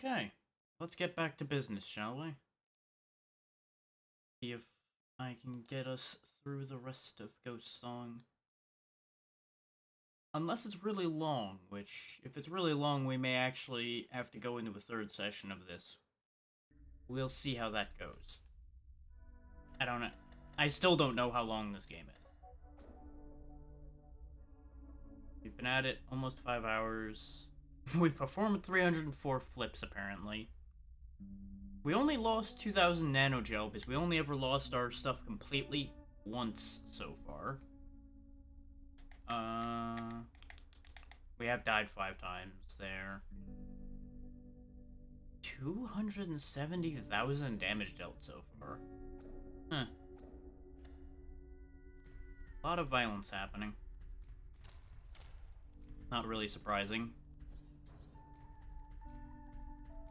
Okay, let's get back to business, shall we? See if I can get us through the rest of Ghost Song. Unless it's really long, which, if it's really long, we may actually have to go into a third session of this. We'll see how that goes. I don't know. I still don't know how long this game is. We've been at it almost 5 hours. We performed 304 flips, apparently. We only lost 2,000 nanogel because we only ever lost our stuff completely once so far. We have died 5 times there. 270,000 damage dealt so far. Huh. A lot of violence happening. Not really surprising.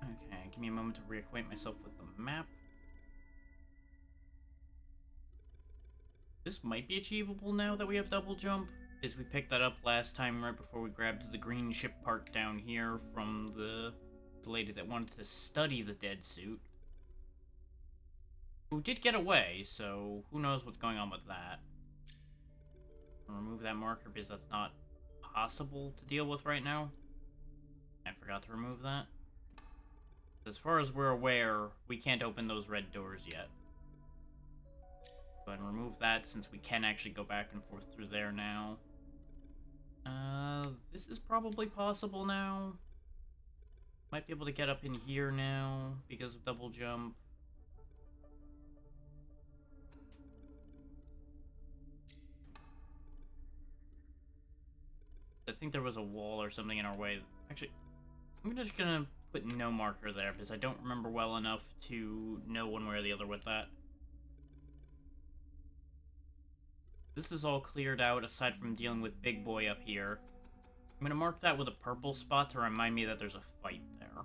Okay, give me a moment to reacquaint myself with the map. This might be achievable now that we have double jump, because we picked that up last time right before we grabbed the green ship part down here from the lady that wanted to study the dead suit. Who did get away, so who knows what's going on with that. I'll remove that marker because that's not possible to deal with right now. I forgot to remove that. As far as we're aware, we can't open those red doors yet. Go ahead and remove that since we can actually go back and forth through there now. This is probably possible now. Might be able to get up in here now because of double jump. I think there was a wall or something in our way. Actually, I'm just gonna put no marker there because I don't remember well enough to know one way or the other with that. This is all cleared out aside from dealing with Big Boy up here. I'm gonna mark that with a purple spot to remind me that there's a fight there.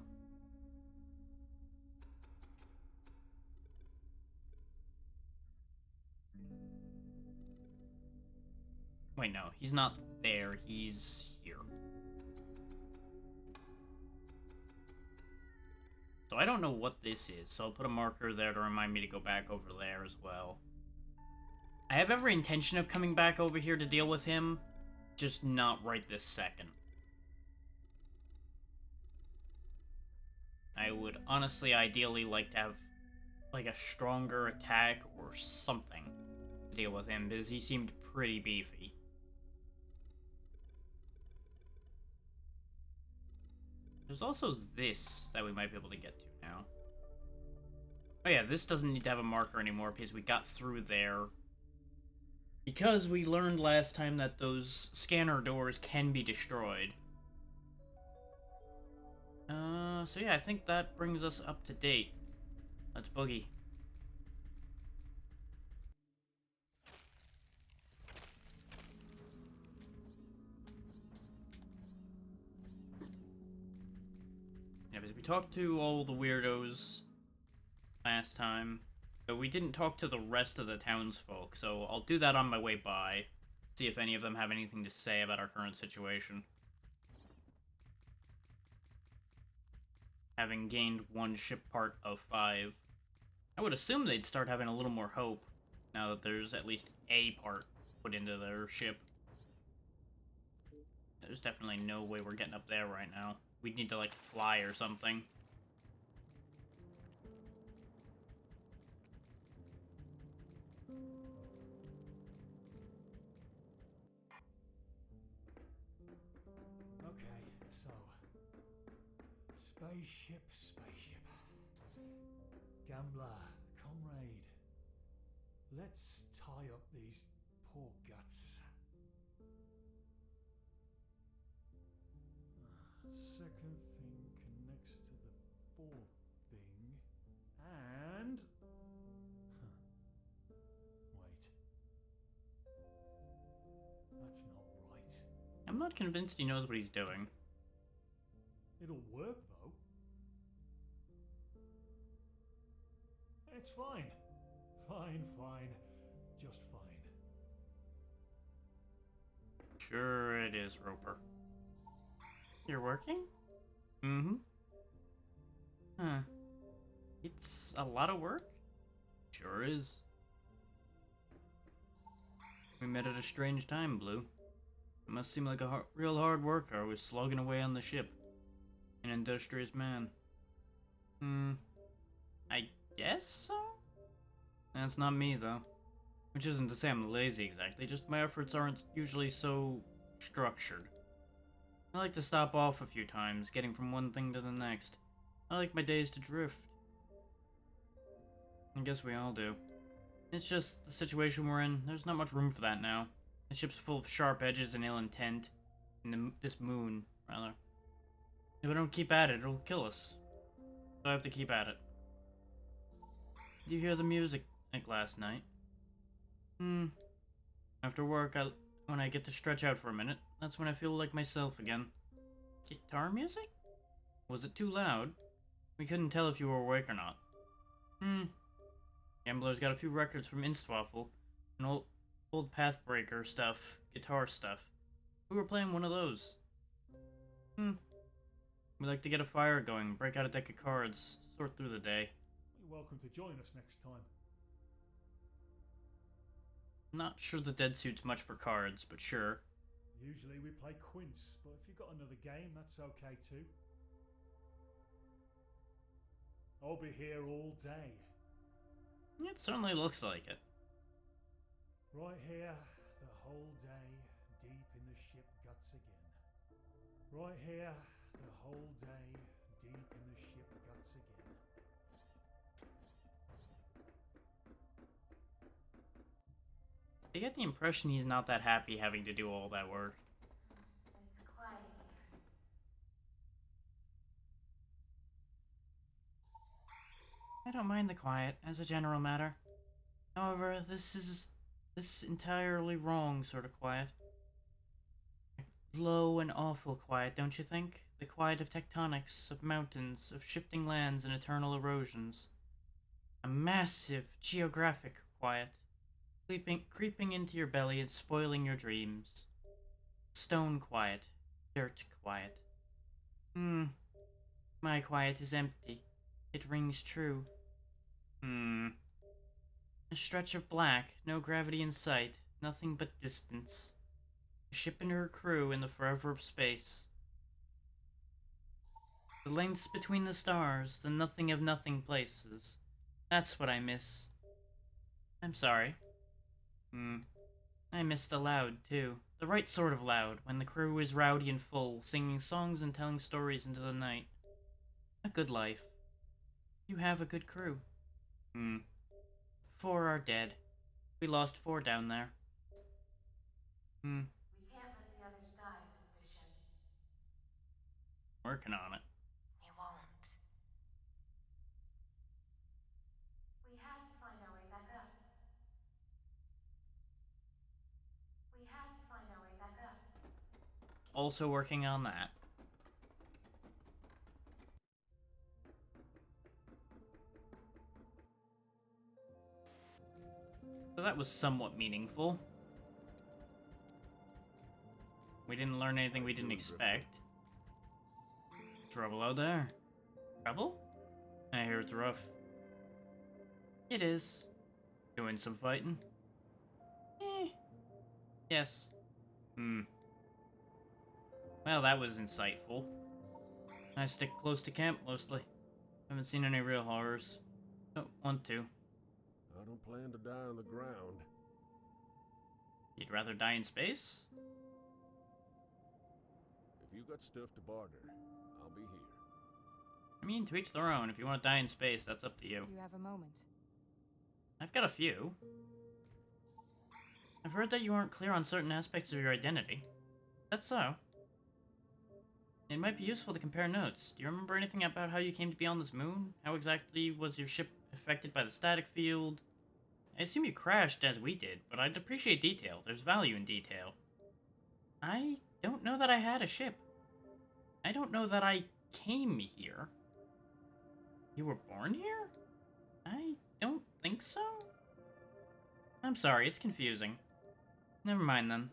Wait, no, he's not there, he's here. So I don't know what this is, so I'll put a marker there to remind me to go back over there as well. I have every intention of coming back over here to deal with him, just not right this second. I would honestly ideally like to have like a stronger attack or something to deal with him because he seemed pretty beefy. There's also this that we might be able to get to now. Oh yeah, this doesn't need to have a marker anymore because we got through there. Because we learned last time that those scanner doors can be destroyed. So yeah, I think that brings us up to date. Let's boogie. Yeah, because we talked to all the weirdos last time, but we didn't talk to the rest of the townsfolk, so I'll do that on my way by. See if any of them have anything to say about our current situation. Having gained one ship part of 5, I would assume they'd start having a little more hope now that there's at least a part put into their ship. There's definitely no way we're getting up there right now. We'd need to, like, fly or something. Okay, so spaceship. Gambler, comrade. Let's tie up these poor guts. Second thing connects to the fourth thing. And. Wait. That's not right. I'm not convinced he knows what he's doing. It'll work, though. It's fine. Fine. Just fine. Sure it is, Roper. You're working? Mm-hmm. Huh. It's a lot of work? Sure is. We met at a strange time, Blue. It must seem like a real hard worker was slogging away on the ship. An industrious man. I guess so? That's not me, though. Which isn't to say I'm lazy exactly, just my efforts aren't usually so structured. I like to stop off a few times, getting from one thing to the next. I like my days to drift. I guess we all do. It's just the situation we're in. There's not much room for that now. The ship's full of sharp edges and ill intent. And this moon, rather. If we don't keep at it, it'll kill us. So I have to keep at it. Did you hear the music like last night? After work, when I get to stretch out for a minute, that's when I feel like myself again. Guitar music? Was it too loud? We couldn't tell if you were awake or not. Gambler's got a few records from Instwaffle, and old Pathbreaker stuff, guitar stuff. We were playing one of those. We like to get a fire going, break out a deck of cards, sort through the day. You're welcome to join us next time. Not sure the dead suit's much for cards, but sure. Usually we play quints, but if you've got another game, that's okay too. I'll be here all day. It certainly looks like it. Right here, the whole day, deep in the ship guts again. Right here, the whole day, deep in the ship guts again. I get the impression he's not that happy having to do all that work. It's quiet in here. I don't mind the quiet, as a general matter. However, this entirely wrong sort of quiet. Low and awful quiet, don't you think? The quiet of tectonics, of mountains, of shifting lands and eternal erosions. A massive geographic quiet, creeping into your belly and spoiling your dreams. Stone quiet, dirt quiet. My quiet is empty. It rings true. A stretch of black, no gravity in sight, nothing but distance. A ship and her crew in the forever of space. The lengths between the stars, the nothing of nothing places. That's what I miss. I'm sorry. I miss the loud, too. The right sort of loud, when the crew is rowdy and full, singing songs and telling stories into the night. A good life. You have a good crew. 4 are dead. We lost 4 down there. We can't let the others die, Sister Ship. Working on it. We won't. We have to find our way back up. We have to find our way back up. Also working on that. So that was somewhat meaningful. We didn't learn anything we didn't expect. Trouble out there. Trouble? I hear it's rough. It is. Doing some fighting? Yes. Well, that was insightful. I stick close to camp, mostly. Haven't seen any real horrors. Don't want to. I don't plan to die on the ground. You'd rather die in space? If you got stuff to barter, I'll be here. I mean, to each their own. If you want to die in space, that's up to you. You have a moment. I've got a few. I've heard that you aren't clear on certain aspects of your identity. That's so. It might be useful to compare notes. Do you remember anything about how you came to be on this moon? How exactly was your ship affected by the static field? I assume you crashed as we did, but I'd appreciate detail. There's value in detail. I don't know that I had a ship. I don't know that I came here. You were born here? I don't think so. I'm sorry, it's confusing. Never mind then.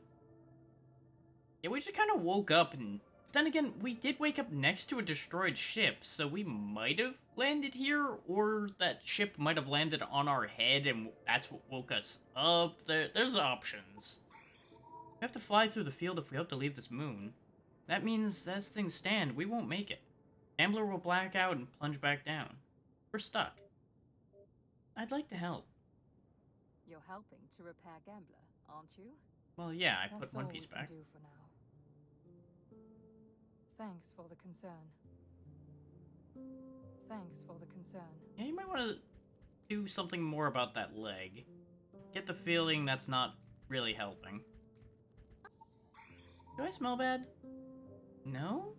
Yeah, we just kind of woke up and then again, we did wake up next to a destroyed ship, so we might have landed here, or that ship might have landed on our head and that's what woke us up. There's options. We have to fly through the field if we hope to leave this moon. That means, as things stand, we won't make it. Gambler will black out and plunge back down. We're stuck. I'd like to help. You're helping to repair Gambler, aren't you? Well, yeah, I That's put one all piece we can back. do for now. Thanks for the concern. Thanks for the concern. Yeah, you might want to do something more about that leg. Get the feeling that's not really helping. Do I smell bad? No?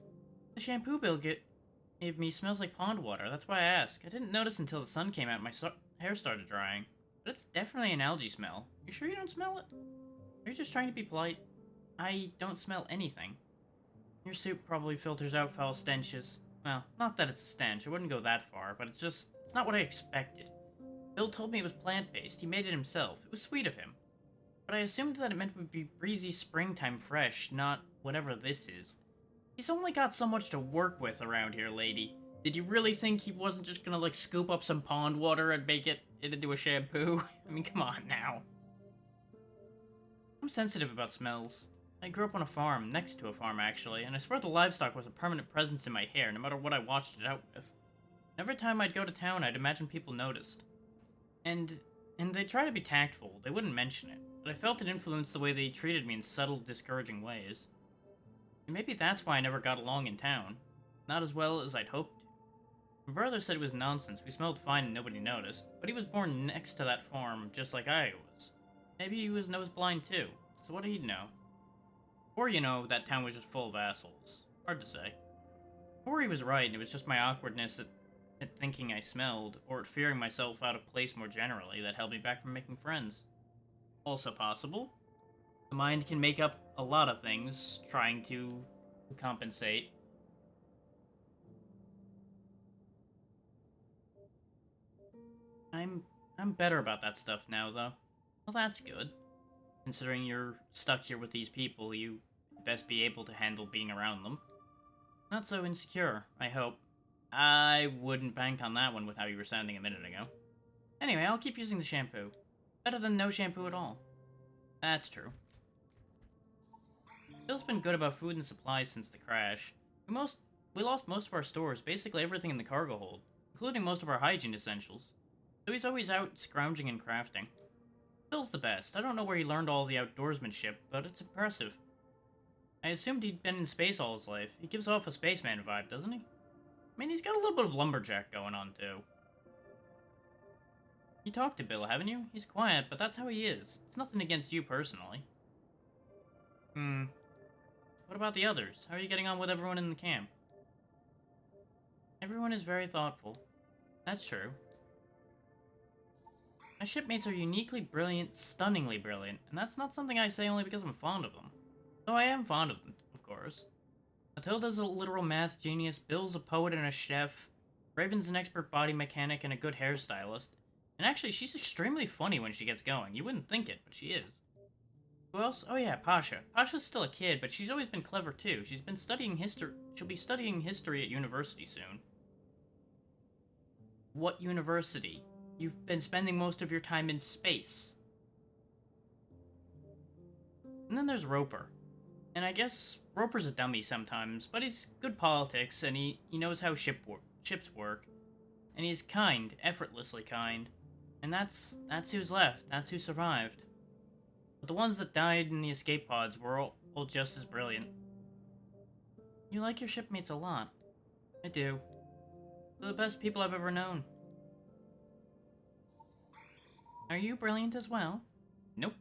The shampoo Bill gave me smells like pond water. That's why I asked. I didn't notice until the sun came out and my hair started drying. But it's definitely an algae smell. You sure you don't smell it? Are you just trying to be polite? I don't smell anything. Your soup probably filters out foul stenches. Well, not that it's a stench. I wouldn't go that far, but it's not what I expected. Bill told me it was plant-based. He made it himself. It was sweet of him. But I assumed that it meant it would be breezy springtime fresh, not whatever this is. He's only got so much to work with around here, lady. Did you really think he wasn't just gonna, like, scoop up some pond water and make it into a shampoo? I mean, come on now. I'm sensitive about smells. I grew up on a farm, next to a farm actually, and I swear the livestock was a permanent presence in my hair, no matter what I washed it out with. Every time I'd go to town, I'd imagine people noticed. And they'd try to be tactful, they wouldn't mention it, but I felt it influenced the way they treated me in subtle, discouraging ways. And maybe that's why I never got along in town. Not as well as I'd hoped to. My brother said it was nonsense, we smelled fine and nobody noticed, but he was born next to that farm, just like I was. Maybe he was nose blind too, so what did he know? Or, you know, that town was just full of assholes. Hard to say. Or he was right, and it was just my awkwardness at thinking I smelled, or at fearing myself out of place more generally, that held me back from making friends. Also possible. The mind can make up a lot of things, trying to compensate. I'm better about that stuff now, though. Well, that's good. Considering you're stuck here with these people, you best be able to handle being around them. Not so insecure, I hope. I wouldn't bank on that one with how you were sounding a minute ago. Anyway, I'll keep using the shampoo. Better than no shampoo at all. That's true. Bill's been good about food and supplies since the crash. We lost most of our stores, basically everything in the cargo hold, including most of our hygiene essentials. So he's always out scrounging and crafting. Bill's the best. I don't know where he learned all the outdoorsmanship, but it's impressive. I assumed he'd been in space all his life. He gives off a spaceman vibe, doesn't he? I mean, he's got a little bit of lumberjack going on, too. You talked to Bill, haven't you? He's quiet, but that's how he is. It's nothing against you personally. What about the others? How are you getting on with everyone in the camp? Everyone is very thoughtful. That's true. My shipmates are uniquely brilliant, stunningly brilliant, and that's not something I say only because I'm fond of them. Though I am fond of them, of course. Matilda's a literal math genius, Bill's a poet and a chef, Raven's an expert body mechanic and a good hairstylist, and actually she's extremely funny when she gets going. You wouldn't think it, but she is. Who else? Oh yeah, Pasha. Pasha's still a kid, but she's always been clever too. She's been studying history. She'll be studying history at university soon. What university? You've been spending most of your time in space. And then there's Roper. And I guess Roper's a dummy sometimes, but he's good politics, and he knows how ships work. And he's kind, effortlessly kind. And that's who's left, that's who survived. But the ones that died in the escape pods were all just as brilliant. You like your shipmates a lot. I do. They're the best people I've ever known. Are you brilliant as well? Nope.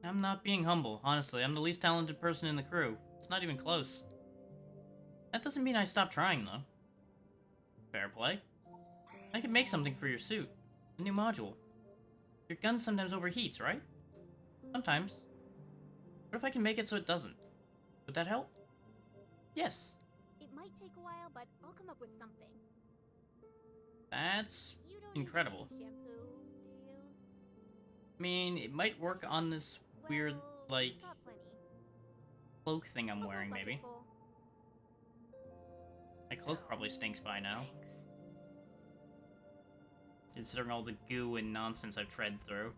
I'm not being humble, honestly. I'm the least talented person in the crew. It's not even close. That doesn't mean I stopped trying, though. Fair play. I could make something for your suit. A new module. Your gun sometimes overheats, right? Sometimes. What if I can make it so it doesn't? Would that help? Yes. It might take a while, but I'll come up with something. That's You don't incredible. need any shampoo, do you? I mean, it might work on this weird, Well, like, got plenty. cloak thing I'm A whole wearing, maybe. bucketful. My cloak probably stinks by now, Thanks. considering all the goo and nonsense I've tread through.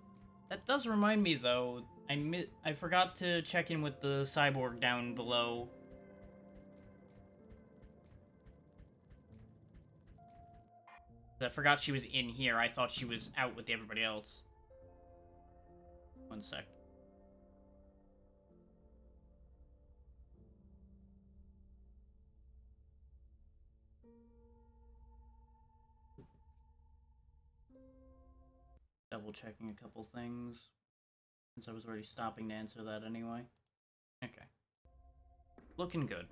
That does remind me, though, I forgot to check in with the cyborg down below. I forgot she was in here. I thought she was out with everybody else. One sec. Double checking a couple things, since I was already stopping to answer that anyway. Okay. Looking good.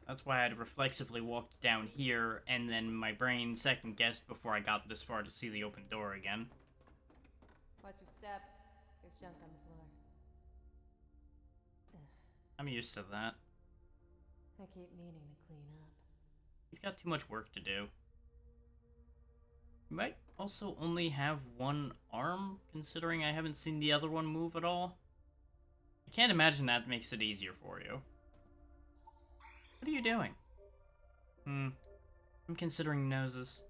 That's why I'd reflexively walked down here, and then my brain second-guessed before I got this far to see the open door again. Watch your step. There's junk on the floor. I'm used to that. I keep meaning to clean up. You've got too much work to do. You might also only have one arm, considering I haven't seen the other one move at all. I can't imagine that makes it easier for you. What are you doing? I'm considering noses.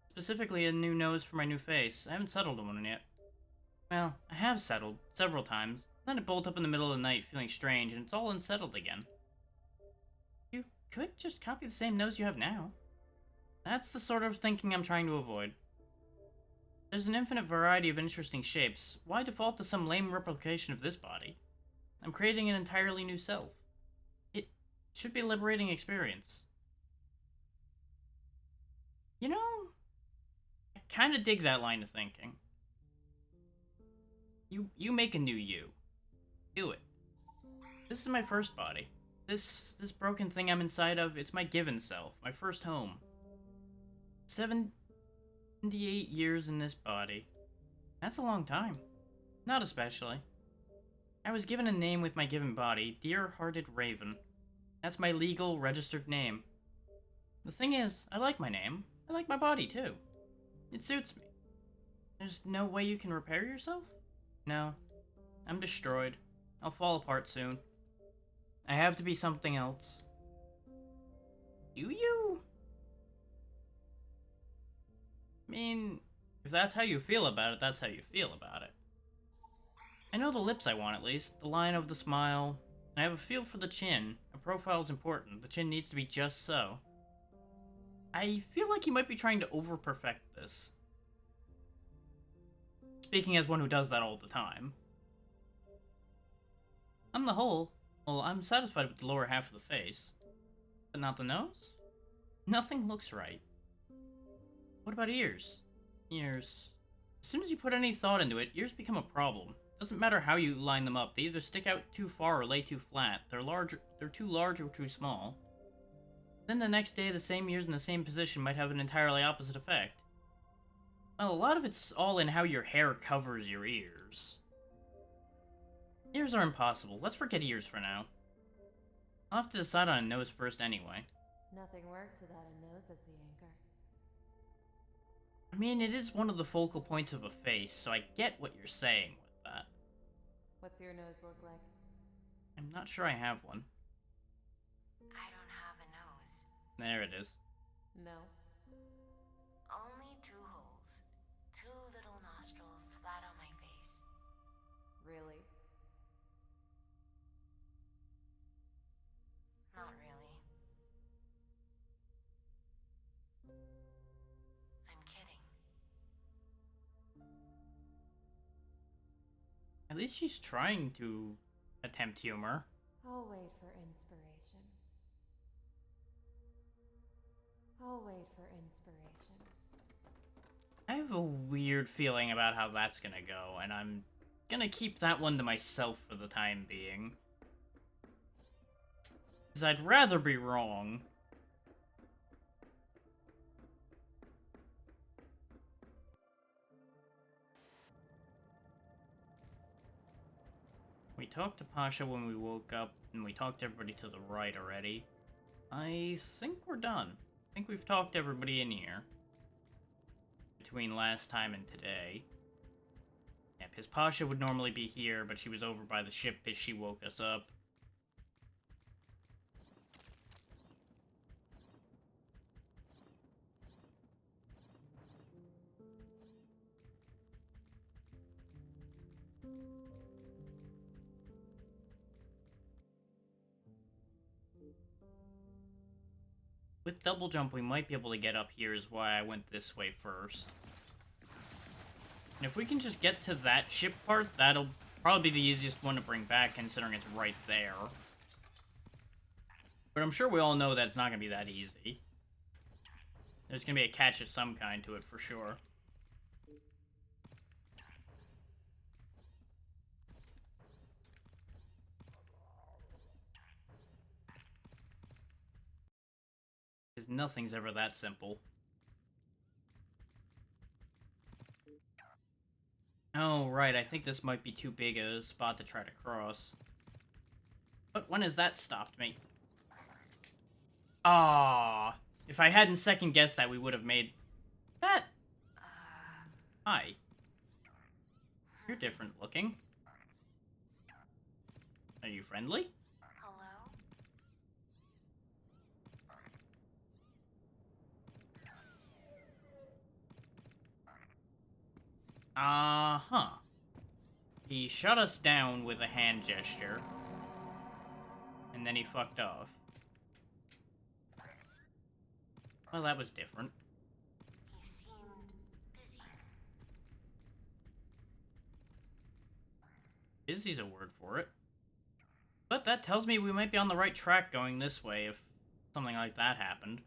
Specifically a new nose for my new face. I haven't settled on one yet. Well, I have settled several times. Then I bolt up in the middle of the night feeling strange, and it's all unsettled again. You could just copy the same nose you have now. That's the sort of thinking I'm trying to avoid. There's an infinite variety of interesting shapes. Why default to some lame replication of this body? I'm creating an entirely new self. It should be a liberating experience. You know, I kind of dig that line of thinking. You make a new you. Do it. This is my first body. This broken thing I'm inside of, it's my given self, my first home. 78 years in this body. That's a long time. Not especially. I was given a name with my given body, Dear-Hearted Raven. That's my legal, registered name. The thing is, I like my name. I like my body, too. It suits me. There's no way you can repair yourself? No. I'm destroyed. I'll fall apart soon. I have to be something else. Do you? I mean, if that's how you feel about it, that's how you feel about it. I know the lips I want, at least. The line of the smile. I have a feel for the chin. A profile's important. The chin needs to be just so. I feel like you might be trying to over-perfect this. Speaking as one who does that all the time. I'm the whole. Well, I'm satisfied with the lower half of the face. But not the nose? Nothing looks right. What about ears? Ears. As soon as you put any thought into it, ears become a problem. Doesn't matter how you line them up, they either stick out too far or lay too flat. They're too large or too small. Then the next day, the same ears in the same position might have an entirely opposite effect. Well, a lot of it's all in how your hair covers your ears. Ears are impossible. Let's forget ears for now. I'll have to decide on a nose first anyway. Nothing works without a nose as the anchor. I mean, it is one of the focal points of a face, so I get what you're saying with that. What's your nose look like? I'm not sure I have one. I don't have a nose. There it is. No. Only 2 holes. 2 little nostrils flat on my face. Really? Not really. I'm kidding. At least she's trying to attempt humor. I'll wait for inspiration. I'll wait for inspiration. I have a weird feeling about how that's gonna go, and I'm gonna keep that one to myself for the time being. Because I'd rather be wrong. We talked to Pasha when we woke up, and we talked to everybody to the right already. I think we're done. I think we've talked to everybody in here. Between last time and today. Yeah, because Pasha would normally be here, but she was over by the ship as she woke us up. With double jump, we might be able to get up here, is why I went this way first. And if we can just get to that ship part, that'll probably be the easiest one to bring back, considering it's right there. But I'm sure we all know that it's not going to be that easy. There's going to be a catch of some kind to it, for sure. Because nothing's ever that simple. Oh, right, I think this might be too big a spot to try to cross. But when has that stopped me? Ah, if I hadn't second-guessed that, we would have made... that. Hi. You're different looking. Are you friendly? Hello? Uh-huh. He shut us down with a hand gesture. And then he fucked off. Well, that was different. He seemed busy. Busy's a word for it. But that tells me we might be on the right track going this way if something like that happened.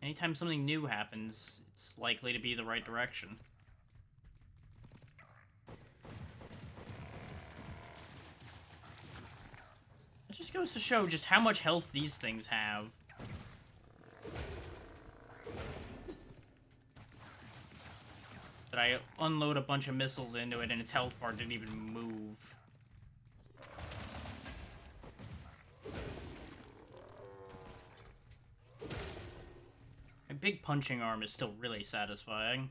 Anytime something new happens, it's likely to be the right direction. It just goes to show just how much health these things have. That I unload a bunch of missiles into it and its health bar didn't even move. My big punching arm is still really satisfying.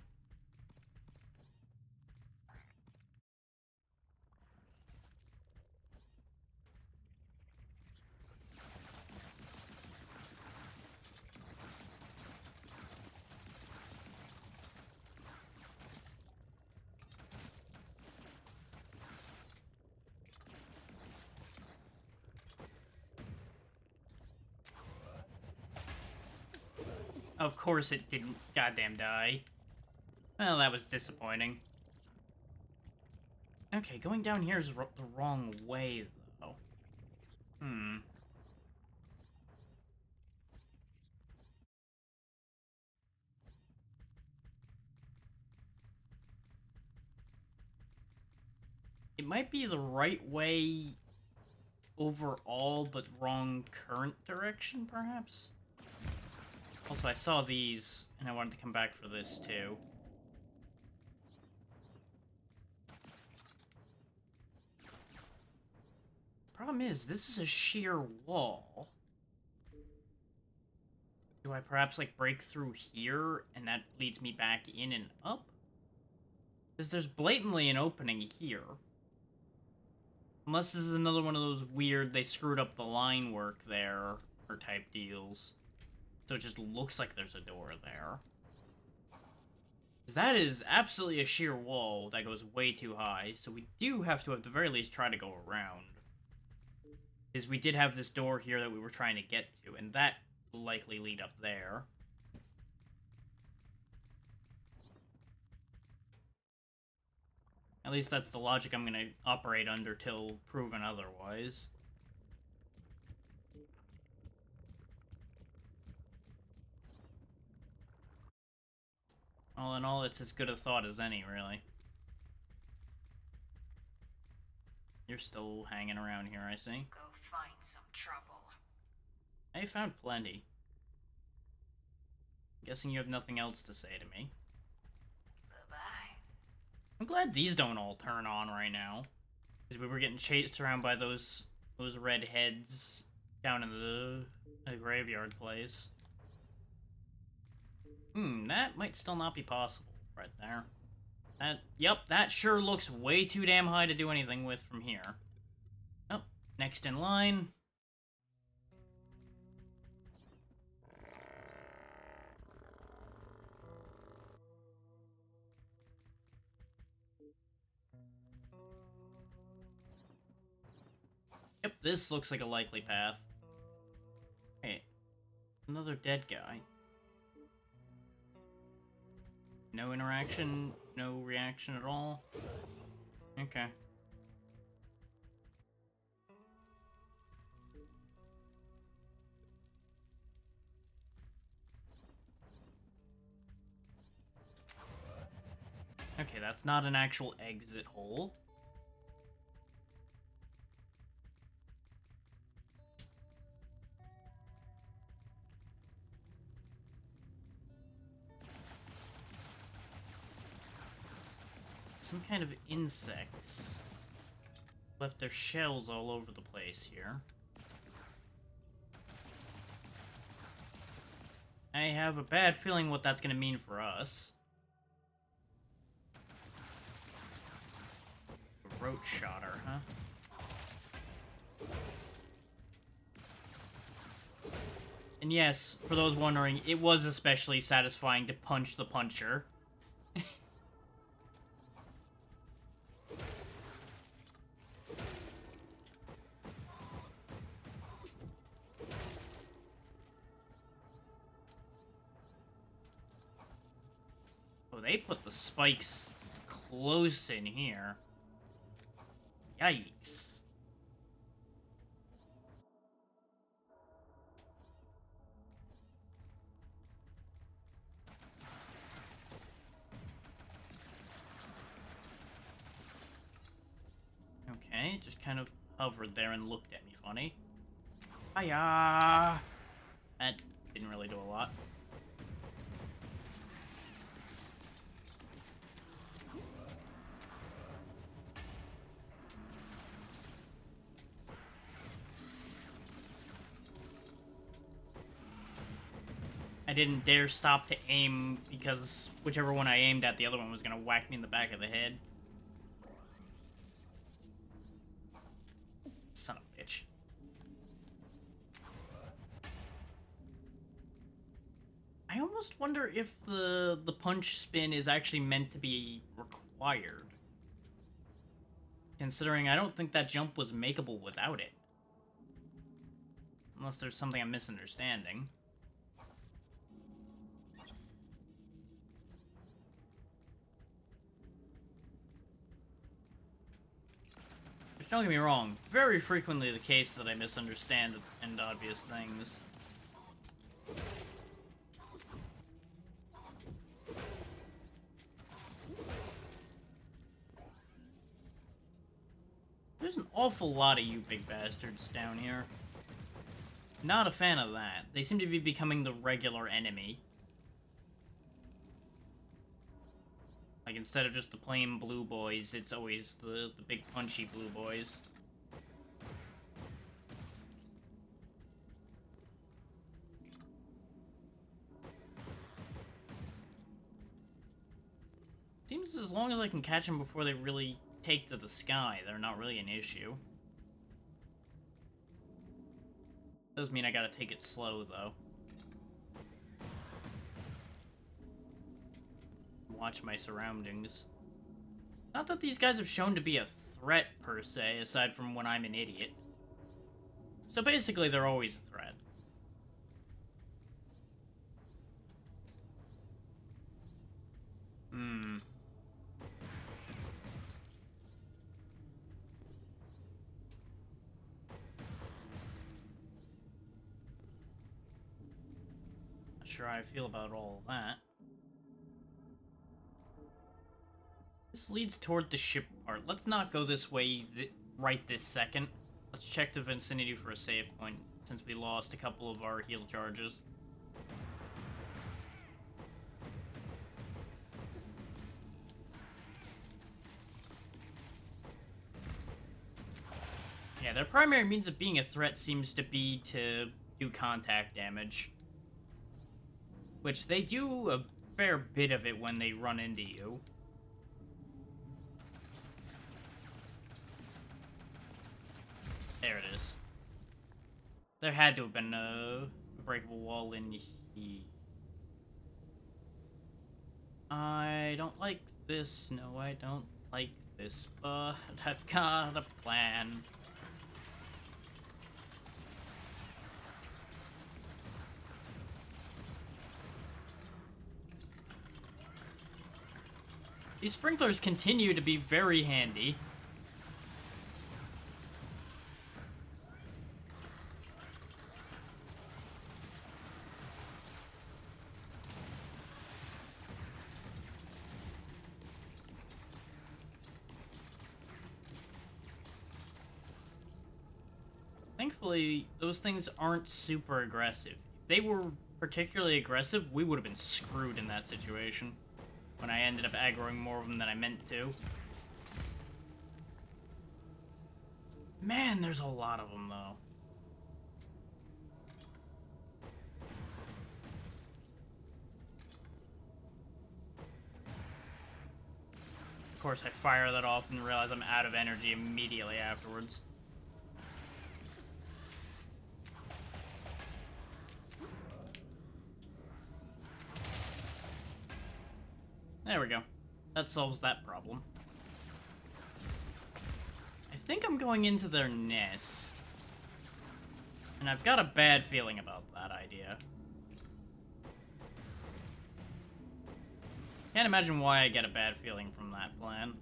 Of course it didn't goddamn die. Well, that was disappointing. Okay, going down here is the wrong way, though. It might be the right way overall, but wrong current direction, perhaps? Also, I saw these, and I wanted to come back for this, too. Problem is, this is a sheer wall. Do I perhaps, like, break through here, and that leads me back in and up? Because there's blatantly an opening here. Unless this is another one of those weird, they screwed up the line work there, or type deals. So it just looks like there's a door there. Because that is absolutely a sheer wall that goes way too high, so we do have to, at the very least, try to go around. Because we did have this door here that we were trying to get to, and that will likely lead up there. At least that's the logic I'm going to operate under till proven otherwise. All in all, it's as good a thought as any, really. You're still hanging around here, I see. Go find some trouble. I found plenty. Guessing you have nothing else to say to me. Bye-bye. I'm glad these don't all turn on right now. Because we were getting chased around by those red heads down in the graveyard place. That might still not be possible right there. Yep, that sure looks way too damn high to do anything with from here. Oh, next in line. Yep, this looks like a likely path. Hey, another dead guy. No interaction, no reaction at all. Okay. Okay, that's not an actual exit hole. Some kind of insects left their shells all over the place here. I have a bad feeling what that's gonna mean for us. Roach shotter, huh? And yes, for those wondering, it was especially satisfying to punch the puncher. Oh, they put the spikes close in here. Yikes. Okay, just kind of hovered there and looked at me funny. Hiya! That didn't really do a lot. I didn't dare stop to aim because whichever one I aimed at, the other one was gonna whack me in the back of the head. Son of a bitch. I almost wonder if the punch spin is actually meant to be required. Considering I don't think that jump was makeable without it. Unless there's something I'm misunderstanding. Which, don't get me wrong, very frequently the case that I misunderstand and obvious things. There's an awful lot of you big bastards down here. Not a fan of that. They seem to be becoming the regular enemy. Like, instead of just the plain blue boys, it's always the big punchy blue boys. Seems as long as I can catch them before they really take to the sky, they're not really an issue. Does mean I gotta take it slow, though. Watch my surroundings. Not that these guys have shown to be a threat, per se, aside from when I'm an idiot. So basically, they're always a threat. Not sure how I feel about all of that. This leads toward the ship part. Let's not go this way right this second. Let's check the vicinity for a save point, since we lost a couple of our heal charges. Yeah, their primary means of being a threat seems to be to do contact damage. which they do a fair bit of it when they run into you. There it is. There had to have been a breakable wall in here. I don't like this. No, I don't like this, but I've got a plan. These sprinklers continue to be very handy. Thankfully, those things aren't super aggressive. If they were particularly aggressive, we would have been screwed in that situation. When I ended up aggroing more of them than I meant to. Man, there's a lot of them, though. Of course, I fire that off and realize I'm out of energy immediately afterwards. There we go. That solves that problem. I think I'm going into their nest. And I've got a bad feeling about that idea. Can't imagine why I get a bad feeling from that plan.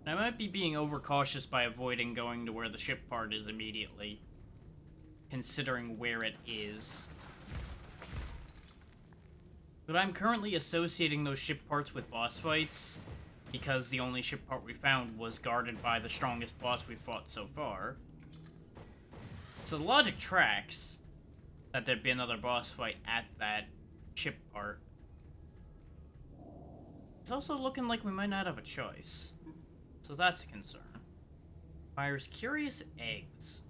I might be being overcautious by avoiding going to where the ship part is immediately, considering where it is. But I'm currently associating those ship parts with boss fights, because the only ship part we found was guarded by the strongest boss we've fought so far. So the logic tracks that there'd be another boss fight at that ship part. It's also looking like we might not have a choice. So that's a concern. Fires curious eggs.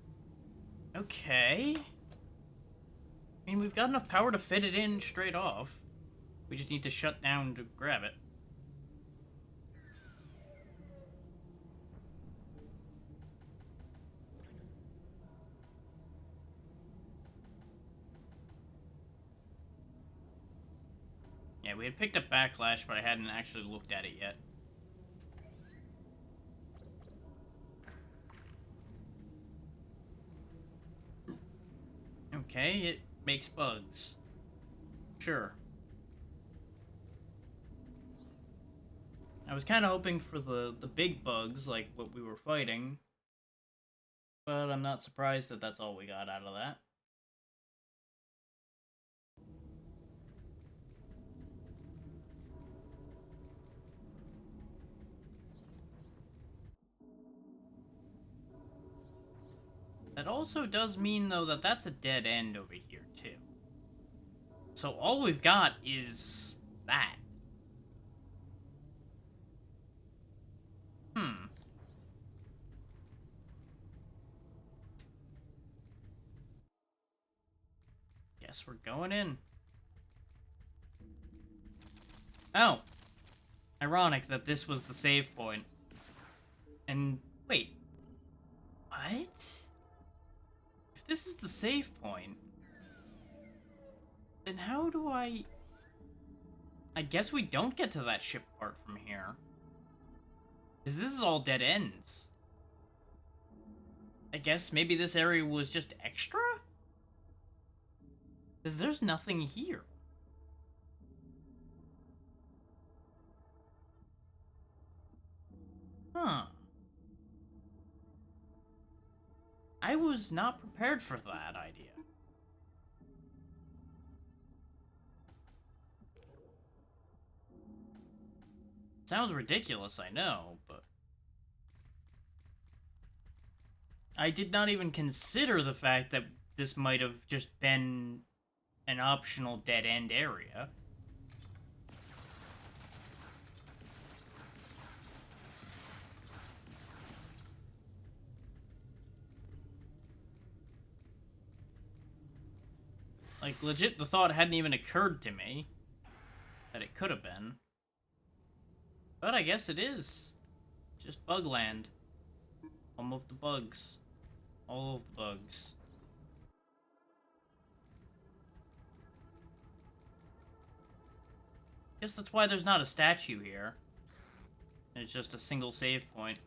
Okay. I mean, we've got enough power to fit it in straight off. We just need to shut down to grab it. Yeah, we had picked up Backlash, but I hadn't actually looked at it yet. Okay, it makes bugs. Sure. I was kind of hoping for the big bugs, like what we were fighting. But I'm not surprised that that's all we got out of that. That also does mean, though, that that's a dead end over here, too. So all we've got is that. Guess we're going in. Oh. Ironic that this was the save point. And, wait. What? If this is the save point, then how do I guess we don't get to that ship part from here. Because this is all dead ends. I guess maybe this area was just extra? Because there's nothing here. Huh. I was not prepared for that idea. Sounds ridiculous, I know, but I did not even consider the fact that this might have just been an optional dead-end area. Like, legit, the thought hadn't even occurred to me that it could have been. But I guess it is. Just Bugland. Home of the bugs. All of the bugs. Guess that's why there's not a statue here. It's just a single save point.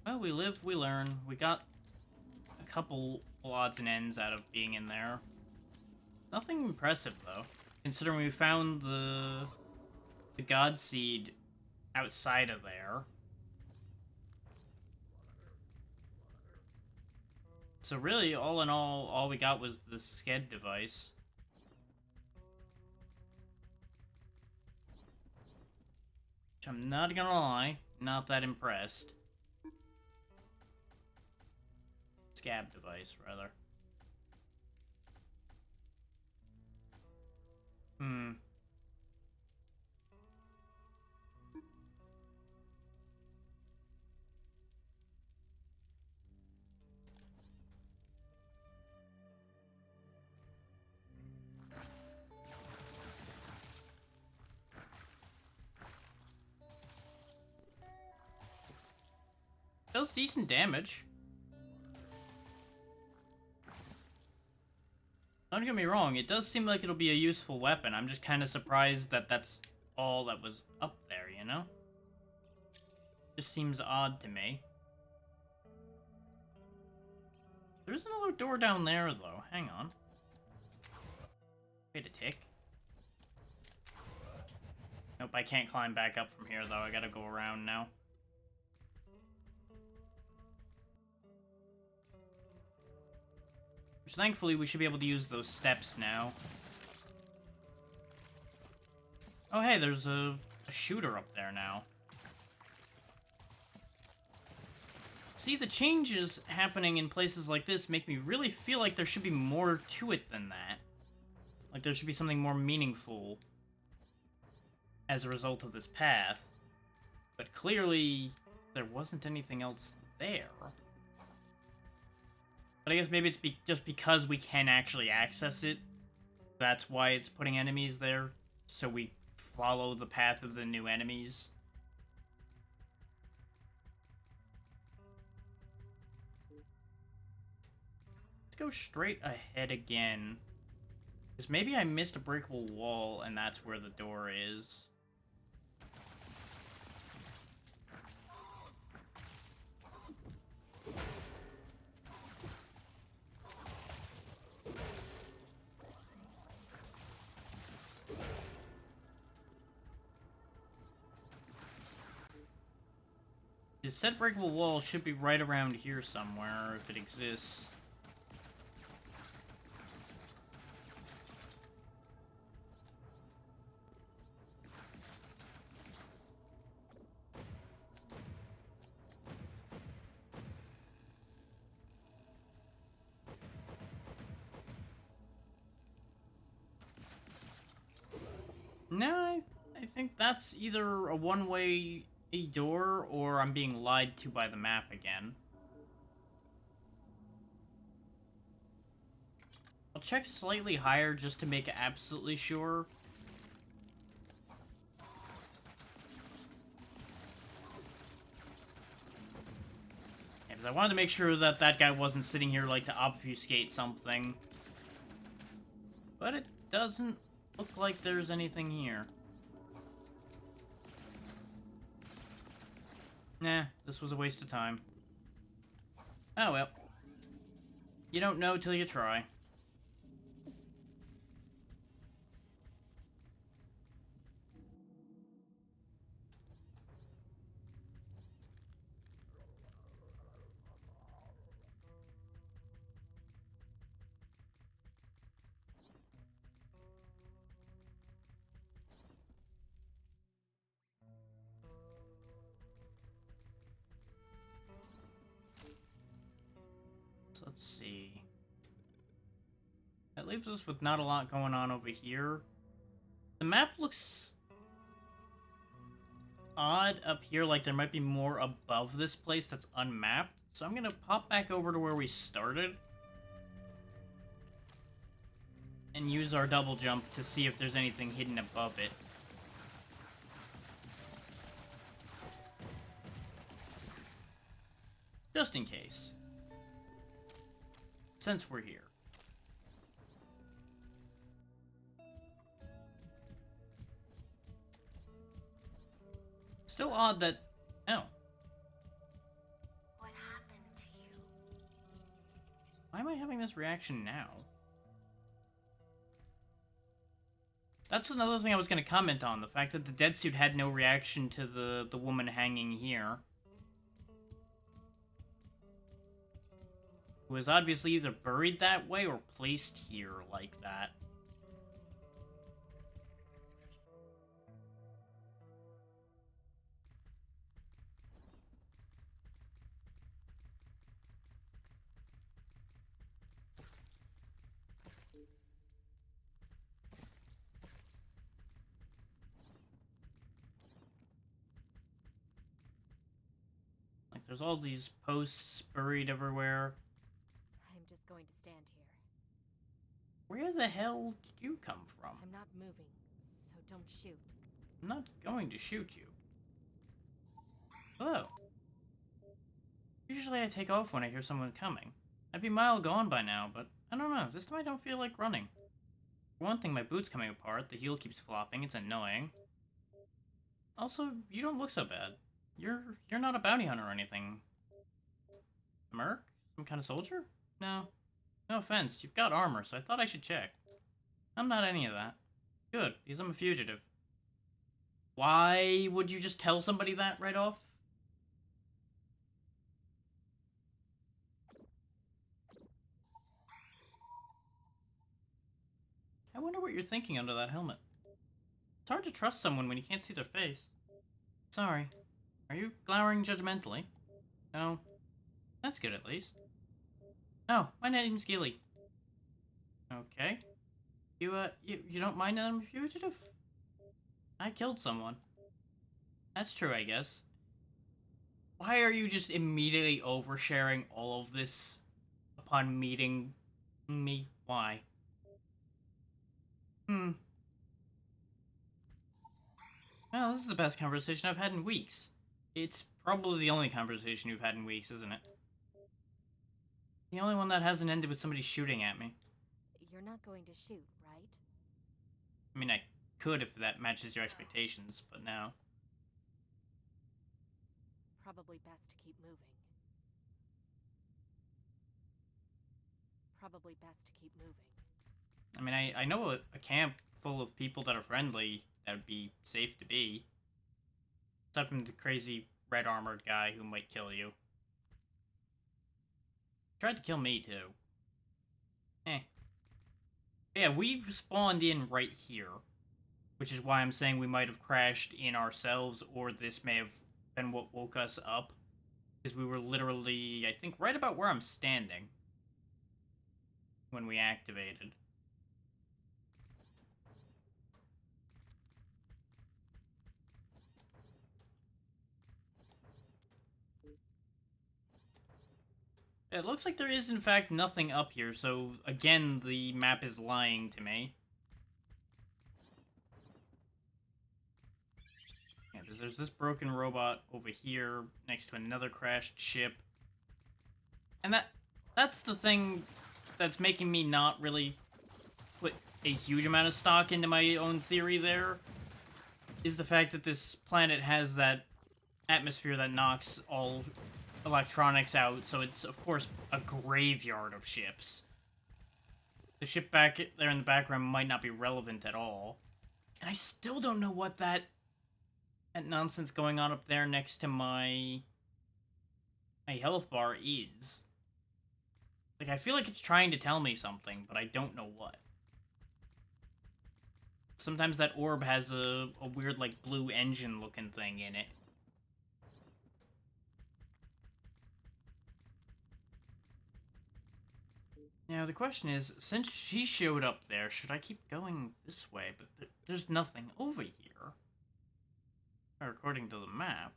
Well, we live, we learn. We got a couple odds and ends out of being in there. Nothing impressive, though. Considering we found the God Seed outside of there. So really, all in all we got was the Sked device. Which I'm not gonna lie, not that impressed. Scab device, rather. Does decent damage. Don't get me wrong, it does seem like it'll be a useful weapon. I'm just kind of surprised that that's all that was up there, you know? Just seems odd to me. There's another door down there, though. Hang on. Wait a tick. Nope, I can't climb back up from here, though. I gotta go around now. Which, thankfully, we should be able to use those steps now. Oh, hey, there's a shooter up there now. See, the changes happening in places like this make me really feel like there should be more to it than that. Like, there should be something more meaningful as a result of this path. But clearly, there wasn't anything else there. But I guess maybe it's just because we can actually access it. That's why it's putting enemies there. So we follow the path of the new enemies. Let's go straight ahead again. Because maybe I missed a breakable wall and that's where the door is. The set breakable wall should be right around here somewhere, if it exists. No, I think that's either a one-way door, or I'm being lied to by the map again. I'll check slightly higher just to make absolutely sure. Yeah, because I wanted to make sure that that guy wasn't sitting here like to obfuscate something. But it doesn't look like there's anything here. Nah, this was a waste of time. Oh well. You don't know till you try. Let's see. That leaves us with not a lot going on over here. The map looks odd up here, like there might be more above this place that's unmapped. So I'm gonna pop back over to where we started and use our double jump to see if there's anything hidden above it. Just in case. Since we're here. Still odd that... Oh. What happened to you? Why am I having this reaction now? That's another thing I was going to comment on. The fact that the dead suit had no reaction to the woman hanging here. Who was obviously either buried that way or placed here like that. Like, there's all these posts buried everywhere. I'm just going to stand here. Where the hell did you come from? I'm not moving, so don't shoot. I'm not going to shoot you. Hello. Usually I take off when I hear someone coming. I'd be a mile gone by now, but I don't know. This time I don't feel like running. For one thing, my boot's coming apart. The heel keeps flopping. It's annoying. Also, you don't look so bad. You're not a bounty hunter or anything. Merc? Some kind of soldier? No. No offense. You've got armor, so I thought I should check. I'm not any of that. Good, because I'm a fugitive. Why would you just tell somebody that right off? I wonder what you're thinking under that helmet. It's hard to trust someone when you can't see their face. Sorry. Are you glowering judgmentally? No. That's good, at least. Oh, my name's Gilly. Okay. You don't mind that I'm a fugitive? I killed someone. That's true, I guess. Why are you just immediately oversharing all of this upon meeting me? Why? Well, this is the best conversation I've had in weeks. It's probably the only conversation you've had in weeks, isn't it? The only one that hasn't ended with somebody shooting at me. You're not going to shoot, right? I mean, I could if that matches your expectations, but no. Probably best to keep moving. Probably best to keep moving. I mean, I know a camp full of people that are friendly that would be safe to be. Aside from the crazy red armored guy who might kill you. Tried to kill me too. Yeah, we've spawned in right here. Which is why I'm saying we might have crashed in ourselves, or this may have been what woke us up. Because we were literally, I think, right about where I'm standing. When we activated. It looks like there is, in fact, nothing up here, so, again, the map is lying to me. Yeah, because there's this broken robot over here, next to another crashed ship. And that's the thing that's making me not really put a huge amount of stock into my own theory there, is the fact that this planet has that atmosphere that knocks all electronics out, so it's, of course, a graveyard of ships. The ship back there in the background might not be relevant at all. And I still don't know what that nonsense going on up there next to my health bar is. Like, I feel like it's trying to tell me something, but I don't know what. Sometimes that orb has a weird, like, blue engine-looking thing in it. Now the question is, since she showed up there, should I keep going this way? But there's nothing over here. Or according to the map.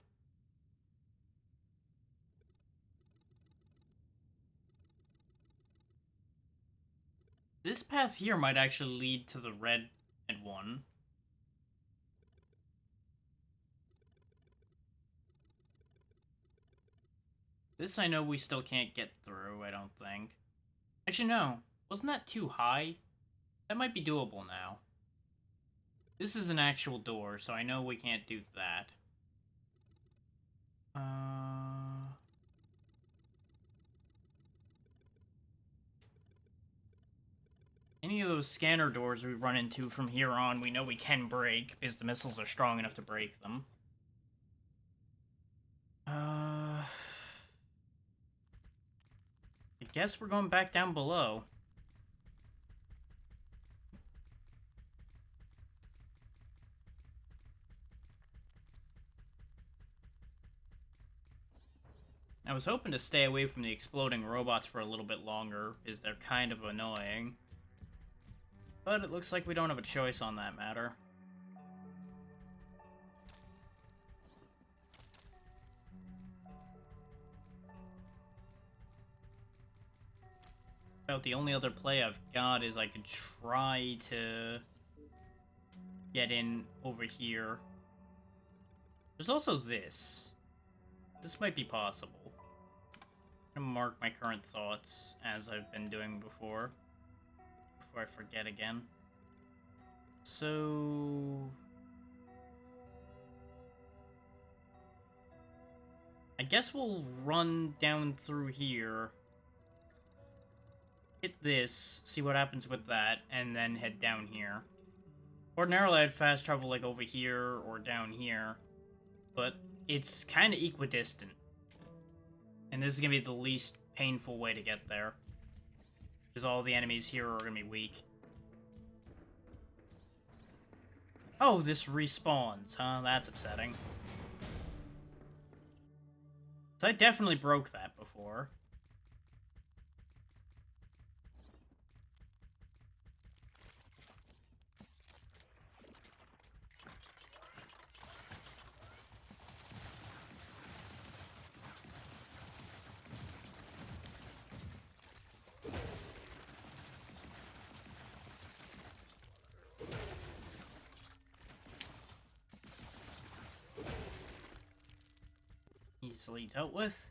This path here might actually lead to the red one. This I know we still can't get through, I don't think. Actually, no. Wasn't that too high? That might be doable now. This is an actual door, so I know we can't do that. Any of those scanner doors we run into from here on, we know we can break, because the missiles are strong enough to break them. I guess we're going back down below. I was hoping to stay away from the exploding robots for a little bit longer, because they're kind of annoying. But it looks like we don't have a choice on that matter. About the only other play I've got is I could try to get in over here. There's also this. This might be possible. I'm gonna mark my current thoughts as I've been doing before I forget again. So I guess we'll run down through here, hit this, see what happens with that, and then head down here. Ordinarily I'd fast travel like over here or down here, but it's kind of equidistant. And this is going to be the least painful way to get there. Because all the enemies here are going to be weak. Oh, this respawns, huh? That's upsetting. So I definitely broke that before. Easily dealt with.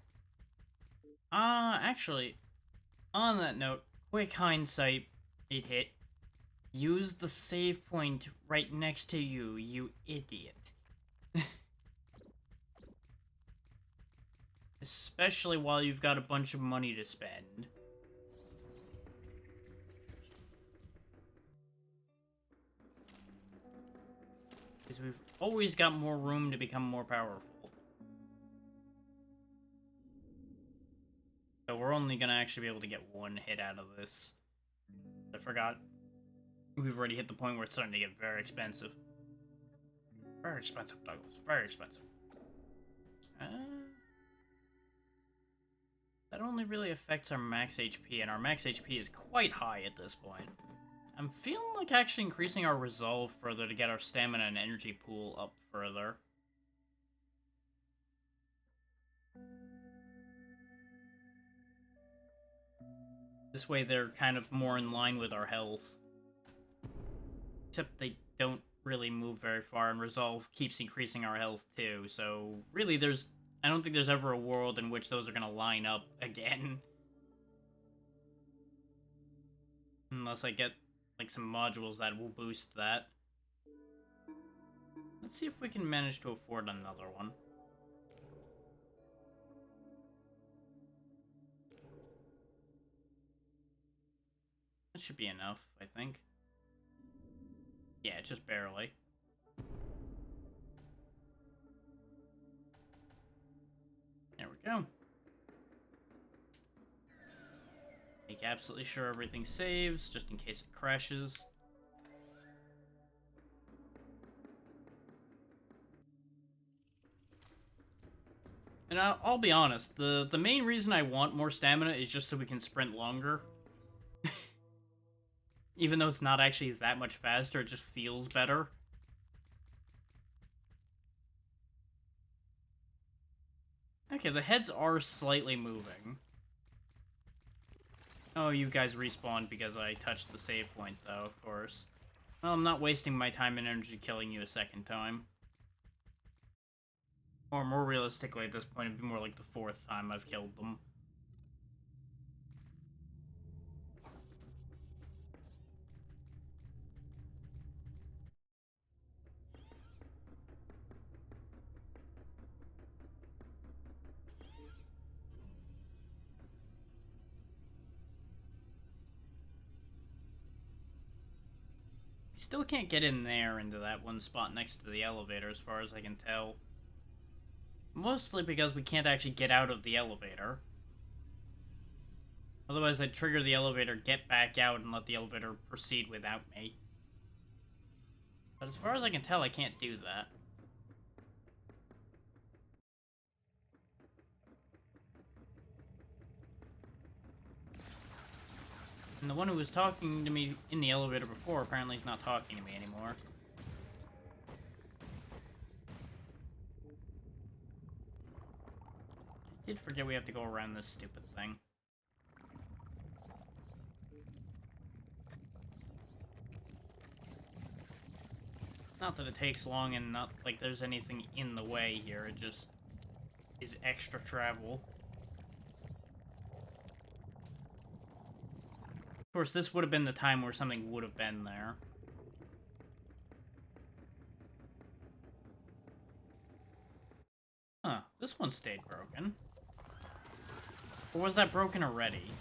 Actually, on that note, quick hindsight, it hit. Use the save point right next to you, you idiot. Especially while you've got a bunch of money to spend. Because we've always got more room to become more powerful. So we're only gonna actually be able to get one hit out of this. I forgot. We've already hit the point where it's starting to get very expensive. Very expensive, Douglas. Very expensive. That only really affects our max HP, and our max HP is quite high at this point. I'm feeling like actually increasing our resolve further to get our stamina and energy pool up further. This way they're kind of more in line with our health. Except they don't really move very far, and resolve keeps increasing our health too, so really I don't think there's ever a world in which those are gonna line up again. Unless I get, like, some modules that will boost that. Let's see if we can manage to afford another one. That should be enough, I think. Yeah, just barely. There we go. Make absolutely sure everything saves, just in case it crashes. And I'll be honest, the main reason I want more stamina is just so we can sprint longer. Even though it's not actually that much faster, it just feels better. Okay, the heads are slightly moving. Oh, you guys respawned because I touched the save point, though, of course. Well, I'm not wasting my time and energy killing you a second time. Or more realistically, at this point, it'd be more like the fourth time I've killed them. Still can't get in there into that one spot next to the elevator, as far as I can tell. Mostly because we can't actually get out of the elevator. Otherwise, I'd trigger the elevator, get back out, and let the elevator proceed without me. But as far as I can tell, I can't do that. And the one who was talking to me in the elevator before apparently is not talking to me anymore. I did forget we have to go around this stupid thing. Not that it takes long and not like there's anything in the way here, it just is extra travel. Of course, this would have been the time where something would have been there. Huh, this one stayed broken. Or was that broken already?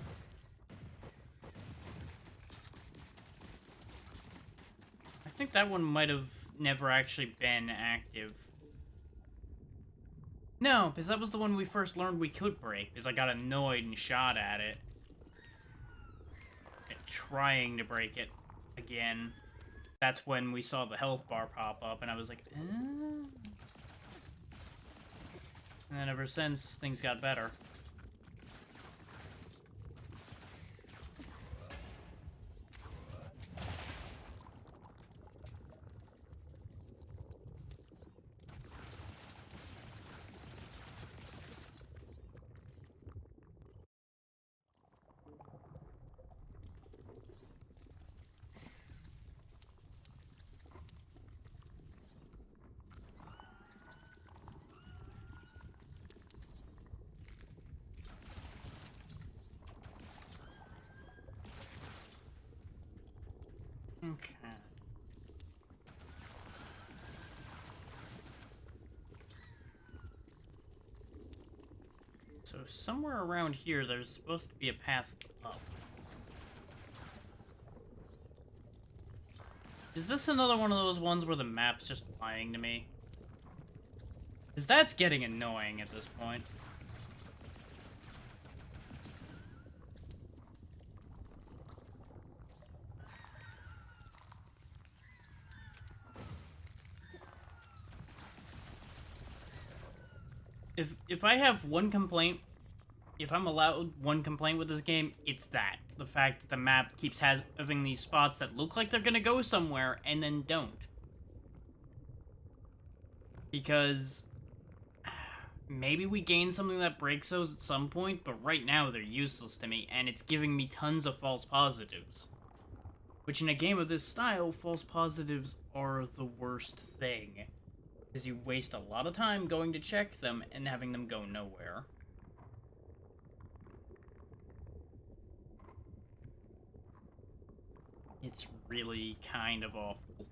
I think that one might have never actually been active. No, because that was the one we first learned we could break, because I got annoyed and shot at it. Trying to break it again. That's when we saw the health bar pop up, and I was like, And then ever since, things got better. Okay. So somewhere around here, there's supposed to be a path up. Is this another one of those ones where the map's just lying to me? Because that's getting annoying at this point. If I have one complaint, if I'm allowed one complaint with this game, it's that. The fact that the map keeps having these spots that look like they're gonna go somewhere and then don't. Because maybe we gain something that breaks those at some point, but right now they're useless to me, and it's giving me tons of false positives. Which in a game of this style, false positives are the worst thing. Because you waste a lot of time going to check them and having them go nowhere. It's really kind of awful.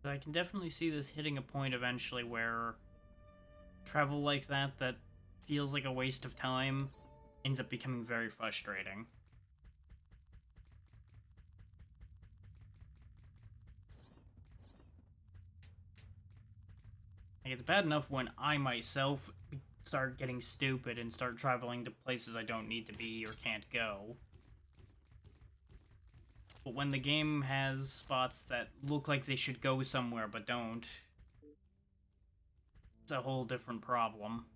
But I can definitely see this hitting a point eventually where travel like that feels like a waste of time ends up becoming very frustrating. Like, it's bad enough when I myself start getting stupid and start traveling to places I don't need to be or can't go. But when the game has spots that look like they should go somewhere but don't, it's a whole different problem.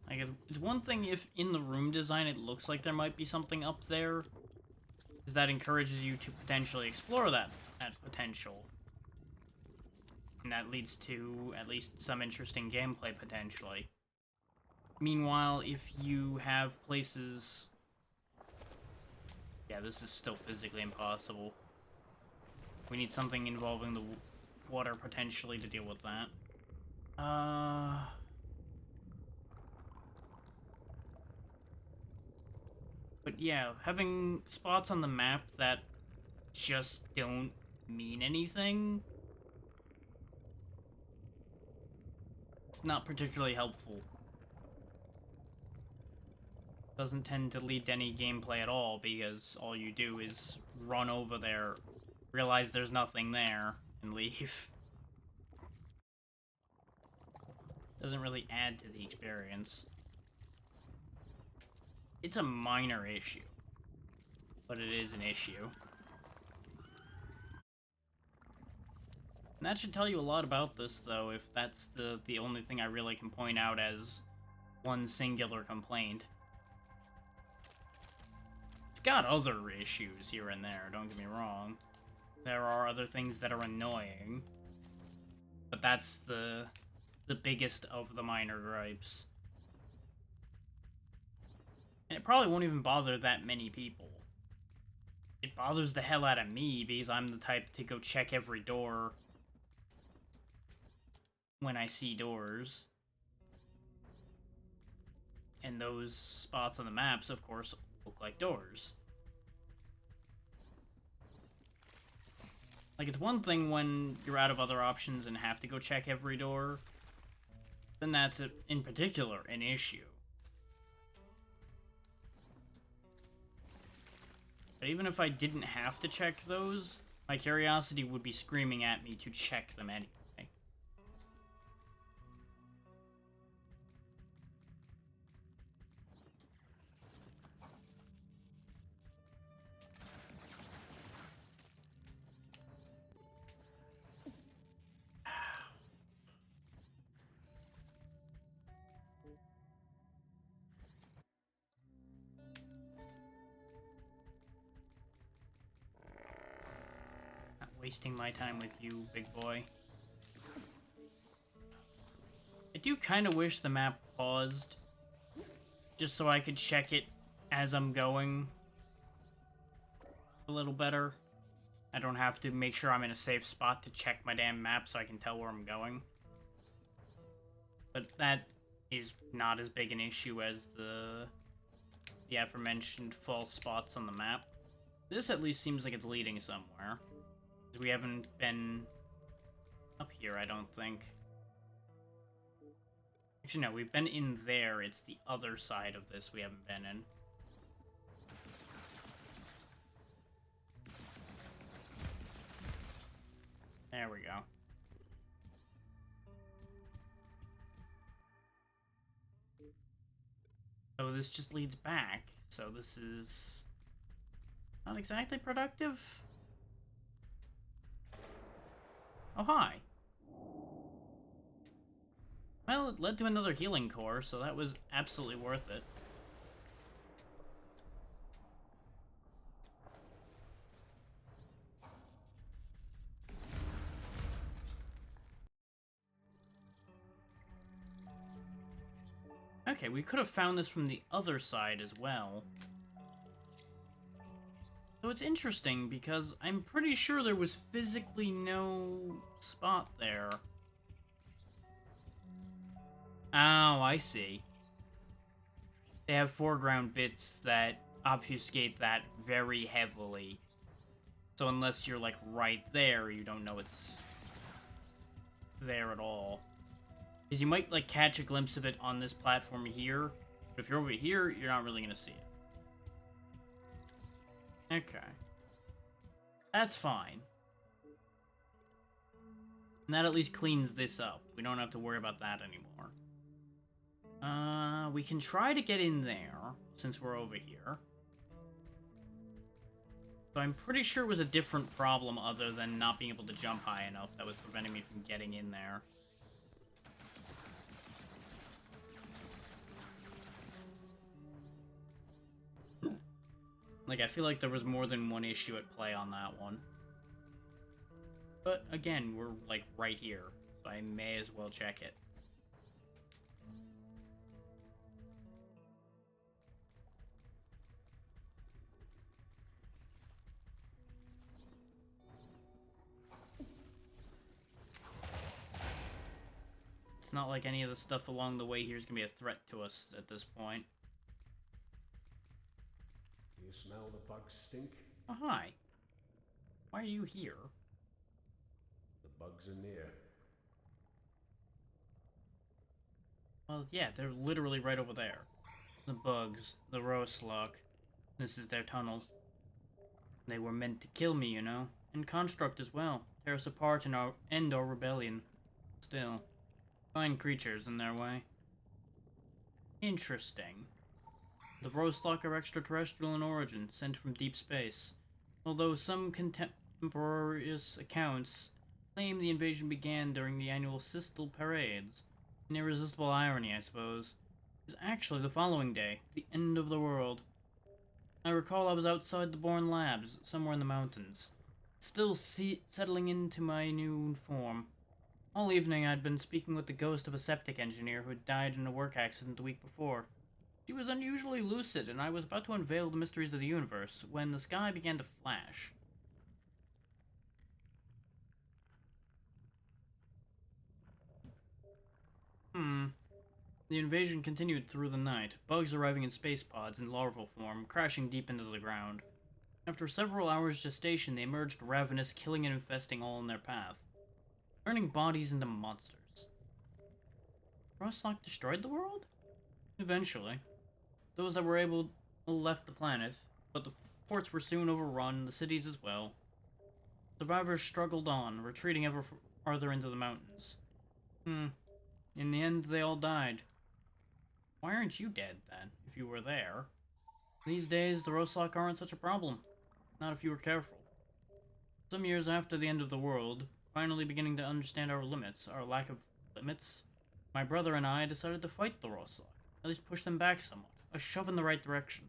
Like, it's one thing if in the room design it looks like there might be something up there, because that encourages you to potentially explore that potential. And that leads to at least some interesting gameplay, potentially. Meanwhile, if you have places... Yeah, this is still physically impossible. We need something involving the water, potentially, to deal with that. But yeah, having spots on the map that just don't mean anything, it's not particularly helpful. Doesn't tend to lead to any gameplay at all, because all you do is run over there, realize there's nothing there, and leave. Doesn't really add to the experience. It's a minor issue, but it is an issue. And that should tell you a lot about this, though, if that's the only thing I really can point out as one singular complaint. It's got other issues here and there, don't get me wrong. There are other things that are annoying, but that's the biggest of the minor gripes. And it probably won't even bother that many people. It bothers the hell out of me because I'm the type to go check every door when I see doors. And those spots on the maps, of course, look like doors. Like, it's one thing when you're out of other options and have to go check every door. Then that's, in particular, an issue. But even if I didn't have to check those, my curiosity would be screaming at me to check them anyway. Not wasting my time with you, big boy. I do kind of wish the map paused, just so I could check it as I'm going a little better. I don't have to make sure I'm in a safe spot to check my damn map so I can tell where I'm going. But that is not as big an issue as the aforementioned false spots on the map. This at least seems like it's leading somewhere. We haven't been up here, I don't think. Actually, no, we've been in there. It's the other side of this we haven't been in. There we go. So this just leads back. So this is not exactly productive. Oh, hi. Well, it led to another healing core, so that was absolutely worth it. Okay, we could have found this from the other side as well. So it's interesting, because I'm pretty sure there was physically no spot there. Oh, I see. they have foreground bits that obfuscate that very heavily. So unless you're like right there, you don't know it's there at all. Because you might like catch a glimpse of it on this platform here, but if you're over here, you're not really gonna see it. Okay. That's fine. And that at least cleans this up. We don't have to worry about that anymore. We can try to get in there, since we're over here. So I'm pretty sure it was a different problem other than not being able to jump high enough that was preventing me from getting in there. Like, I feel like there was more than one issue at play on that one. But, again, we're, like, right here, so I may as well check it. It's not like any of the stuff along the way here is going to be a threat to us at this point. You smell the bugs stink? Oh, hi. Why are you here? The bugs are near. Well, yeah, they're literally right over there. The bugs, the Roslock. This is their tunnel. They were meant to kill me, you know. And Construct as well. Tear us apart and end our rebellion. Still, fine creatures in their way. Interesting. The Roslock are extraterrestrial in origin, sent from deep space. Although some contemporaneous accounts claim the invasion began during the annual Sistal Parades. An irresistible irony, I suppose. It was actually the following day, the end of the world. I recall I was outside the Bourne Labs, somewhere in the mountains, still settling into my new form. All evening I'd been speaking with the ghost of a septic engineer who had died in a work accident the week before. She was unusually lucid, and I was about to unveil the mysteries of the universe when the sky began to flash. The invasion continued through the night, bugs arriving in space pods in larval form, crashing deep into the ground. After several hours' gestation, they emerged ravenous, killing and infesting all in their path, turning bodies into monsters. Roslock destroyed the world? Eventually. Those that were able left the planet, but the ports were soon overrun, the cities as well. Survivors struggled on, retreating ever farther into the mountains. In the end, they all died. Why aren't you dead, then, if you were there? These days, the Roslock aren't such a problem. Not if you were careful. Some years after the end of the world, finally beginning to understand our limits, our lack of limits, my brother and I decided to fight the Roslock. At least push them back somewhat. A shove in the right direction.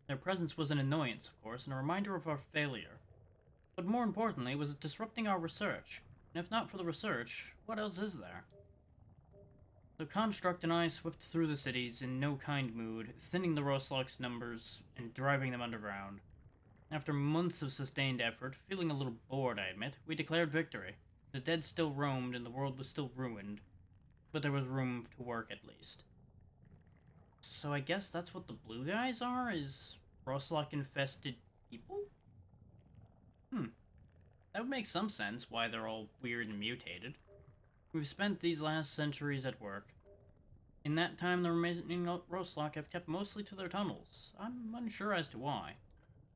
Their presence was an annoyance, of course, and a reminder of our failure. But more importantly, it was disrupting our research. And if not for the research, what else is there? So Construct and I swept through the cities in no kind mood, thinning the Roslock's numbers and driving them underground. After months of sustained effort, feeling a little bored, I admit, we declared victory. The dead still roamed and the world was still ruined, but there was room to work at least. So I guess that's what the blue guys are, is Roslock-infested people? That would make some sense why they're all weird and mutated. We've spent these last centuries at work. In that time, the remaining Roslock have kept mostly to their tunnels. I'm unsure as to why.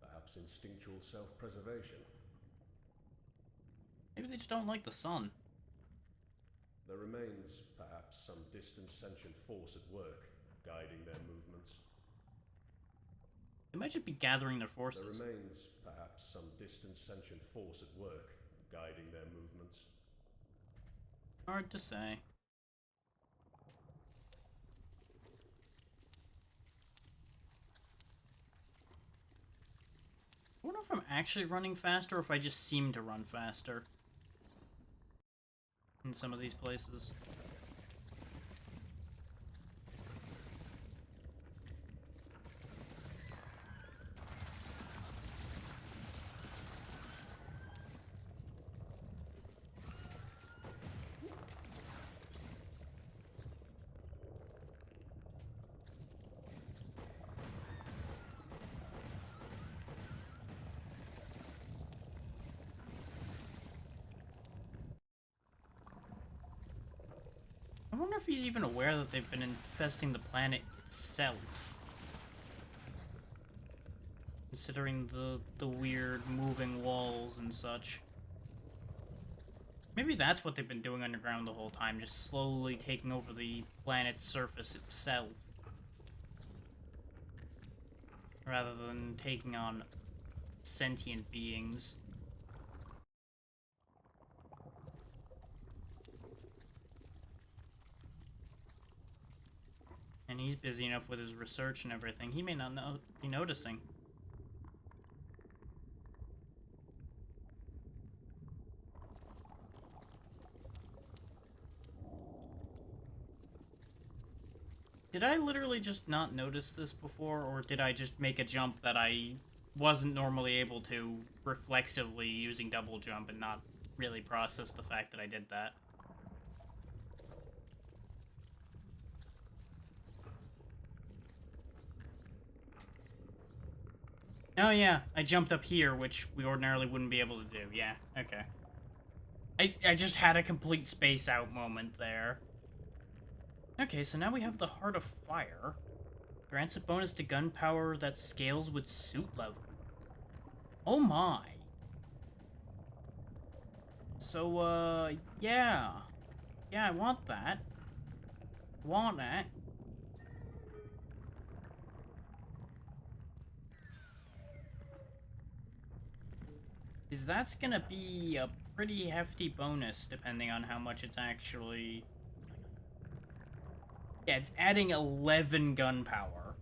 Perhaps instinctual self-preservation. Maybe they just don't like the sun. There remains, perhaps, some distant sentient force at work, guiding their movements. They might just be gathering their forces. There remains, perhaps, some distant sentient force at work, guiding their movements. Hard to say. I wonder if I'm actually running faster or if I just seem to run faster in some of these places. wonder if he's even aware that they've been infesting the planet itself. Considering the weird moving walls and such. Maybe that's what they've been doing underground the whole time, just slowly taking over the planet's surface itself. Rather than taking on sentient beings. And he's busy enough with his research and everything, he may not be noticing. Did I literally just not notice this before, or did I just make a jump that I wasn't normally able to reflexively using double jump and not really process the fact that I did that? Oh yeah, I jumped up here, which we ordinarily wouldn't be able to do. Yeah, okay. I just had a complete space out moment there. Okay, so now we have the Heart of Fire. Grants a bonus to gunpowder that scales with suit level. Oh my. So, yeah. Yeah, I want that. Want that. Because that's gonna be a pretty hefty bonus, depending on how much it's actually... Yeah, it's adding 11 gunpowder.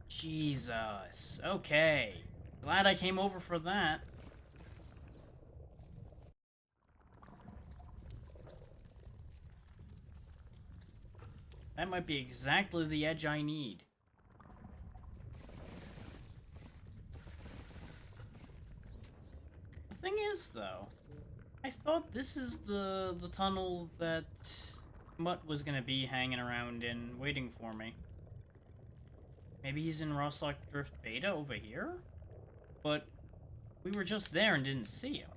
Jesus. Okay. Glad I came over for that. That might be exactly the edge I need. The thing is, though, I thought this is the tunnel that Mutt was gonna be hanging around in, waiting for me. Maybe he's in Roslock Drift Beta over here? But we were just there and didn't see him.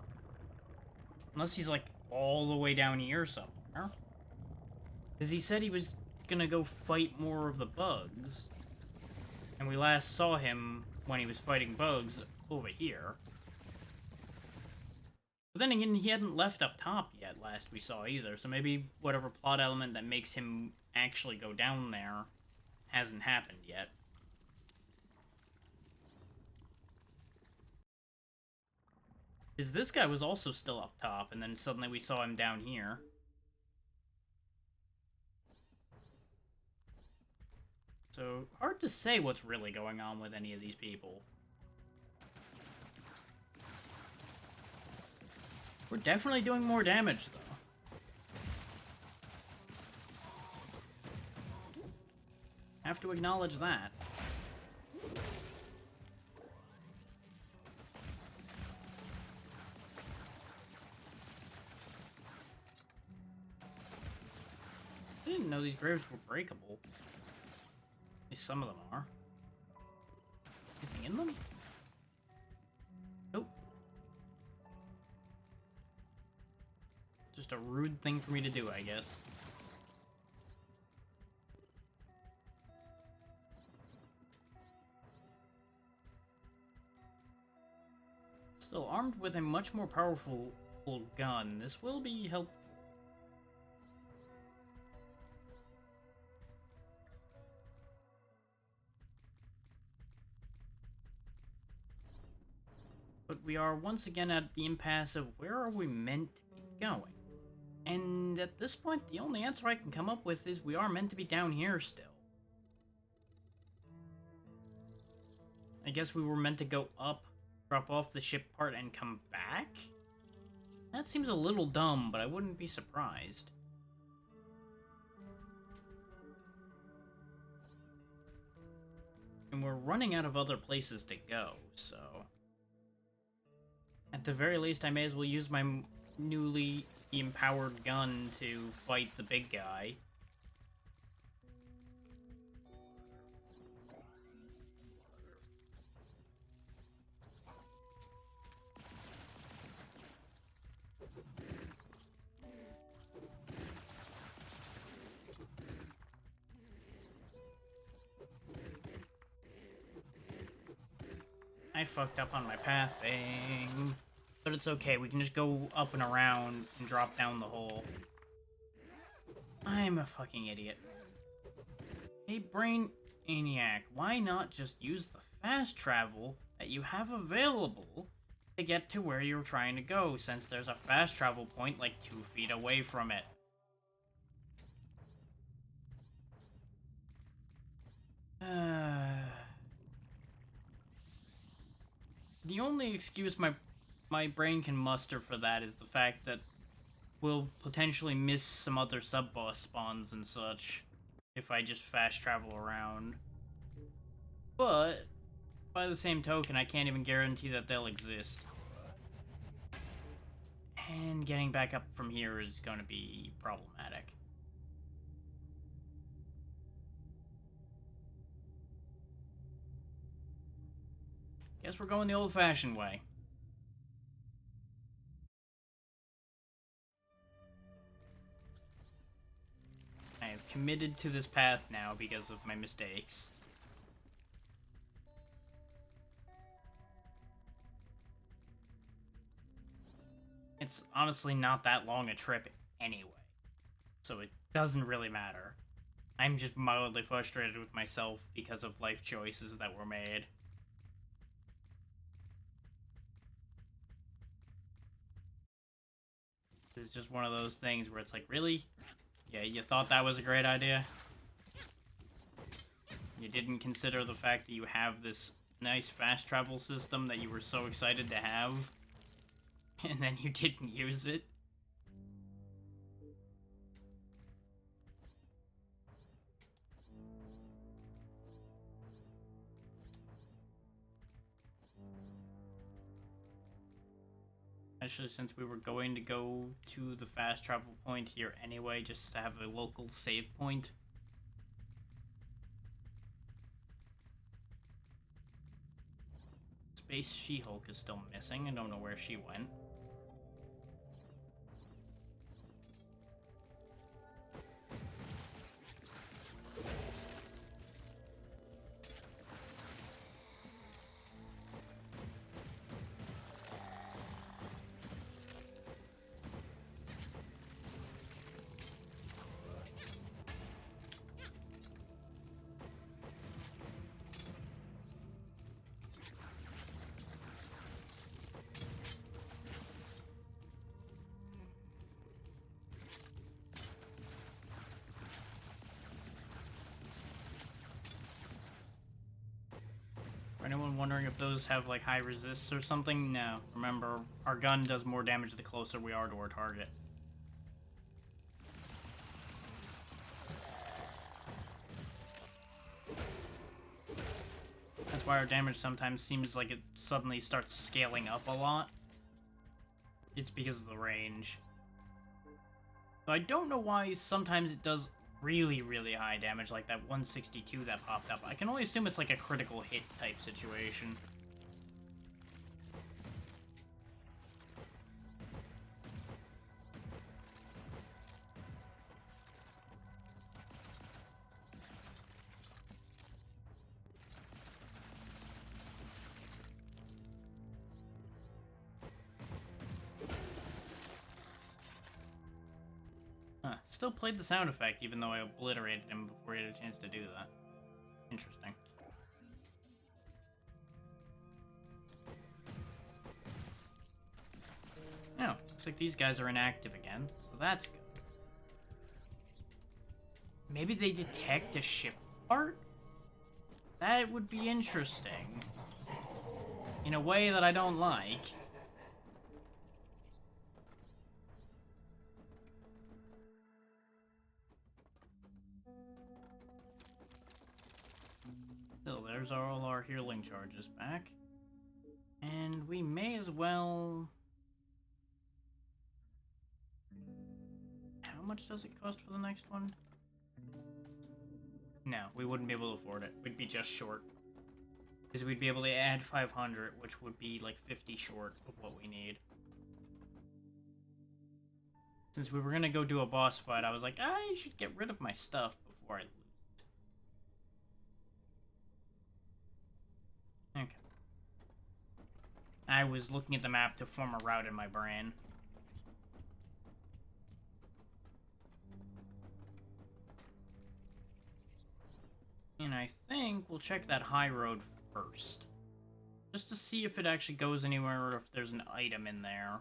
Unless he's, like, all the way down here somewhere. Because he said he was gonna go fight more of the bugs. And we last saw him when he was fighting bugs over here. But then again, he hadn't left up top yet last we saw either, so maybe whatever plot element that makes him actually go down there hasn't happened yet. Because this guy was also still up top, and then suddenly we saw him down here. So, hard to say what's really going on with any of these people. We're definitely doing more damage, though. Have to acknowledge that. I didn't know these graves were breakable. At least some of them are. Anything in them? Nope. Just a rude thing for me to do, I guess. Still, armed with a much more powerful gun, this will be helpful. But we are once again at the impasse of where are we meant to be going? And at this point, the only answer I can come up with is we are meant to be down here still. I guess we were meant to go up, drop off the ship part, and come back? That seems a little dumb, but I wouldn't be surprised. And we're running out of other places to go, so... At the very least, I may as well use my newly empowered gun to fight the big guy. I fucked up on my path thing. But it's okay, we can just go up and around and drop down the hole. I'm a fucking idiot. Hey, Brainiac, why not just use the fast travel that you have available to get to where you're trying to go, since there's a fast travel point like 2 feet away from it? The only excuse my brain can muster for that is the fact that we'll potentially miss some other sub-boss spawns and such if I just fast travel around. But, by the same token, I can't even guarantee that they'll exist. And getting back up from here is going to be problematic. Guess we're going the old-fashioned way. I have committed to this path now because of my mistakes. It's honestly not that long a trip anyway, so it doesn't really matter. I'm just mildly frustrated with myself because of life choices that were made. It's just one of those things where it's like, really? Yeah, you thought that was a great idea? You didn't consider the fact that you have this nice fast travel system that you were so excited to have, and then you didn't use it? Especially since we were going to go to the fast travel point here anyway, just to have a local save point. Space She-Hulk is still missing. I don't know where she went. For anyone wondering if those have like high resists or something, no. Remember, our gun does more damage the closer we are to our target. That's why our damage sometimes seems like it suddenly starts scaling up a lot. It's because of the range. So I don't know why sometimes it does really, really high damage, like that 162 that popped up. I can only assume it's like a critical hit type situation. Huh, still played the sound effect, even though I obliterated him before he had a chance to do that. Interesting. Oh, looks like these guys are inactive again, so that's good. Maybe they detect a ship part? That would be interesting. In a way that I don't like. Still, there's all our healing charges back. And we may as well... How much does it cost for the next one? No, we wouldn't be able to afford it. We'd be just short. Because we'd be able to add 500, which would be like 50 short of what we need. Since we were gonna go do a boss fight, I was like, I should get rid of my stuff before I lose it. Okay. I was looking at the map to form a route in my brain. And I think we'll check that high road first. Just to see if it actually goes anywhere or if there's an item in there.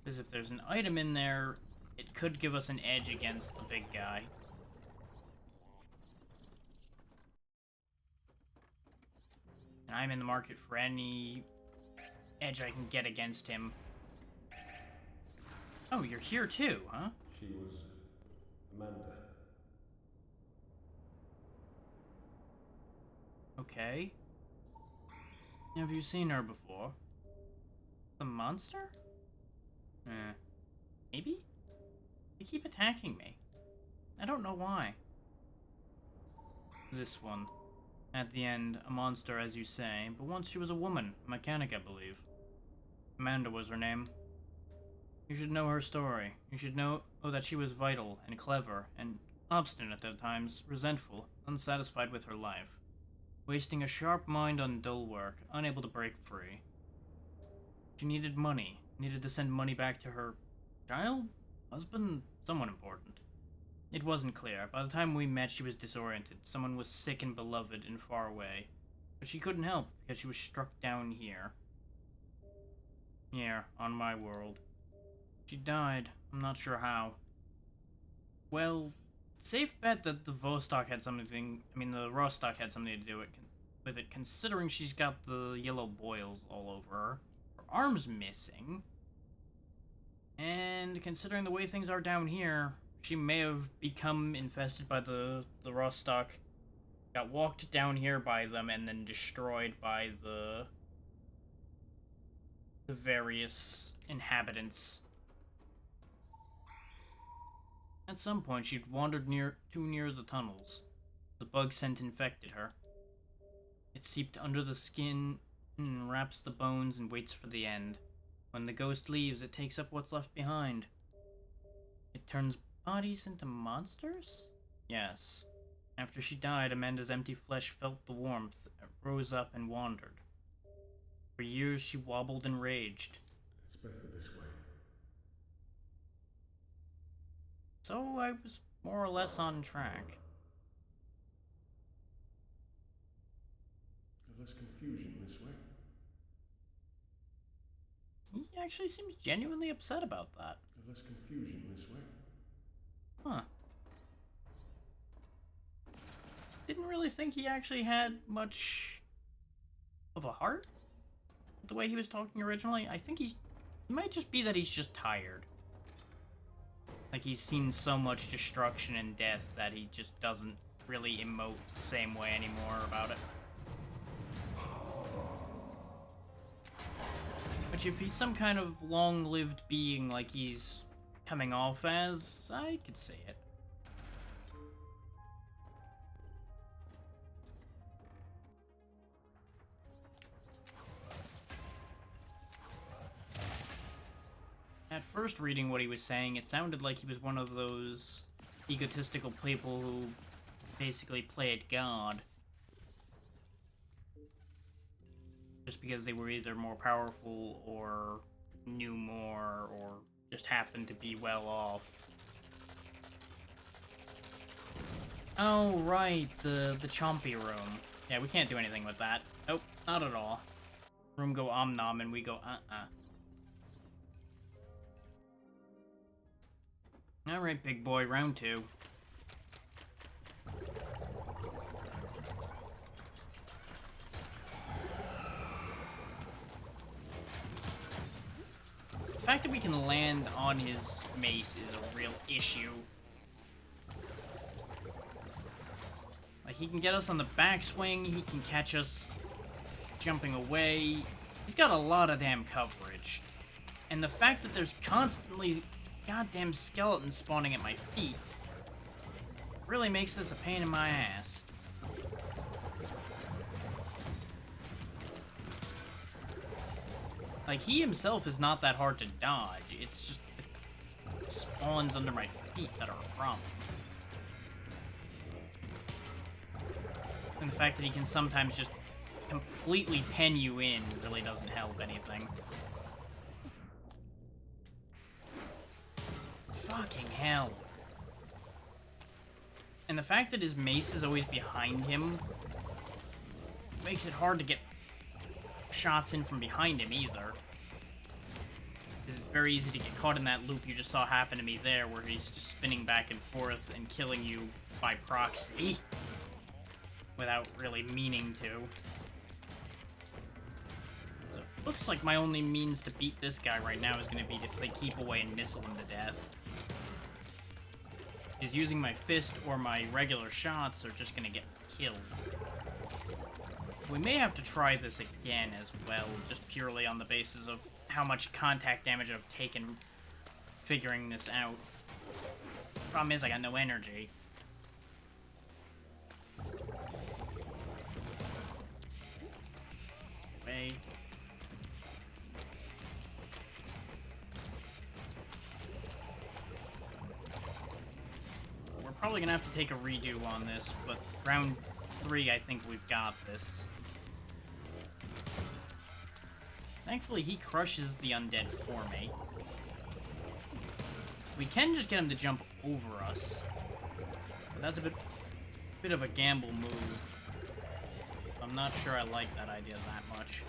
Because if there's an item in there, it could give us an edge against the big guy. And I'm in the market for any edge I can get against him. Oh, you're here too, huh? She was Amanda. Okay. Have you seen her before? The monster? Maybe? They keep attacking me. I don't know why. This one. At the end, a monster, as you say, but once she was a woman, a mechanic, I believe. Amanda was her name. You should know her story. You should know that she was vital and clever and obstinate at times, resentful, unsatisfied with her life. Wasting a sharp mind on dull work, unable to break free. She needed money, needed to send money back to her child? Husband? Someone important. It wasn't clear. By the time we met, she was disoriented. Someone was sick and beloved and far away. But she couldn't help, because she was struck down here. Here, on my world. She died. I'm not sure how. Well, safe bet that the Vostok had something... the Rostock had something to do with it, considering she's got the yellow boils all over her. Her arm's missing. And considering the way things are down here, she may have become infested by the Rostock, got walked down here by them, and then destroyed by the various inhabitants. At some point, she'd wandered too near the tunnels. The bug scent infected her. It seeped under the skin and wraps the bones and waits for the end. When the ghost leaves, it takes up what's left behind. It turns bodies into monsters? Yes. After she died, Amanda's empty flesh felt the warmth, rose up and wandered. For years she wobbled and raged. It's better this way. So I was more or less on track. Less confusion this way. He actually seems genuinely upset about that. Less confusion this way. Huh. Didn't really think he actually had much of a heart, the way he was talking originally. I think it might just be that he's just tired. Like he's seen so much destruction and death that he just doesn't really emote the same way anymore about it. Which if he's some kind of long-lived being like he's coming off as, I could see it. At first reading what he was saying, it sounded like he was one of those egotistical people who basically played God. Just because they were either more powerful or knew more or just happened to be well off. Oh, right, the chompy room. Yeah, we can't do anything with that. Nope, not at all. Room go om-nom and we go Alright, big boy, round 2. The fact that we can land on his mace is a real issue. Like, he can get us on the backswing, he can catch us jumping away. He's got a lot of damn coverage. And the fact that there's constantly goddamn skeletons spawning at my feet really makes this a pain in my ass. Like, he himself is not that hard to dodge. It's just the spawns under my feet that are a problem. And the fact that he can sometimes just completely pen you in really doesn't help anything. Fucking hell. And the fact that his mace is always behind him makes it hard to get shots in from behind him either. It's very easy to get caught in that loop you just saw happen to me there, where he's just spinning back and forth and killing you by proxy without really meaning to. So, looks like my only means to beat this guy right now is going to be to play keep away and missile him to death. Is using my fist or my regular shots are just going to get killed. We may have to try this again as well, just purely on the basis of how much contact damage I've taken figuring this out. Problem is, I got no energy. Wait. We're probably gonna have to take a redo on this, but round 3, I think we've got this. Thankfully, he crushes the undead for me. We can just get him to jump over us. But that's a bit of a gamble move. I'm not sure I like that idea that much.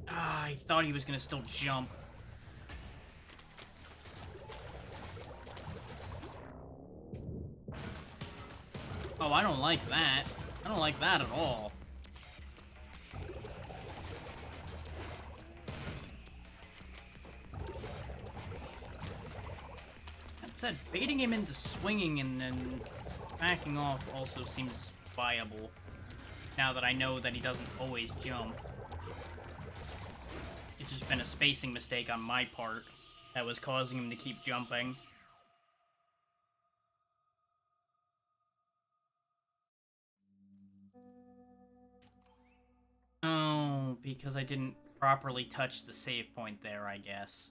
Ah, I thought he was gonna still jump. Oh, I don't like that. I don't like that at all. That said, baiting him into swinging and then backing off also seems viable, now that I know that he doesn't always jump. It's just been a spacing mistake on my part that was causing him to keep jumping. Oh, because I didn't properly touch the save point there, I guess.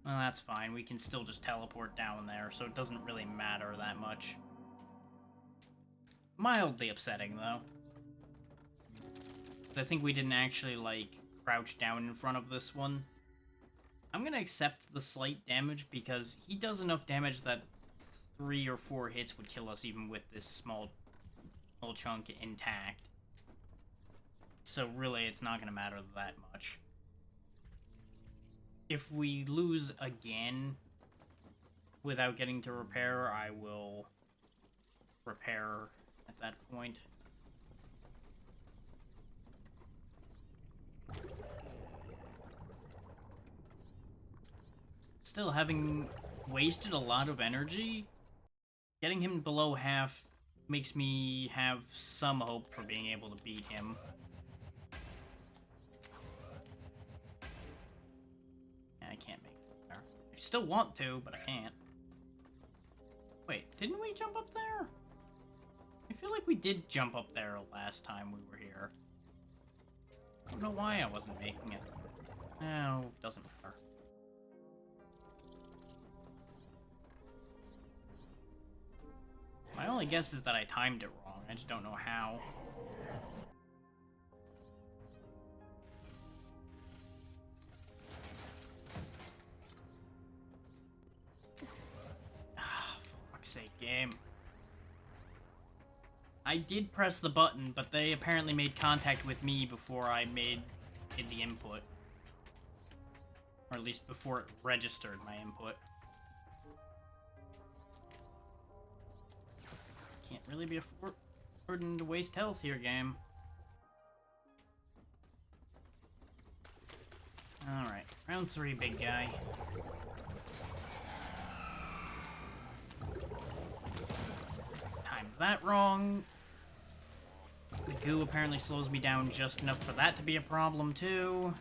Well, that's fine. We can still just teleport down there, so it doesn't really matter that much. Mildly upsetting, though. I think we didn't actually, like, crouch down in front of this one. I'm gonna accept the slight damage because he does enough damage that 3 or 4 hits would kill us even with this small chunk intact. So really, it's not gonna matter that much. If we lose again without getting to repair, I will repair at that point. Still, having wasted a lot of energy, getting him below half makes me have some hope for being able to beat him. I can't make it there. I still want to, but I can't. Wait, didn't we jump up there? I feel like we did jump up there last time we were here. I don't know why I wasn't making it. No, doesn't matter. My only guess is that I timed it wrong. I just don't know how. For fuck's sake, game. I did press the button, but they apparently made contact with me before I made the input. Or at least before it registered my input. Can't really be affording to waste health here, game. Alright, round 3, big guy. Timed that wrong. The goo apparently slows me down just enough for that to be a problem, too.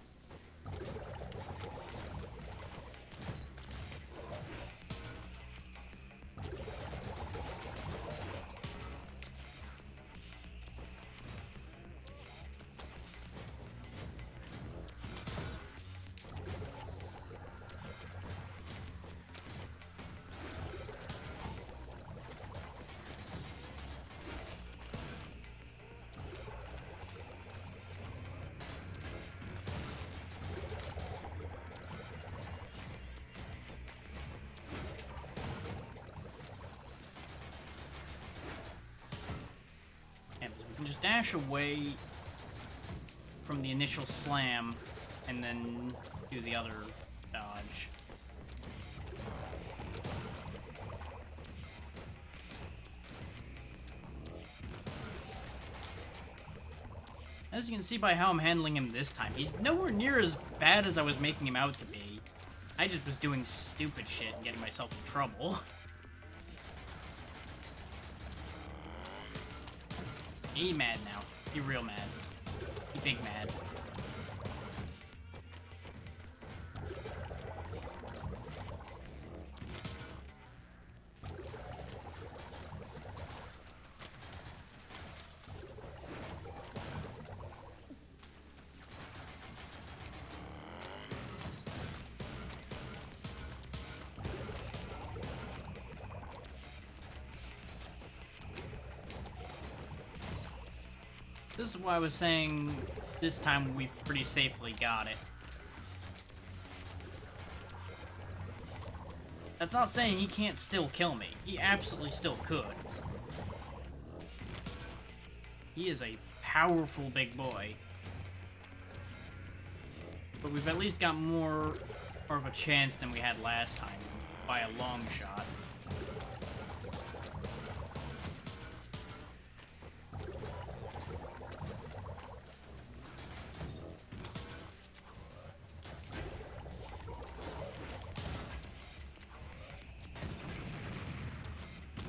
can just dash away from the initial slam and then do the other dodge. As you can see by how I'm handling him this time, he's nowhere near as bad as I was making him out to be. I just was doing stupid shit and getting myself in trouble. He mad now. He real mad. He big mad. This is why I was saying this time we've pretty safely got it. That's not saying he can't still kill me. He absolutely still could. He is a powerful big boy. But we've at least got more of a chance than we had last time, by a long shot.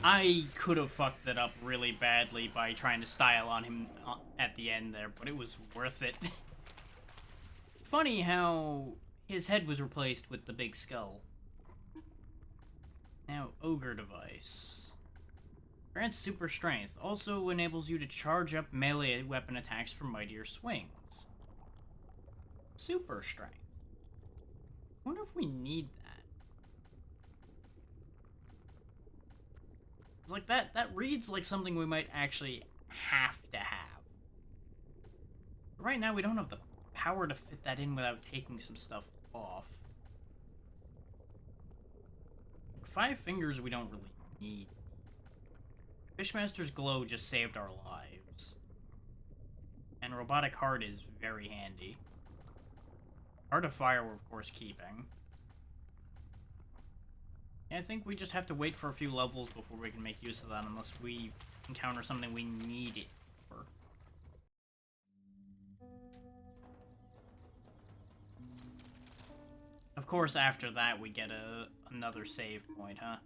I could have fucked it up really badly by trying to style on him at the end there, but it was worth it. Funny how his head was replaced with the big skull. Now, Ogre Device. Grants super strength. Also enables you to charge up melee weapon attacks for mightier swings. Super strength. I wonder if we need that. Like that reads like something we might actually have to have. But right now we don't have the power to fit that in without taking some stuff off. 5 fingers we don't really need. Fishmaster's Glow just saved our lives. And Robotic Heart is very handy. Heart of Fire we're of course keeping. I think we just have to wait for a few levels before we can make use of that, unless we encounter something we need it for. Of course, after that, we get another save point, huh?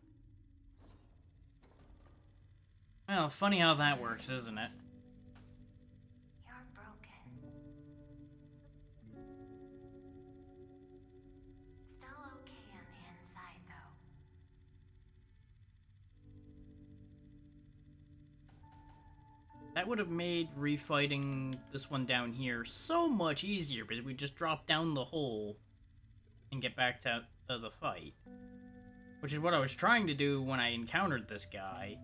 Well, funny how that works, isn't it? You're broken. Still okay on the inside, though. That would have made refighting this one down here so much easier, because we just drop down the hole and get back to the fight. Which is what I was trying to do when I encountered this guy.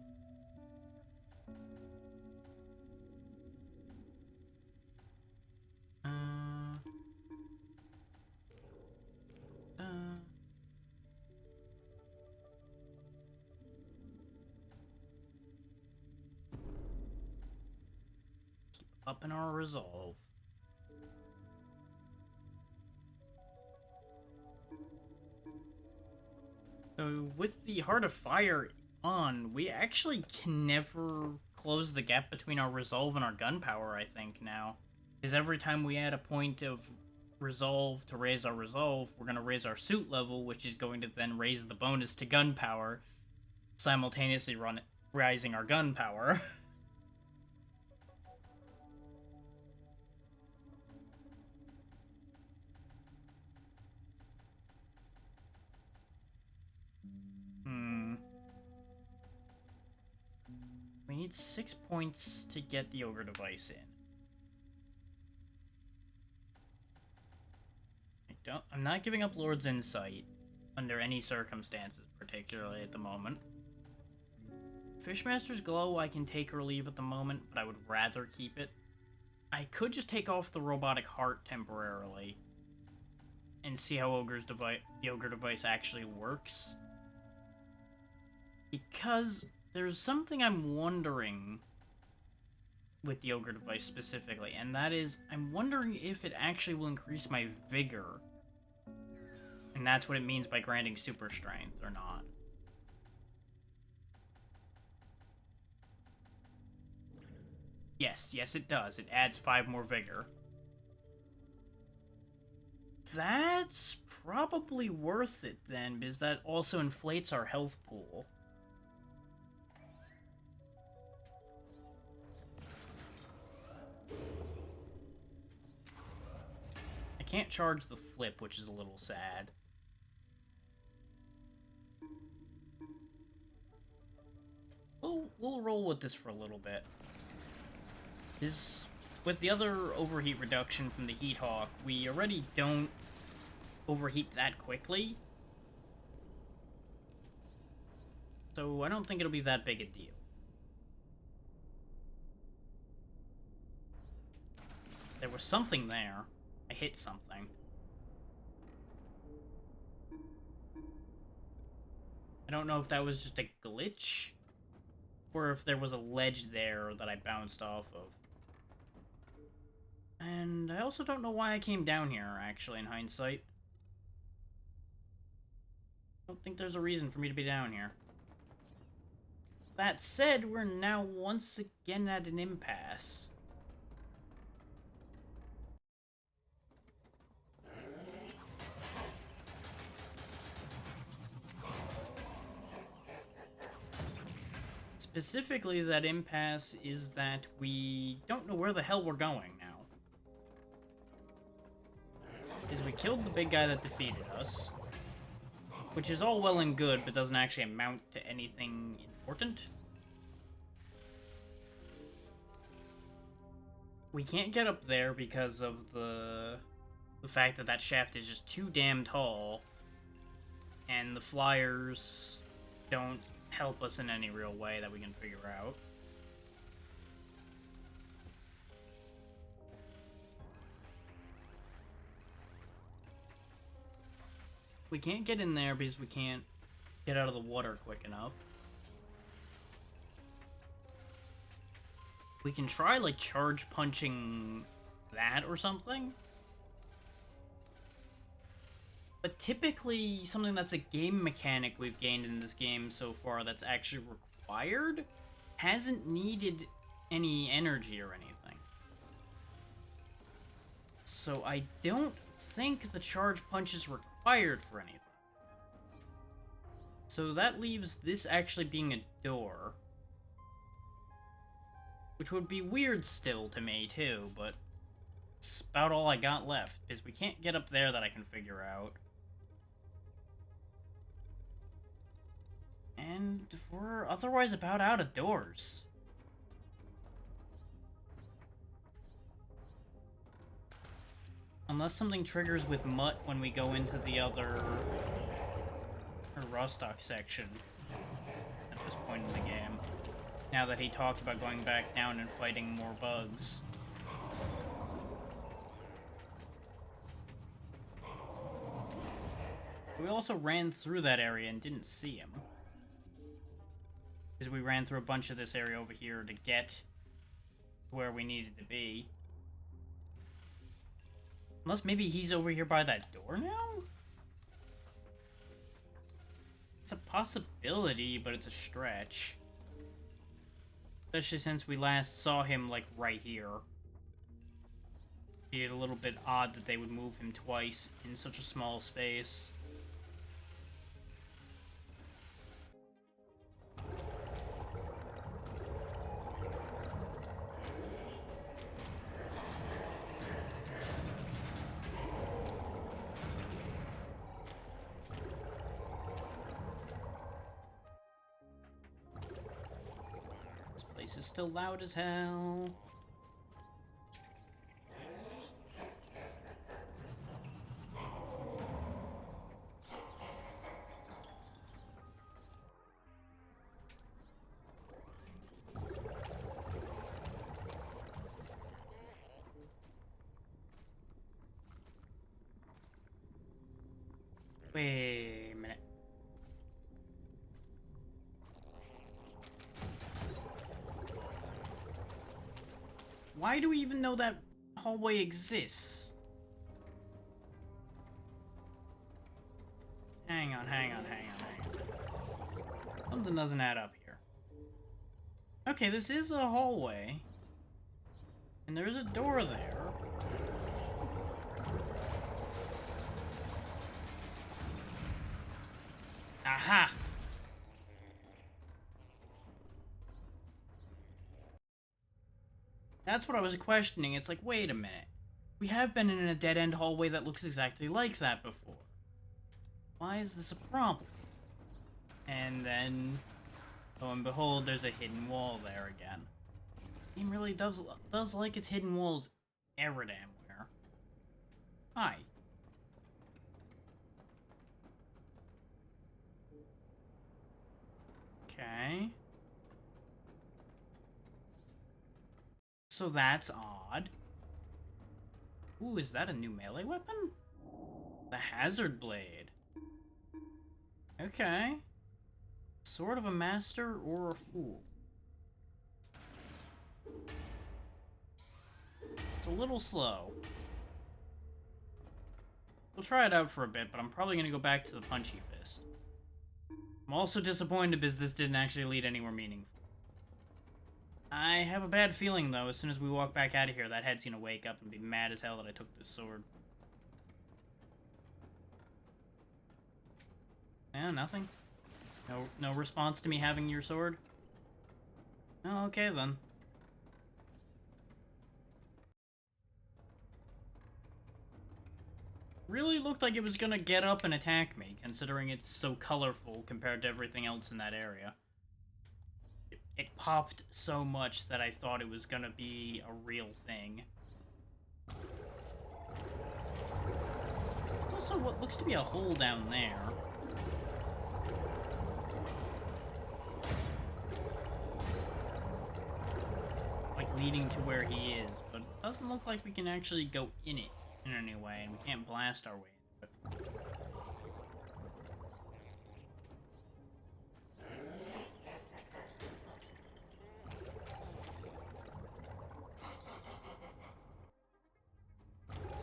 Keep up in our resolve. So with the Heart of Fire on, we actually can never close the gap between our resolve and our gunpowder, I think, now. Because every time we add a point of resolve to raise our resolve, we're going to raise our suit level, which is going to then raise the bonus to gunpowder, simultaneously rising our gunpowder. We need 6 points to get the Ogre Device in. I'm not giving up Lord's Insight under any circumstances, particularly at the moment. Fishmaster's Glow I can take or leave at the moment, but I would rather keep it. I could just take off the Robotic Heart temporarily and see how the Ogre Device actually works. Because there's something I'm wondering with the ogre device specifically, and that is, I'm wondering if it actually will increase my vigor. And that's what it means by granting super strength, or not. Yes, it does. It adds 5 more vigor. That's probably worth it then, because that also inflates our health pool. I can't charge the flip, which is a little sad. We'll roll with this for a little bit. With the other overheat reduction from the Heat Hawk, we already don't overheat that quickly. So I don't think it'll be that big a deal. There was something there. I hit something. I don't know if that was just a glitch, or if there was a ledge there that I bounced off of. And I also don't know why I came down here, actually, in hindsight. I don't think there's a reason for me to be down here. That said, we're now once again at an impasse. Specifically, that impasse is that we don't know where the hell we're going now. Is we killed the big guy that defeated us, which is all well and good, but doesn't actually amount to anything important. We can't get up there because of the fact that that shaft is just too damn tall, and the flyers don't help us in any real way that we can figure out. We can't get in there because we can't get out of the water quick enough. We can try, like, charge punching that or something. But typically, something that's a game mechanic we've gained in this game so far that's actually required hasn't needed any energy or anything. So I don't think the charge punch is required for anything. So that leaves this actually being a door. Which would be weird still to me, too, but it's about all I got left, because we can't get up there that I can figure out. And we're otherwise about out of doors. Unless something triggers with Mutt when we go into the other Rostock section at this point in the game. Now that he talked about going back down and fighting more bugs. We also ran through that area and didn't see him. Because we ran through a bunch of this area over here to get to where we needed to be. Unless maybe he's over here by that door now? It's a possibility, but it's a stretch. Especially since we last saw him, like, right here. It's a little bit odd that they would move him twice in such a small space. This is still loud as hell. Wait a minute. Why do we even know that hallway exists? Hang on. Something doesn't add up here. Okay, this is a hallway. And there's a door there. Aha! That's what I was questioning. It's like, wait a minute. We have been in a dead-end hallway that looks exactly like that before. Why is this a problem? And then, lo and behold, there's a hidden wall there again. The game really does like its hidden walls ever damn where. Hi. Okay. So that's odd. Ooh, is that a new melee weapon? The Hazard Blade. Okay. Sort of a master or a fool. It's a little slow. We'll try it out for a bit, but I'm probably gonna go back to the Punchy Fist. I'm also disappointed because this didn't actually lead anywhere meaningful. I have a bad feeling, though, as soon as we walk back out of here, that head's gonna wake up and be mad as hell that I took this sword. Yeah, nothing. No response to me having your sword? Oh, okay then. Really looked like it was gonna get up and attack me, considering it's so colorful compared to everything else in that area. It popped so much that I thought it was gonna be a real thing. There's also what looks to be a hole down there. Like leading to where he is, but it doesn't look like we can actually go in it in any way, and we can't blast our way into it.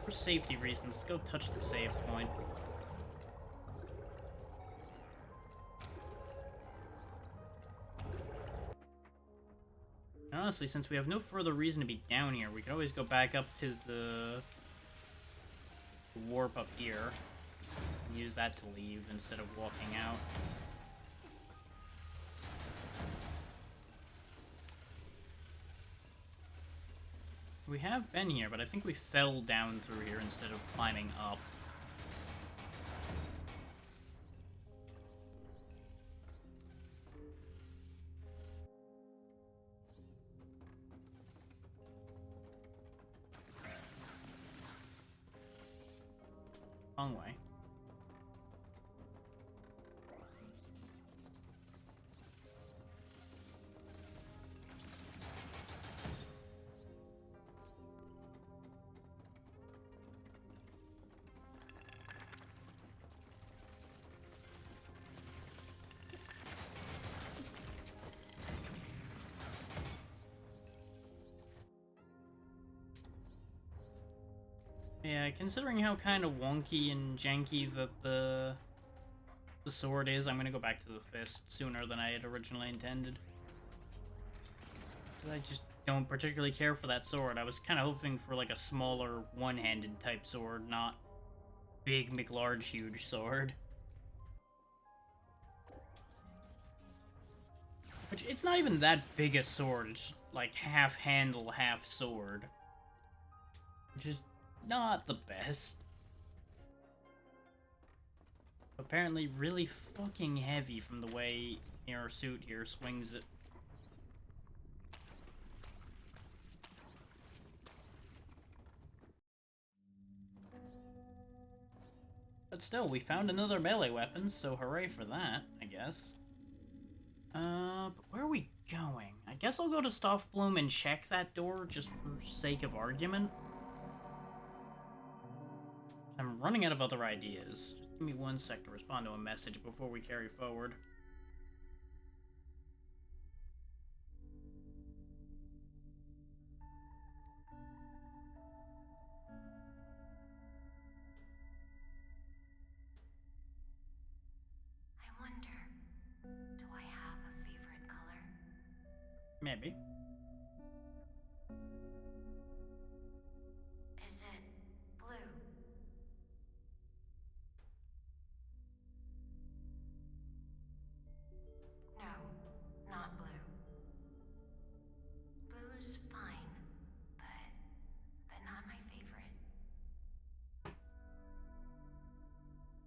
For safety reasons, go touch the save point. And honestly, since we have no further reason to be down here, we can always go back up to the warp up here and use that to leave instead of walking out. We have been here, but I think we fell down through here instead of climbing up. Wrong way. Yeah, considering how kind of wonky and janky that the sword is, I'm gonna go back to the fist sooner than I had originally intended. I just don't particularly care for that sword. I was kind of hoping for like a smaller one-handed type sword, not big McLarge huge sword. Which, it's not even that big a sword, it's like half handle, half sword. Which is not the best. Apparently really fucking heavy from the way Mirror Suit here swings it. But still, we found another melee weapon, so hooray for that, I guess. But where are we going? I guess I'll go to Stoffbloom and check that door, just for sake of argument. I'm running out of other ideas. Just give me 1 sec to respond to a message before we carry forward. Maybe. Is it blue? No, not blue. Blue's fine, but not my favorite.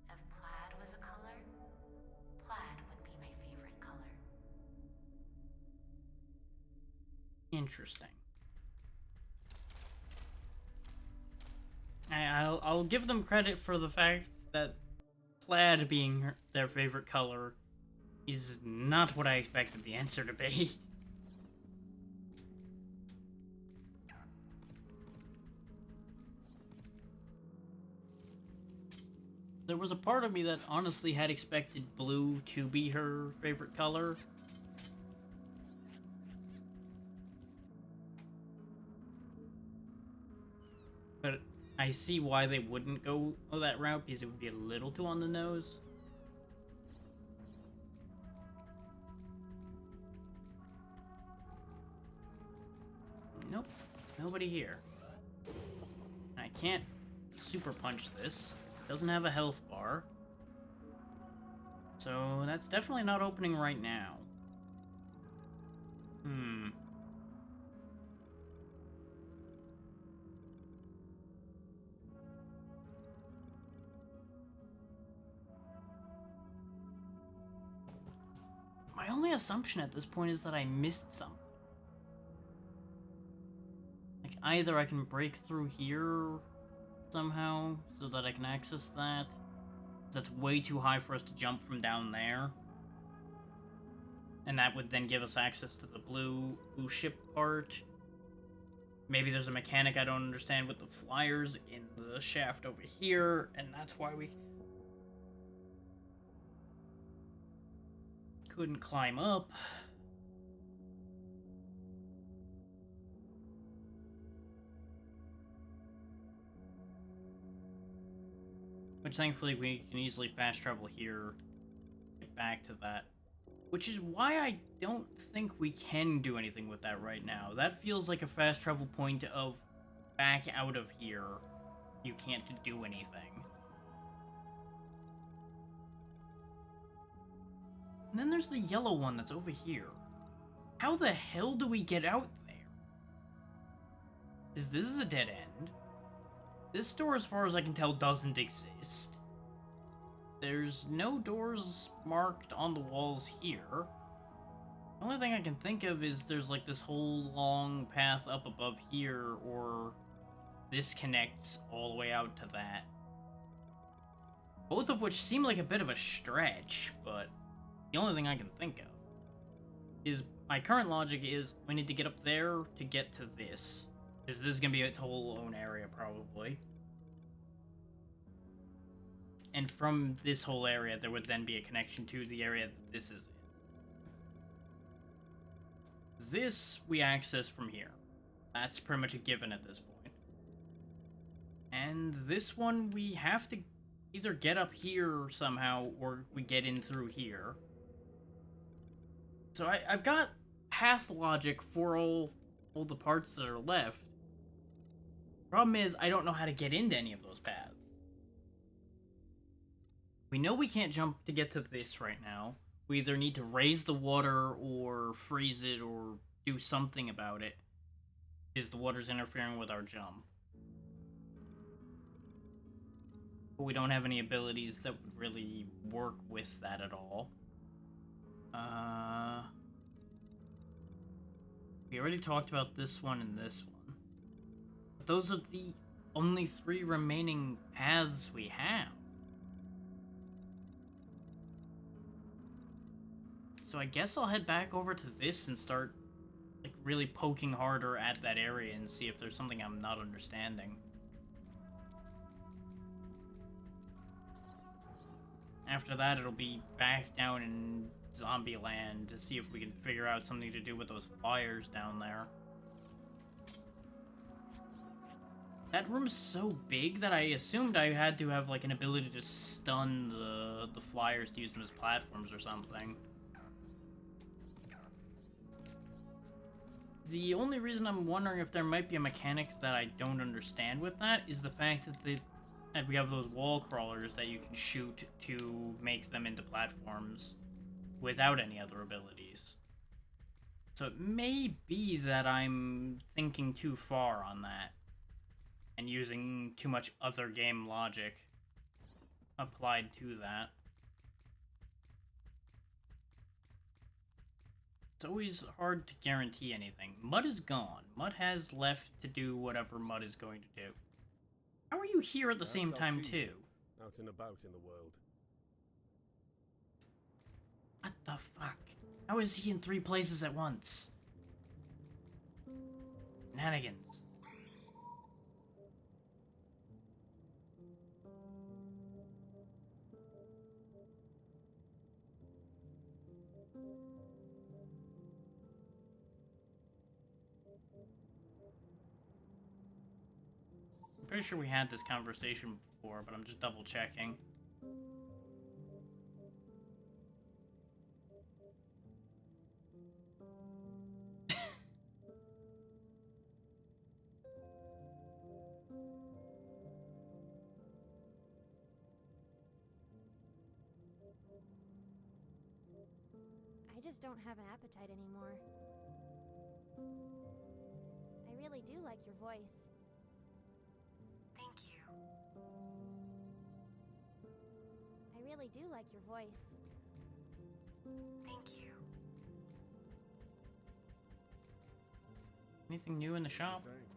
If plaid was a color, plaid would be my favorite color. Interesting. I'll give them credit for the fact that plaid being their favorite color is not what I expected the answer to be. There was a part of me that honestly had expected blue to be her favorite color. But I see why they wouldn't go that route, because it would be a little too on the nose. Nope, nobody here. I can't super punch this. Doesn't have a health bar. So that's definitely not opening right now. My only assumption at this point is that I missed something. Like, either I can break through here somehow so that I can access that. That's way too high for us to jump from down there. And that would then give us access to the blue ship part. Maybe there's a mechanic I don't understand with the flyers in the shaft over here, and that's why we couldn't climb up. Which thankfully we can easily fast travel here, get back to that. Which is why I don't think we can do anything with that right now. That feels like a fast travel point of back out of here. You can't do anything. And then there's the yellow one that's over here. How the hell do we get out there? Because this is a dead end. This door, as far as I can tell, doesn't exist. There's no doors marked on the walls here. The only thing I can think of is there's like this whole long path up above here, or this connects all the way out to that. Both of which seem like a bit of a stretch, but the only thing I can think of is my current logic is we need to get up there to get to this. Because this is going to be its whole own area, probably. And from this whole area, there would then be a connection to the area that this is in. This, we access from here. That's pretty much a given at this point. And this one, we have to either get up here somehow, or we get in through here. So I've got path logic for all the parts that are left. Problem is, I don't know how to get into any of those paths. We know we can't jump to get to this right now. We either need to raise the water or freeze it or do something about it, because the water's interfering with our jump. But we don't have any abilities that would really work with that at all. We already talked about this one and this one. But those are the only 3 remaining paths we have. So I guess I'll head back over to this and start like really poking harder at that area and see if there's something I'm not understanding. After that, it'll be back down in Zombieland to see if we can figure out something to do with those flyers down there. That room's so big that I assumed I had to have like an ability to stun the flyers to use them as platforms or something. The only reason I'm wondering if there might be a mechanic that I don't understand with that is the fact that we have those wall crawlers that you can shoot to make them into platforms without any other abilities. So it may be that I'm thinking too far on that and using too much other game logic applied to that. It's always hard to guarantee anything. Mud is gone. Mud has left to do whatever Mud is going to do. How are you here at the same Perhaps I'll time, see too? you out and about in the world. What the fuck? How is he in 3 places at once? Shenanigans. I'm pretty sure we had this conversation before, but I'm just double checking. I just don't have an appetite anymore. I really do like your voice. Thank you. I really do like your voice. Thank you. Anything new in the shop? Anything?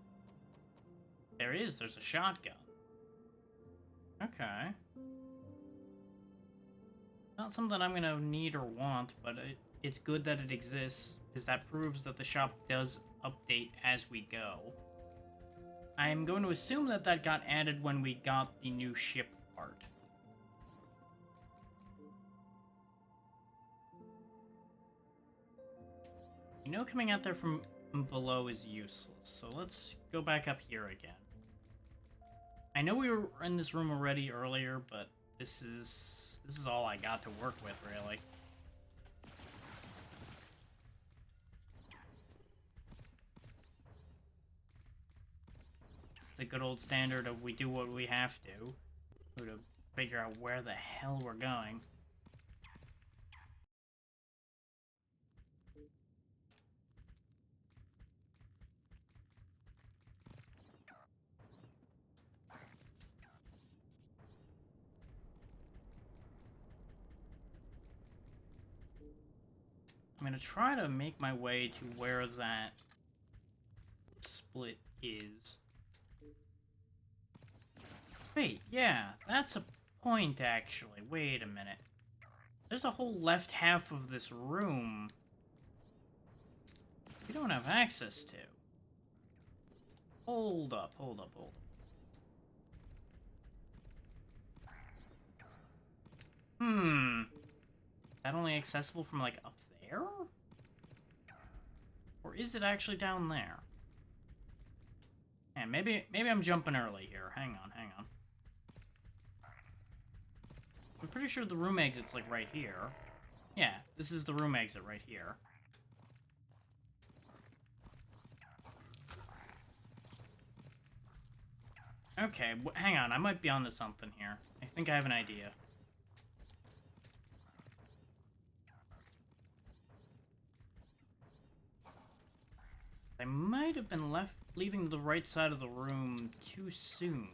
There is. There's a shotgun. Okay. Not something I'm gonna need or want, but it's good that it exists, because that proves that the shop does update as we go. I'm going to assume that that got added when we got the new ship part. You know, coming out there from below is useless, so let's go back up here again. I know we were in this room already earlier, but this is all I got to work with, really. It's the good old standard of we do what we have to figure out where the hell we're going. I'm gonna try to make my way to where that split is. Wait, yeah, that's a point, actually. Wait a minute. There's a whole left half of this room we don't have access to. Hold up, hold up, hold up. Is that only accessible from, like, up there? Or is it actually down there? And maybe I'm jumping early here. Hang on, hang on. I'm pretty sure the room exit's, like, right here. Yeah, this is the room exit right here. Okay, hang on. I might be onto something here. I think I have an idea. I might have been leaving the right side of the room too soon.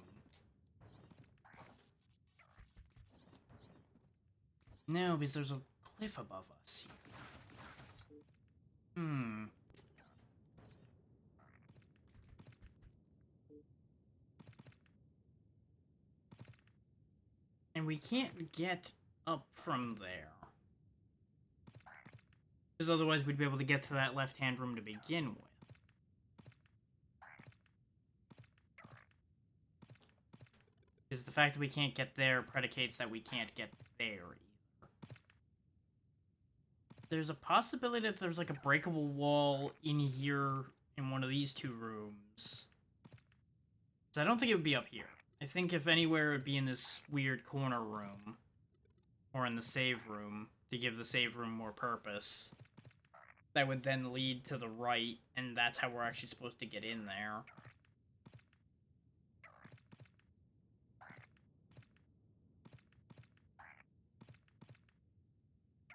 No, because there's a cliff above us. And we can't get up from there. Because otherwise we'd be able to get to that left-hand room to begin with. Because the fact that we can't get there predicates that we can't get there either. There's a possibility that there's like a breakable wall in here in one of these two rooms. So I don't think it would be up here. I think if anywhere it would be in this weird corner room. Or in the save room, to give the save room more purpose. that would then lead to the right, and that's how we're actually supposed to get in there.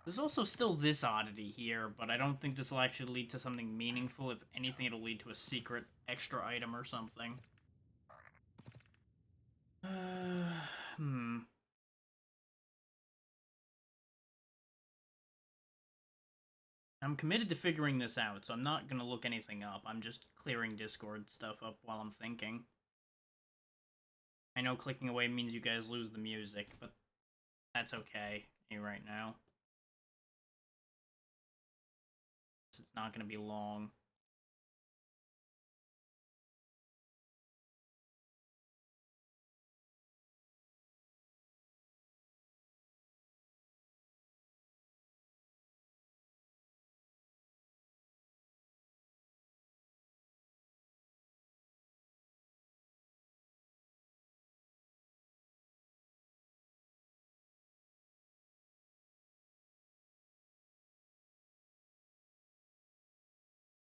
There's also still this oddity here, but I don't think this will actually lead to something meaningful. If anything, it'll lead to a secret extra item or something. I'm committed to figuring this out, so I'm not gonna look anything up. I'm just clearing Discord stuff up while I'm thinking. I know clicking away means you guys lose the music, but that's okay right now. It's not gonna be long.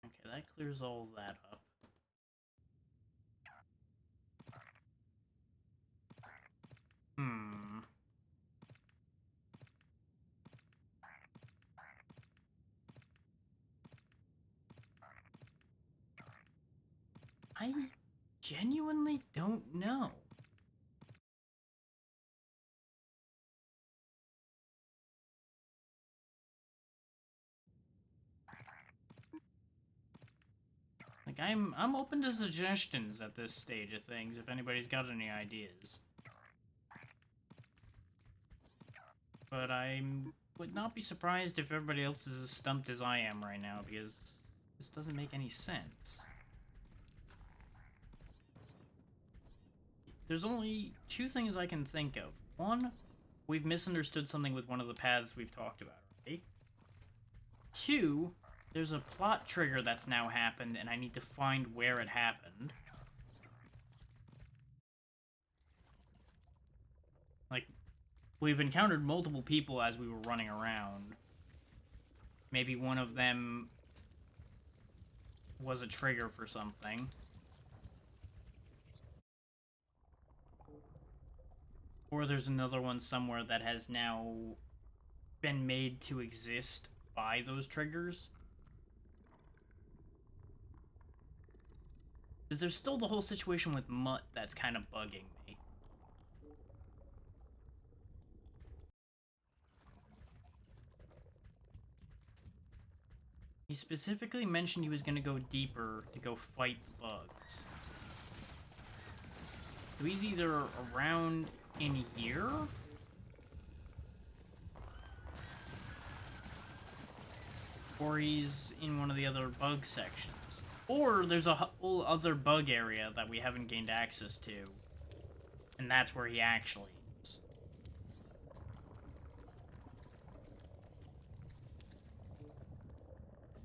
Okay, that clears all that up. I genuinely don't know. Like, I'm open to suggestions at this stage of things if anybody's got any ideas. But I would not be surprised if everybody else is as stumped as I am right now, because this doesn't make any sense. There's only two things I can think of. One, we've misunderstood something with one of the paths we've talked about, right? Two, there's a plot trigger that's now happened, and I need to find where it happened. Like, we've encountered multiple people as we were running around. Maybe one of them was a trigger for something. Or there's another one somewhere that has now been made to exist by those triggers. Because there's still the whole situation with Mutt that's kind of bugging me. He specifically mentioned he was going to go deeper to go fight the bugs. So he's either around in here, or he's in one of the other bug sections. Or there's a whole other bug area that we haven't gained access to, and that's where he actually is.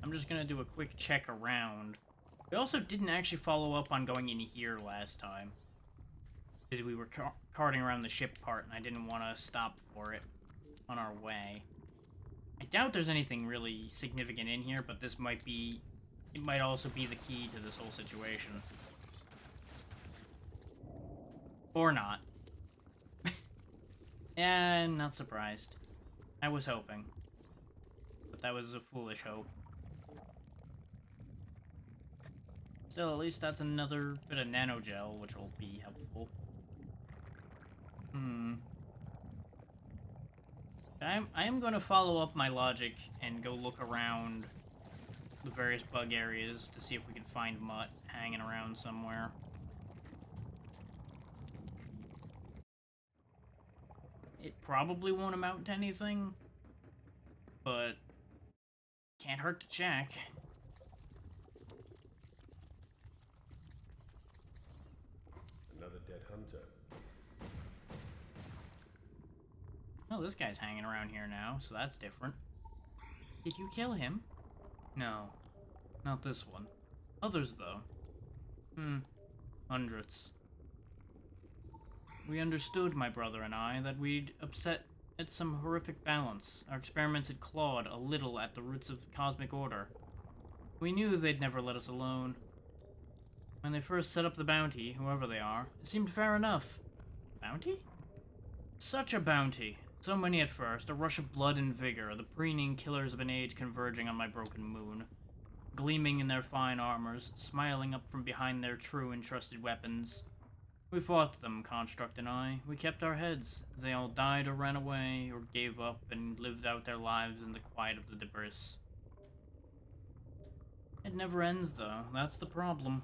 I'm just gonna do a quick check around. We also didn't actually follow up on going in here last time, because we were carting around the ship part, and I didn't want to stop for it on our way. I doubt there's anything really significant in here, but this might be... It might also be the key to this whole situation. Or not. Yeah, not surprised. I was hoping. But that was a foolish hope. Still, at least that's another bit of nanogel, which will be helpful. I am going to follow up my logic and go look around the various bug areas to see if we can find Mutt hanging around somewhere. It probably won't amount to anything, but can't hurt to check. Another dead hunter. Oh, this guy's hanging around here now, so that's different. Did you kill him? No, not this one. Others, though. Hundreds. We understood, my brother and I, that we'd upset It's some horrific balance. Our experiments had clawed a little at the roots of cosmic order. We knew they'd never let us alone. When they first set up the bounty, whoever they are, it seemed fair enough. Bounty? Such a bounty. So many at first, a rush of blood and vigor, the preening killers of an age converging on my broken moon. Gleaming in their fine armors, smiling up from behind their true and trusted weapons. We fought them, Construct and I. We kept our heads. They all died or ran away, or gave up and lived out their lives in the quiet of the debris. It never ends, though. That's the problem.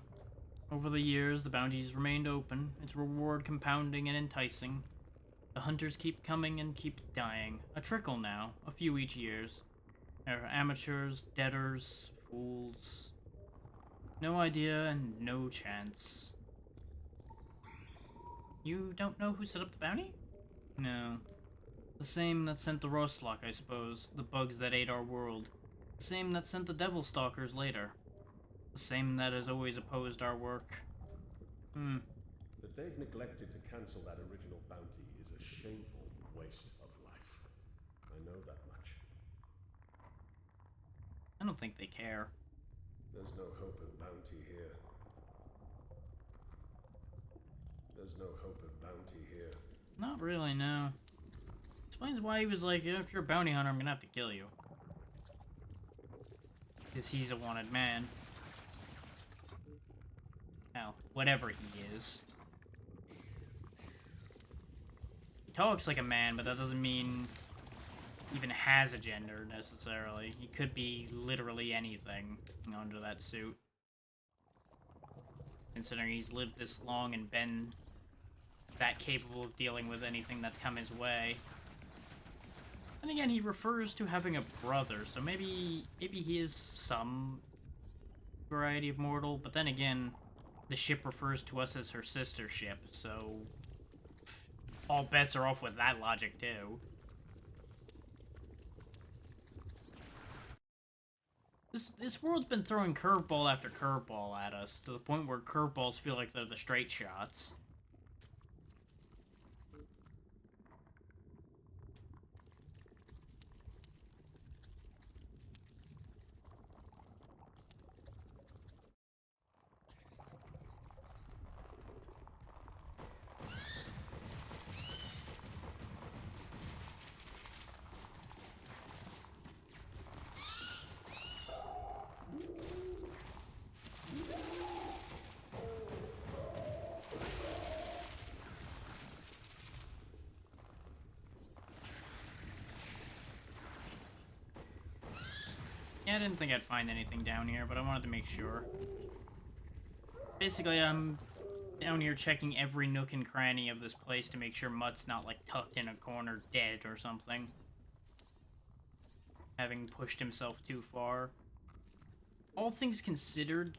Over the years, the bounties remained open, its reward compounding and enticing. The hunters keep coming and keep dying. A trickle now, a few each years. There are amateurs, debtors, fools. No idea and no chance. You don't know who set up the bounty? No. The same that sent the Rostlock, I suppose. The bugs that ate our world. The same that sent the Devil Stalkers later. The same that has always opposed our work. That they've neglected to cancel that original bounty is a shameful waste of life. I know that much. I don't think they care. There's no hope of bounty here. There's no hope of bounty here. Not really, no. Explains why he was like, if you're a bounty hunter, I'm gonna have to kill you. Because he's a wanted man. Hell, whatever he is. He talks like a man, but that doesn't mean he even has a gender, necessarily. He could be literally anything under that suit. Considering he's lived this long and been that capable of dealing with anything that's come his way. And again, he refers to having a brother, so maybe he is some variety of mortal, but then again, the ship refers to us as her sister ship, so all bets are off with that logic too. This world's been throwing curveball after curveball at us, to the point where curveballs feel like they're the straight shots. Yeah, I didn't think I'd find anything down here, but I wanted to make sure. Basically, I'm down here checking every nook and cranny of this place to make sure Mutt's not, like, tucked in a corner dead or something. Having pushed himself too far. All things considered,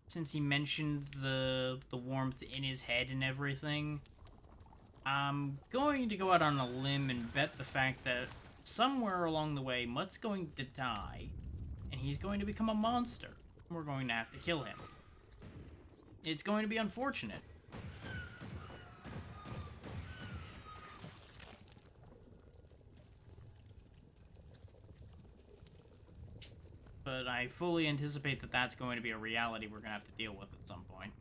since he mentioned the warmth in his head and everything, I'm going to go out on a limb and bet the fact that somewhere along the way, Mutt's going to die. And he's going to become a monster. We're going to have to kill him. It's going to be unfortunate. But I fully anticipate that that's going to be a reality we're going to have to deal with at some point.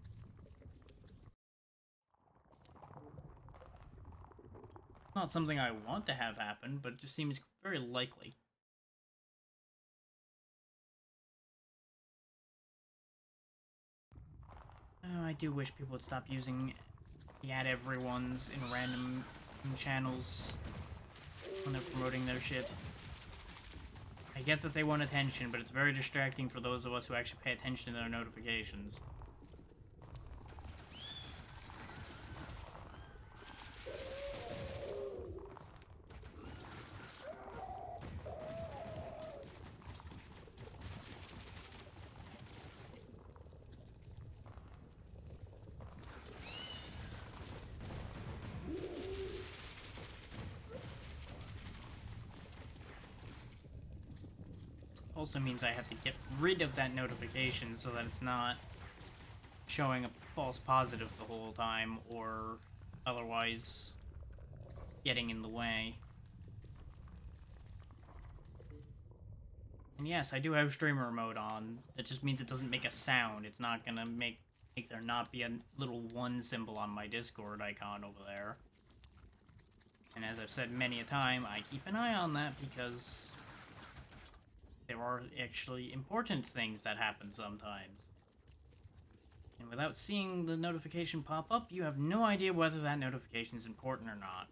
Not something I want to have happen, but it just seems very likely. Oh, I do wish people would stop using the add everyone's in random channels when they're promoting their shit. I get that they want attention, but it's very distracting for those of us who actually pay attention to their notifications. Also means I have to get rid of that notification so that it's not showing a false positive the whole time or otherwise getting in the way. And yes, I do have streamer mode on. That just means it doesn't make a sound. It's not gonna make there not be a little 1 symbol on my Discord icon over there. And as I've said many a time, I keep an eye on that because there are actually important things that happen sometimes. And without seeing the notification pop up, you have no idea whether that notification is important or not.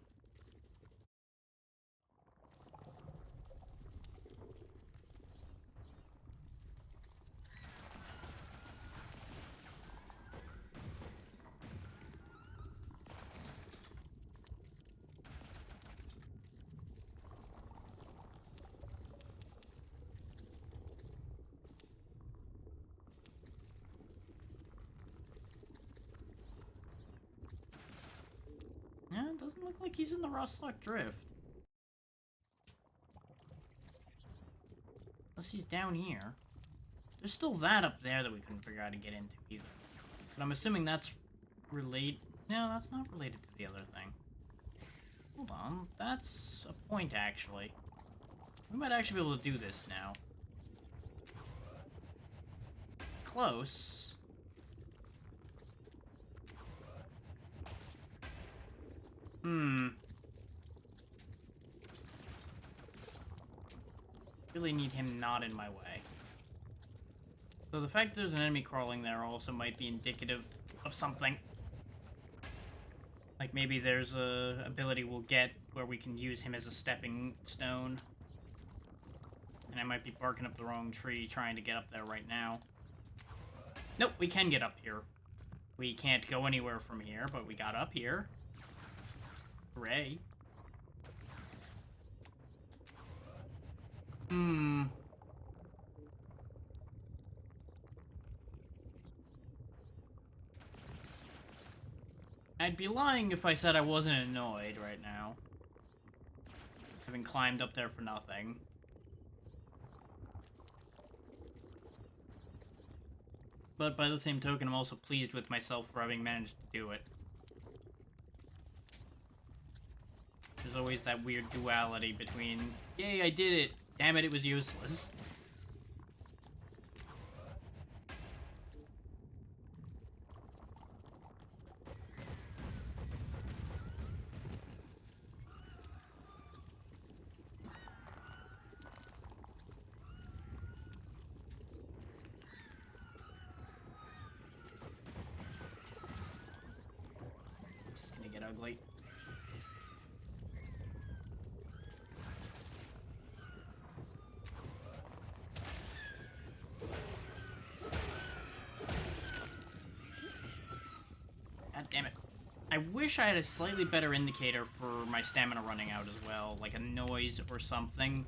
Yeah, it doesn't look like he's in the Rostlock Drift. Unless he's down here. There's still that up there that we couldn't figure out how to get into either. But I'm assuming that's related. No, that's not related to the other thing. Hold on, that's a point actually. We might actually be able to do this now. Close. Really need him not in my way. So the fact that there's an enemy crawling there also might be indicative of something. Like maybe there's a ability we'll get where we can use him as a stepping stone. And I might be barking up the wrong tree trying to get up there right now. Nope, we can get up here. We can't go anywhere from here, but we got up here. Hooray. I'd be lying if I said I wasn't annoyed right now. Having climbed up there for nothing. But by the same token, I'm also pleased with myself for having managed to do it. There's always that weird duality between, yay, I did it, damn it, it was useless. This is gonna get ugly. God damn it. I wish I had a slightly better indicator for my stamina running out as well, like a noise or something.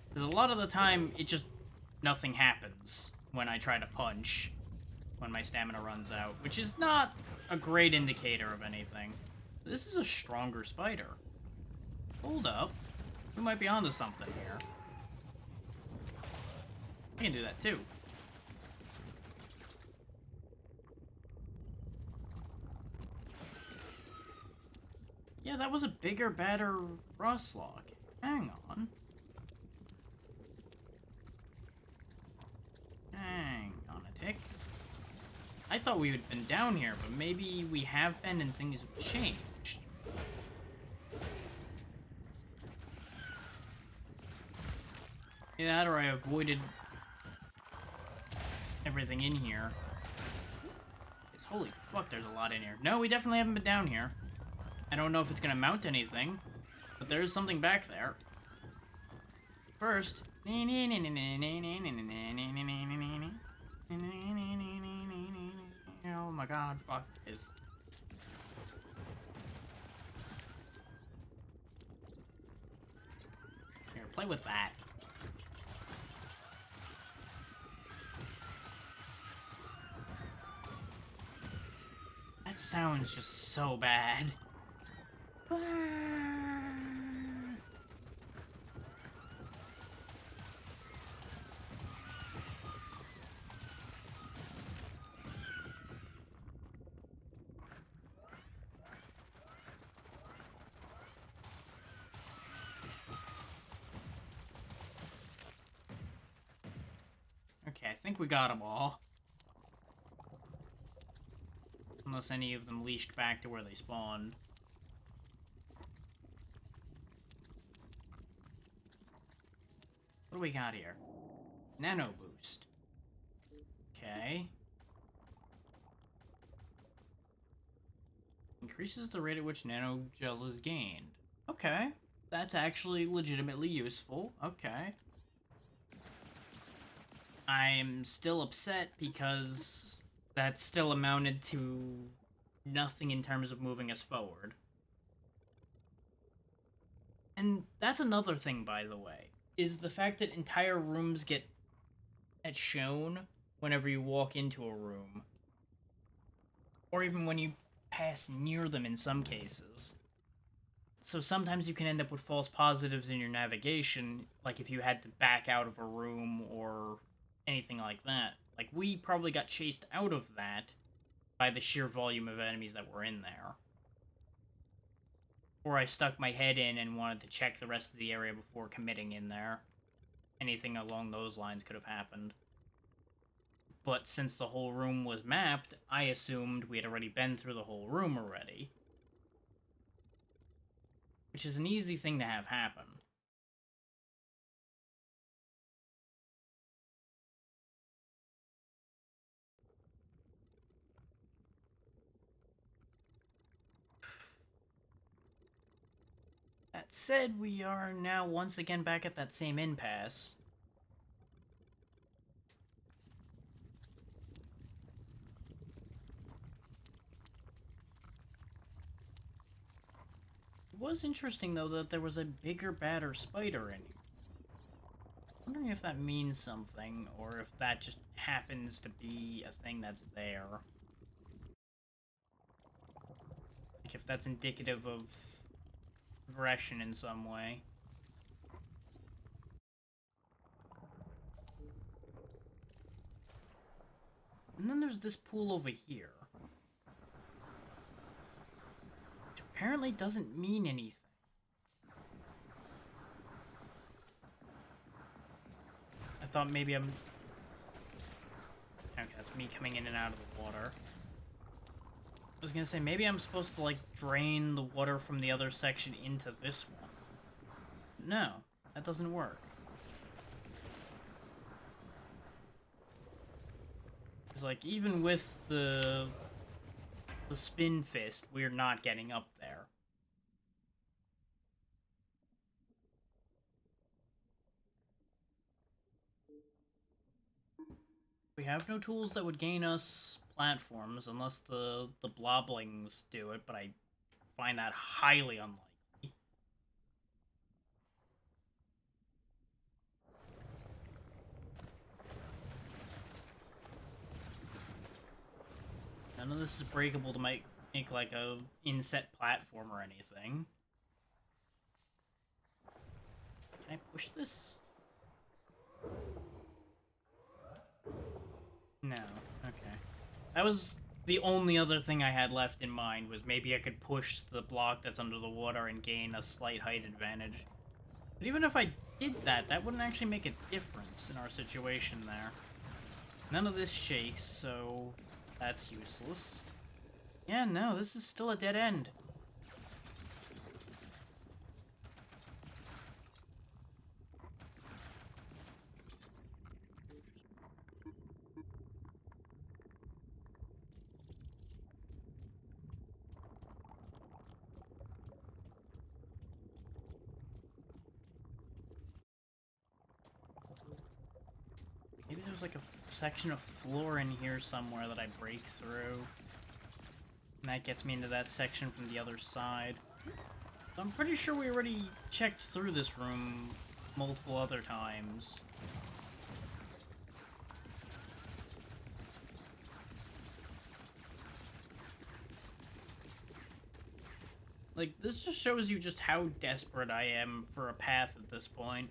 Because a lot of the time, it just... nothing happens when I try to punch when my stamina runs out, which is not a great indicator of anything. This is a stronger spider. Hold up. We might be onto something here. I can do that too. Yeah, that was a bigger, badder Rustlock. Hang on. Hang on a tick. I thought we had been down here, but maybe we have been and things have changed. Either that or I avoided everything in here. Holy fuck, there's a lot in here. No, we definitely haven't been down here. I don't know if it's gonna mount anything, but there is something back there. First... Oh my god, fuck this. Here, play with that. That sounds just so bad. Okay, I think we got them all. Unless any of them leashed back to where they spawned. What do we got here? Nano boost. Okay. Increases the rate at which nano gel is gained. Okay. That's actually legitimately useful. Okay. I'm still upset because that still amounted to nothing in terms of moving us forward. And that's another thing, by the way, is the fact that entire rooms get shown whenever you walk into a room. Or even when you pass near them in some cases. So sometimes you can end up with false positives in your navigation, like if you had to back out of a room or anything like that. Like, we probably got chased out of that by the sheer volume of enemies that were in there. Or I stuck my head in and wanted to check the rest of the area before committing in there. Anything along those lines could have happened. But since the whole room was mapped, I assumed we had already been through the whole room already. Which is an easy thing to have happen. That said, we are now once again back at that same impasse. It was interesting, though, that there was a bigger, badder spider in here. Wondering if that means something, or if that just happens to be a thing that's there. Like, if that's indicative of aggression in some way. And then there's this pool over here. Which apparently doesn't mean anything. I thought maybe I'm... Okay, that's me coming in and out of the water. I was gonna say, maybe I'm supposed to, like, drain the water from the other section into this one. No, that doesn't work. It's like, even with the spin fist, we're not getting up there. We have no tools that would gain us platforms unless the bloblings do it, but I find that highly unlikely. None of this is breakable to make like a inset platform or anything. Can I push this? No. Okay. That was the only other thing I had left in mind, was maybe I could push the block that's under the water and gain a slight height advantage. But even if I did that, that wouldn't actually make a difference in our situation there. None of this shakes, so that's useless. Yeah, no, this is still a dead end. Maybe there's like a section of floor in here somewhere that I break through. And that gets me into that section from the other side. So I'm pretty sure we already checked through this room multiple other times. Like, this just shows you just how desperate I am for a path at this point.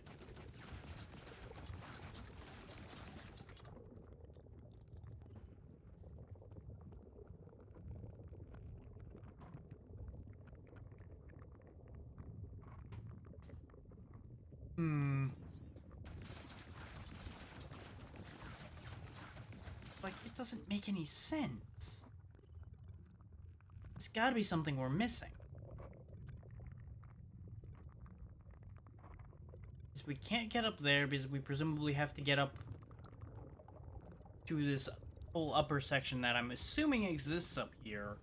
It doesn't make any sense. There's gotta be something we're missing. Because we can't get up there because we presumably have to get up to this whole upper section that I'm assuming exists up here,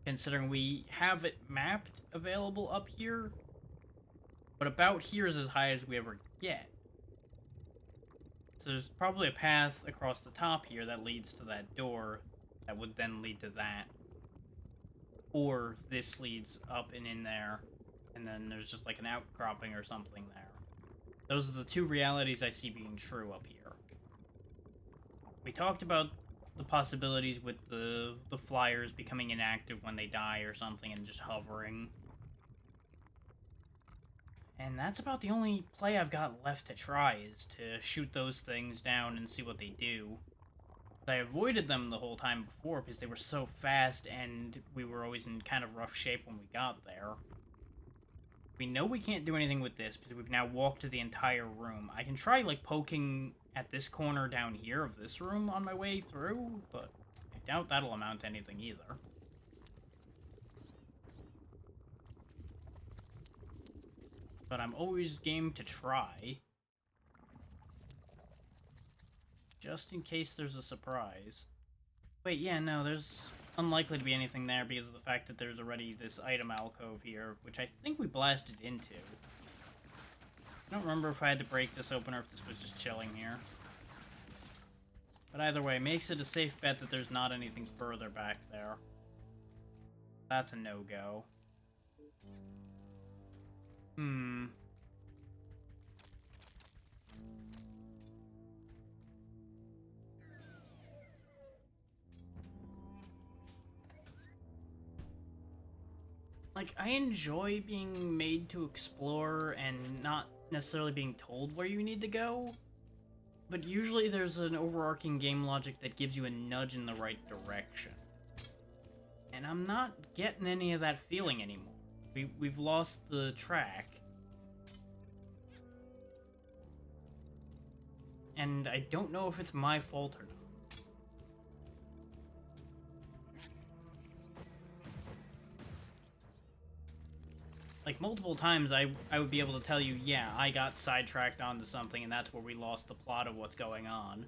considering we have it mapped available up here, but about here is as high as we ever get. So there's probably a path across the top here that leads to that door that would then lead to that. Or this leads up and in there, and then there's just like an outcropping or something there. Those are the two realities I see being true up here. We talked about the possibilities with the flyers becoming inactive when they die or something and just hovering. And that's about the only play I've got left to try, is to shoot those things down and see what they do. I avoided them the whole time before because they were so fast and we were always in kind of rough shape when we got there. We know we can't do anything with this because we've now walked the entire room. I can try, like, poking at this corner down here of this room on my way through, but I doubt that'll amount to anything either. But I'm always game to try. Just in case there's a surprise. Wait, yeah, no, there's unlikely to be anything there because of the fact that there's already this item alcove here, which I think we blasted into. I don't remember if I had to break this open or if this was just chilling here. But either way, makes it a safe bet that there's not anything further back there. That's a no-go. Like, I enjoy being made to explore and not necessarily being told where you need to go, but usually there's an overarching game logic that gives you a nudge in the right direction. And I'm not getting any of that feeling anymore. We've lost the track. And I don't know if it's my fault or not. Like, multiple times I would be able to tell you, yeah, I got sidetracked onto something and that's where we lost the plot of what's going on.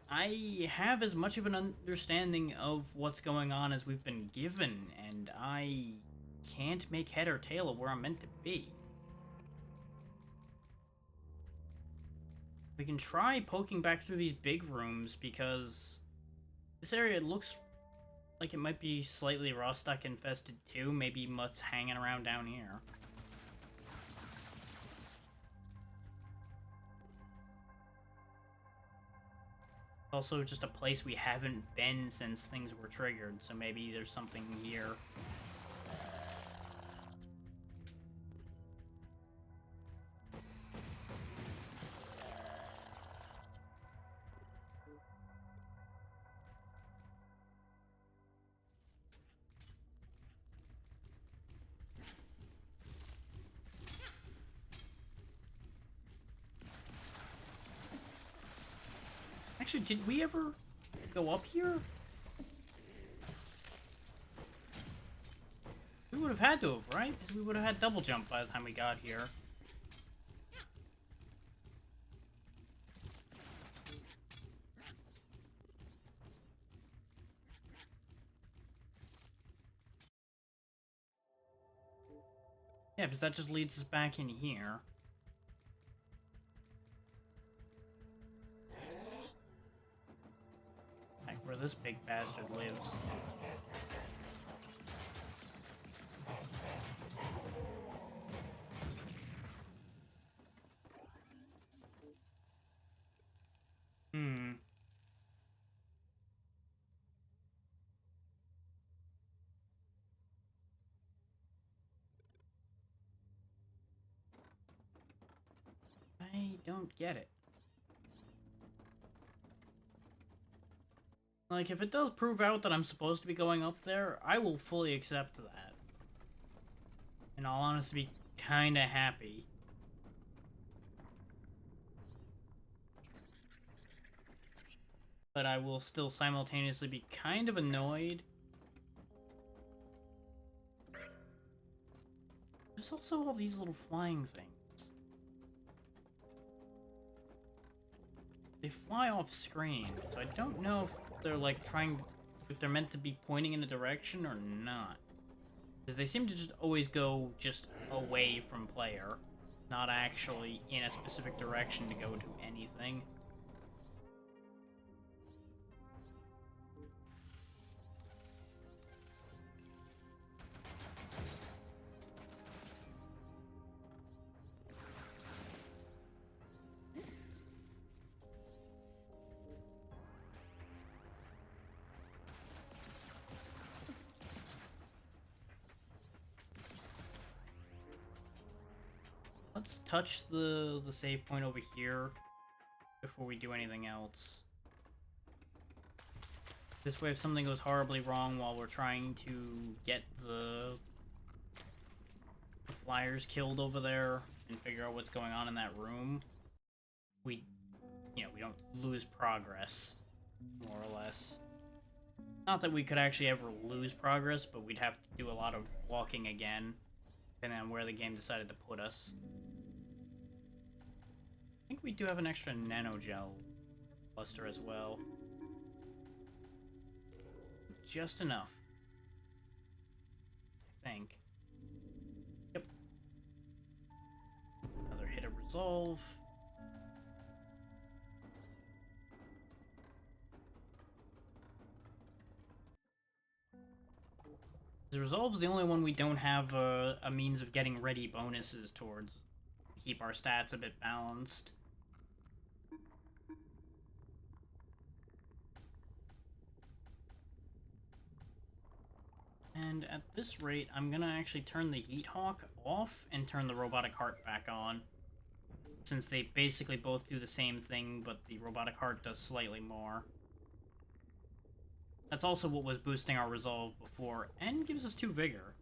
I have as much of an understanding of what's going on as we've been given, and I can't make head or tail of where I'm meant to be. We can try poking back through these big rooms, because this area looks like it might be slightly Rostok infested too. Maybe mutts hanging around down here. Also just a place we haven't been since things were triggered, so maybe there's something here. Actually, did we ever go up here? We would have had to have, right? Because we would have had double jump by the time we got here. Yeah, because that just leads us back in here. Like where this big bastard lives. I don't get it. Like, if it does prove out that I'm supposed to be going up there, I will fully accept that. And I'll honestly be kinda happy. but I will still simultaneously be kind of annoyed. There's also all these little flying things. They fly off screen, so I don't know if they're like if they're meant to be pointing in a direction or not. Because they seem to just always go just away from player, not actually in a specific direction to go to anything. Let's touch the save point over here before we do anything else. This way, if something goes horribly wrong while we're trying to get the flyers killed over there and figure out what's going on in that room, we don't lose progress, more or less. Not that we could actually ever lose progress, but we'd have to do a lot of walking again, depending on where the game decided to put us. I think we do have an extra nanogel cluster as well. Just enough. I think. Yep. Another hit of resolve. The resolve's the only one we don't have a means of getting ready bonuses towards to keep our stats a bit balanced. And at this rate, I'm gonna actually turn the Heat Hawk off and turn the Robotic Heart back on, since they basically both do the same thing, but the Robotic Heart does slightly more. That's also what was boosting our resolve before, and gives us 2 vigor.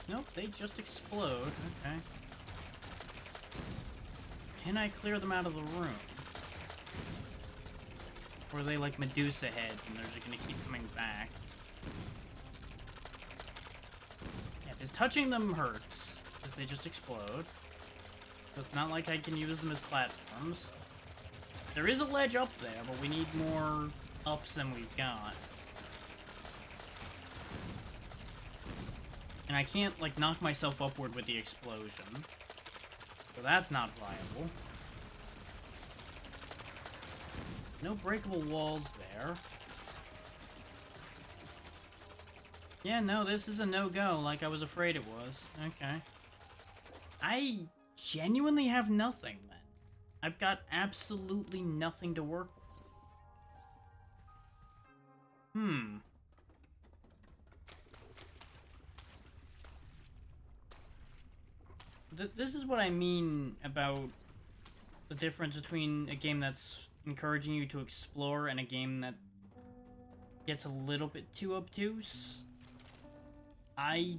Nope, they just explode. Okay. Can I clear them out of the room? Or are they like Medusa heads and they're just gonna keep coming back? Yeah, because touching them hurts, because they just explode. So it's not like I can use them as platforms. There is a ledge up there, but we need more ups than we've got. And I can't, like, knock myself upward with the explosion. So that's not viable. No breakable walls there. Yeah, no, this is a no-go, like I was afraid it was. Okay. I genuinely have nothing, then. I've got absolutely nothing to work with. This is what I mean about the difference between a game that's encouraging you to explore and a game that gets a little bit too obtuse. I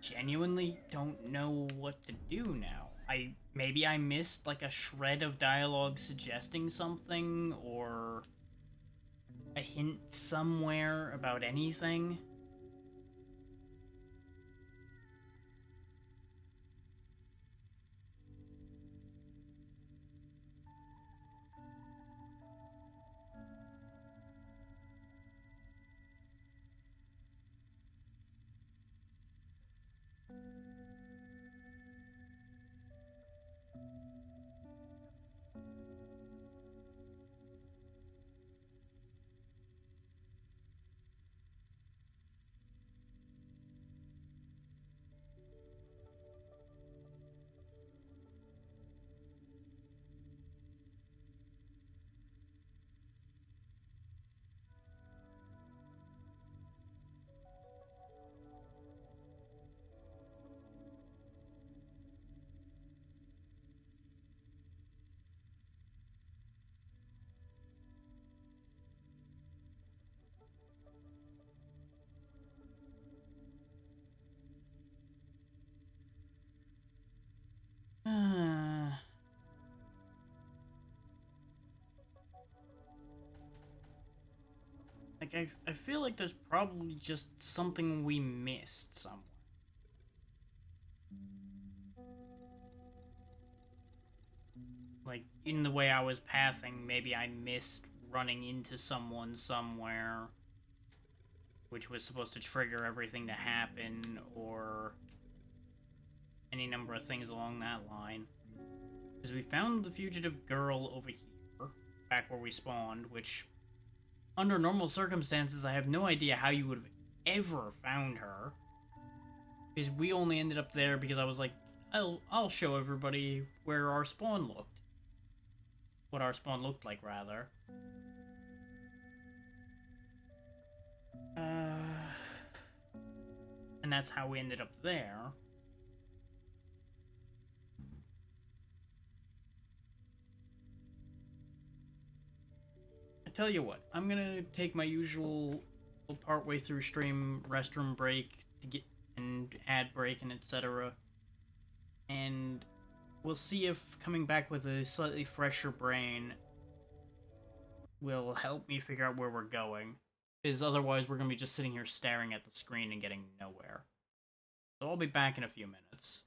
genuinely don't know what to do now. Maybe I missed like a shred of dialogue suggesting something, or a hint somewhere about anything. Like, I feel like there's probably just something we missed somewhere. Like, in the way I was pathing, maybe I missed running into someone somewhere, which was supposed to trigger everything to happen, or any number of things along that line. Because we found the fugitive girl over here, back where we spawned, which, under normal circumstances, I have no idea how you would have ever found her. Because we only ended up there because I was like, I'll show everybody where our spawn looked. What our spawn looked like, rather. And that's how we ended up there. I tell you what, I'm gonna take my usual partway through stream restroom break to get and ad break and etc. And we'll see if coming back with a slightly fresher brain will help me figure out where we're going. Because otherwise we're going to be just sitting here staring at the screen and getting nowhere. So I'll be back in a few minutes.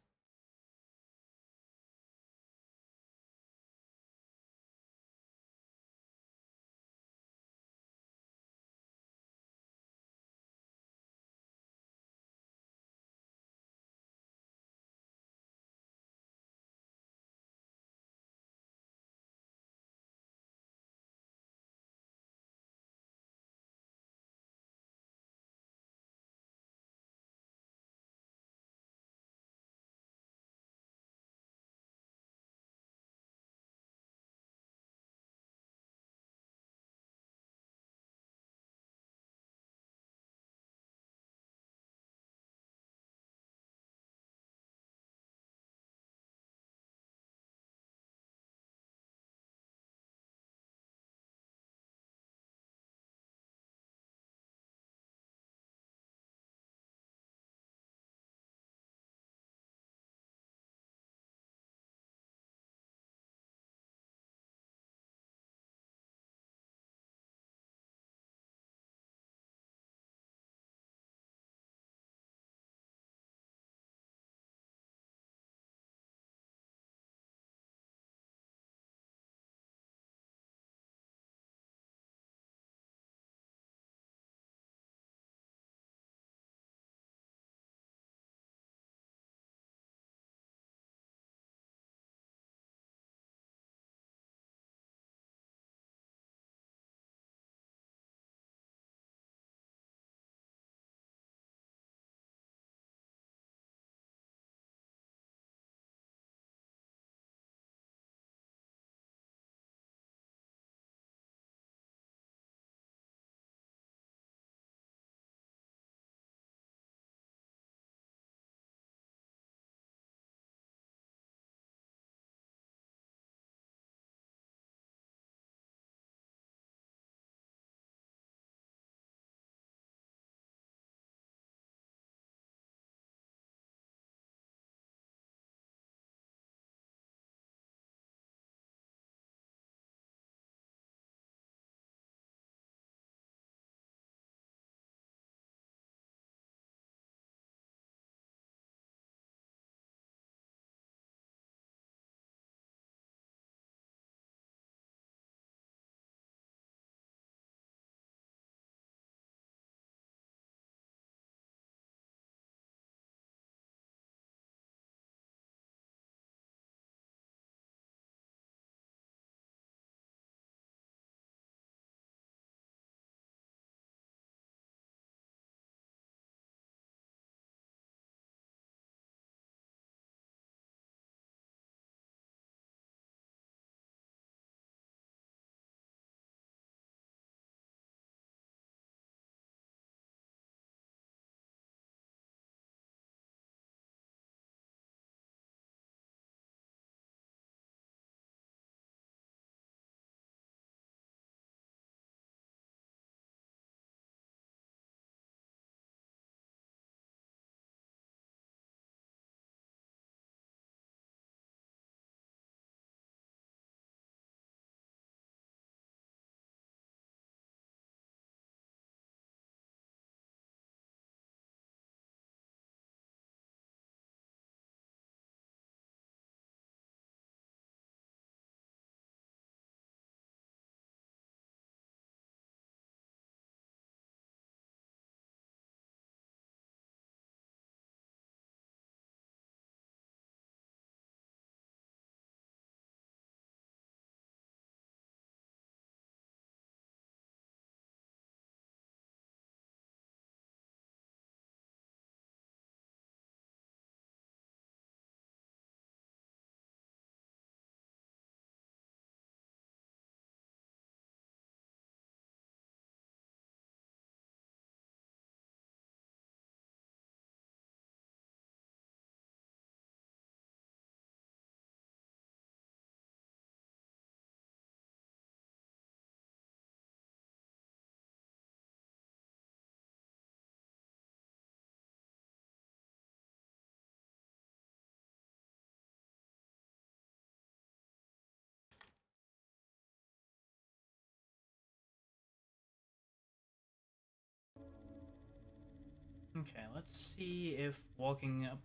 Okay, let's see if walking up,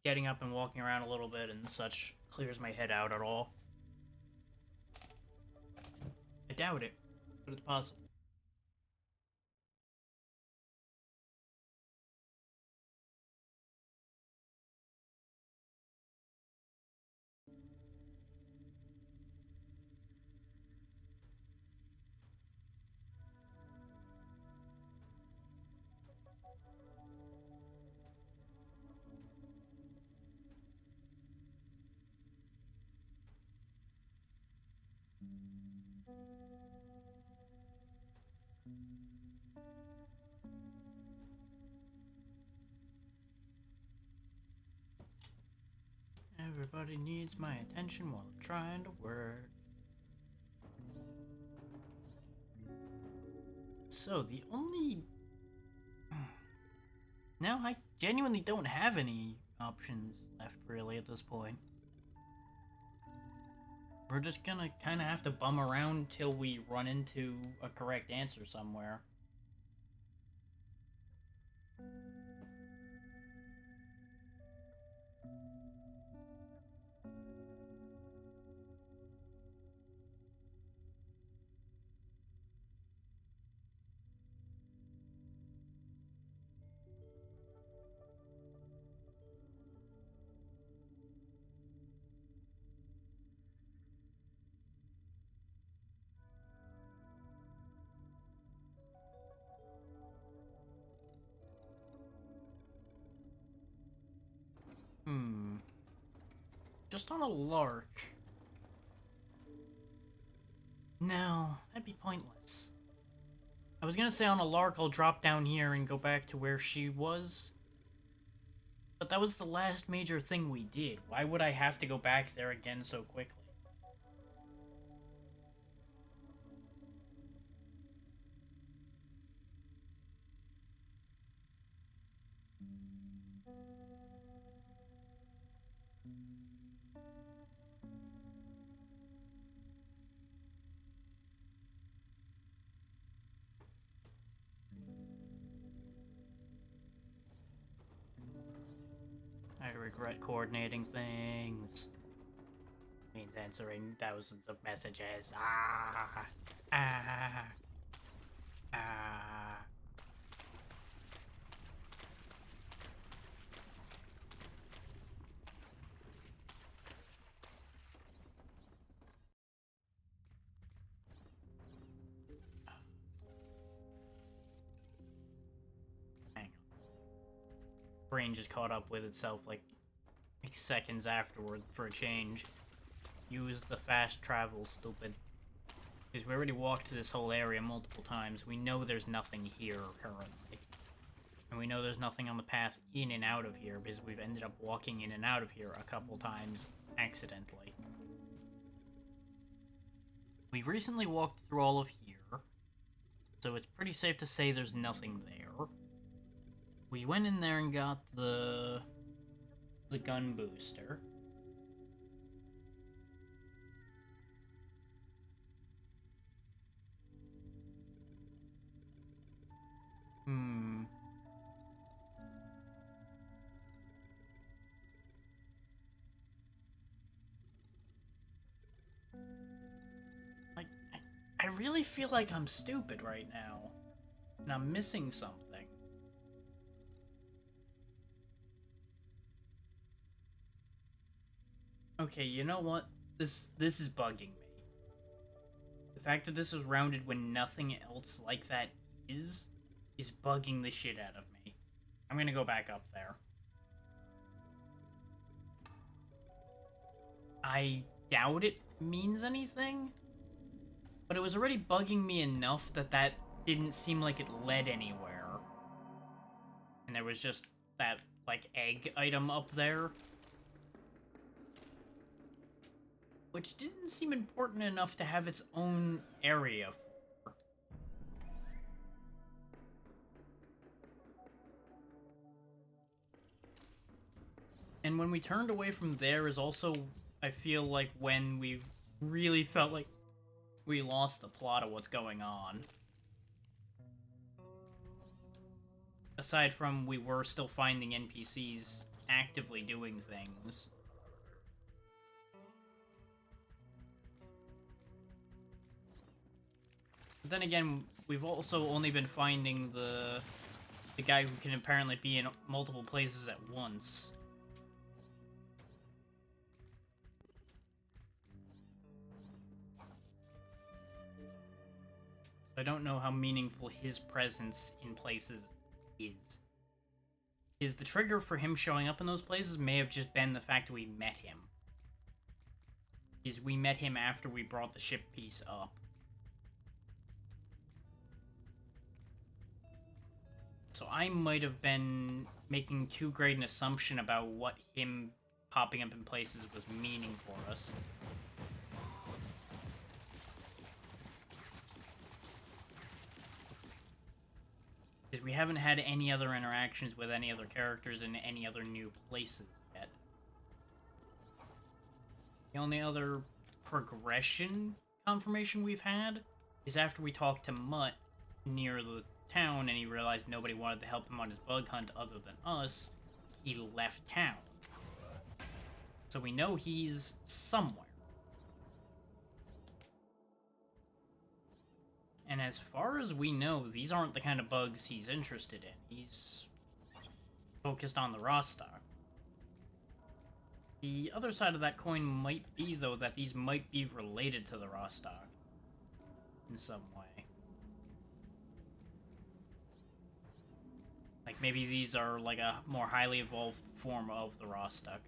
getting up and walking around a little bit and such clears my head out at all. I doubt it, but it's possible. Everybody needs my attention while I'm trying to work. So, the only... Now, I genuinely don't have any options left, really, at this point. We're just gonna kind of have to bum around till we run into a correct answer somewhere. Just on a lark. No, that'd be pointless. I was gonna say on a lark I'll drop down here and go back to where she was. But that was the last major thing we did. Why would I have to go back there again so quickly? I regret coordinating things. Means answering thousands of messages. Ah! Ah! Ah! Hang on. Brain just caught up with itself like seconds afterward for a change. Use the fast travel, stupid. Because we already walked to this whole area multiple times. We know there's nothing here currently. And we know there's nothing on the path in and out of here because we've ended up walking in and out of here a couple times accidentally. We recently walked through all of here, so it's pretty safe to say there's nothing there. We went in there and got the gun booster. Like, I really feel like I'm stupid right now. And I'm missing something. Okay, you know what? This is bugging me. The fact that this is rounded when nothing else like that is bugging the shit out of me. I'm gonna go back up there. I doubt it means anything, but it was already bugging me enough that didn't seem like it led anywhere. And there was just that, like, egg item up there. Which didn't seem important enough to have its own area for. And when we turned away from there is also, I feel like, when we really felt like we lost the plot of what's going on. aside from we were still finding NPCs actively doing things. But then again, we've also only been finding the guy who can apparently be in multiple places at once. I don't know how meaningful his presence in places is. Is the trigger for him showing up in those places may have just been the fact that we met him. Is we met him after we brought the ship piece up. So I might have been making too great an assumption about what him popping up in places was meaning for us. Because we haven't had any other interactions with any other characters in any other new places yet. The only other progression confirmation we've had is after we talked to Mutt near the town and he realized nobody wanted to help him on his bug hunt other than us, he left town. So we know he's somewhere. And as far as we know, these aren't the kind of bugs he's interested in. He's focused on the raw stock. The other side of that coin might be, though, that these might be related to the raw stock in some way. Like, maybe these are like a more highly evolved form of the raw stock.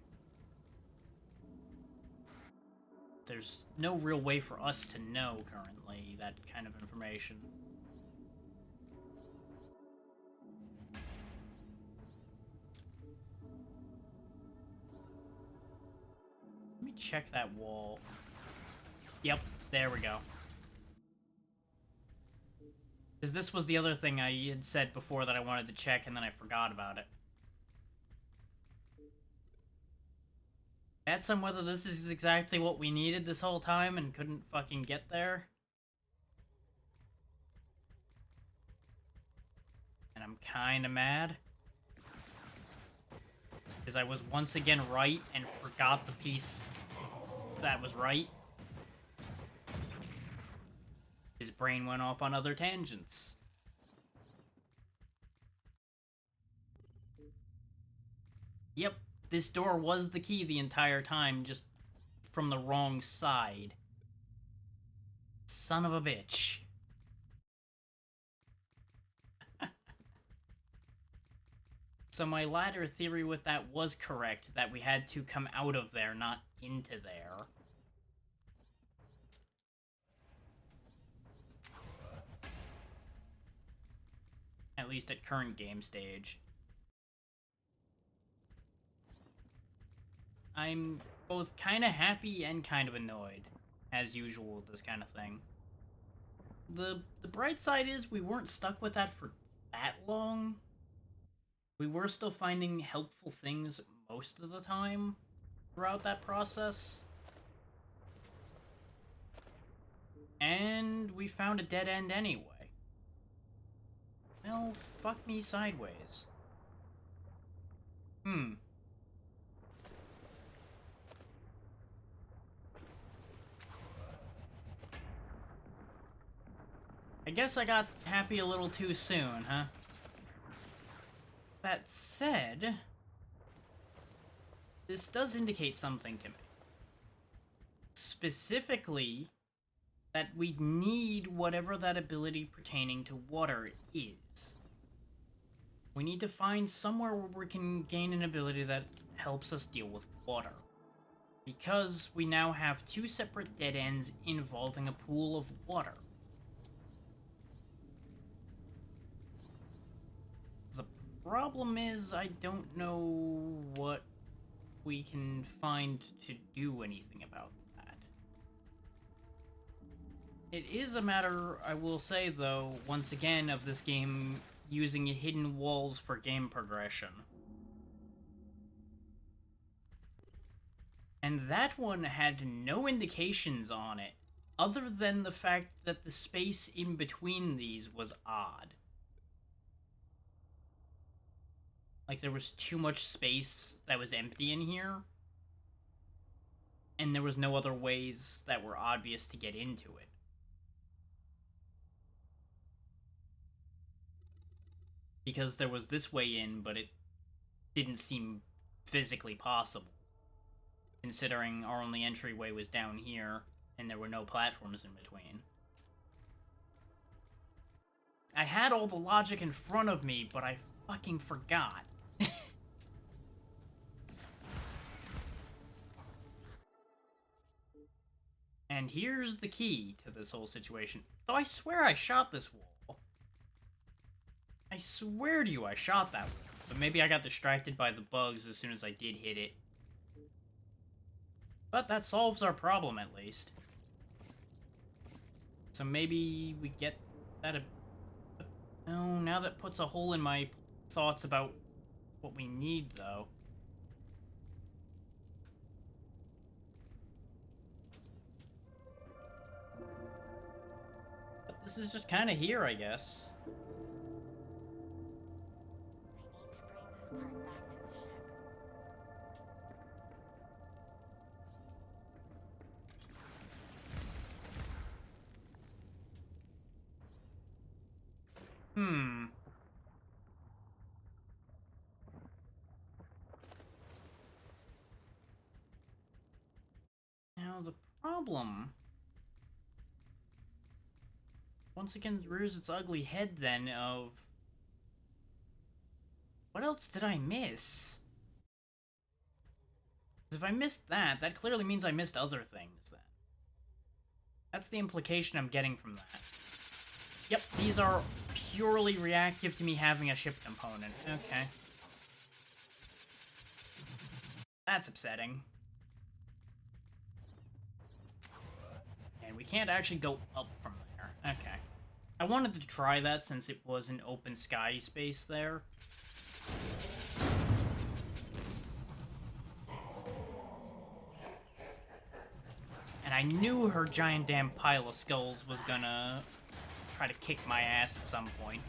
There's no real way for us to know currently that kind of information. Let me check that wall. Yep, there we go. Because this was the other thing I had said before that I wanted to check and then I forgot about it. Bets on whether this is exactly what we needed this whole time and couldn't fucking get there. And I'm kinda mad. Because I was once again right and forgot the piece that was right. His brain went off on other tangents. Yep. This door was the key the entire time, just from the wrong side. Son of a bitch. So my latter theory with that was correct, that we had to come out of there, not into there. At least at current game stage. I'm both kind of happy and kind of annoyed, as usual with this kind of thing. The bright side is we weren't stuck with that for that long. We were still finding helpful things most of the time throughout that process. And we found a dead end anyway. Well, fuck me sideways. I guess I got happy a little too soon, huh? That said, this does indicate something to me. Specifically, that we need whatever that ability pertaining to water is. We need to find somewhere where we can gain an ability that helps us deal with water. Because we now have two separate dead ends involving a pool of water. Problem is, I don't know what we can find to do anything about that. It is a matter, I will say though, once again, of this game using hidden walls for game progression. And that one had no indications on it, other than the fact that the space in between these was odd. Like, there was too much space that was empty in here. And there was no other ways that were obvious to get into it. Because there was this way in, but it didn't seem physically possible. Considering our only entryway was down here, and there were no platforms in between. I had all the logic in front of me, but I fucking forgot. And here's the key to this whole situation. Though I swear I shot this wall. I swear to you I shot that wall. But maybe I got distracted by the bugs as soon as I did hit it. But that solves our problem, at least. So maybe we get that... No, now that puts a hole in my thoughts about what we need, though. But this is just kind of here, I guess. I need to bring this part back to the ship. Now the problem... once again rears its ugly head then of... what else did I miss? 'Cause if I missed that, that clearly means I missed other things then. That's the implication I'm getting from that. Yep, these are purely reactive to me having a ship component. Okay. That's upsetting. And we can't actually go up from there. Okay. I wanted to try that since it was an open sky space there. And I knew her giant damn pile of skulls was gonna try to kick my ass at some point.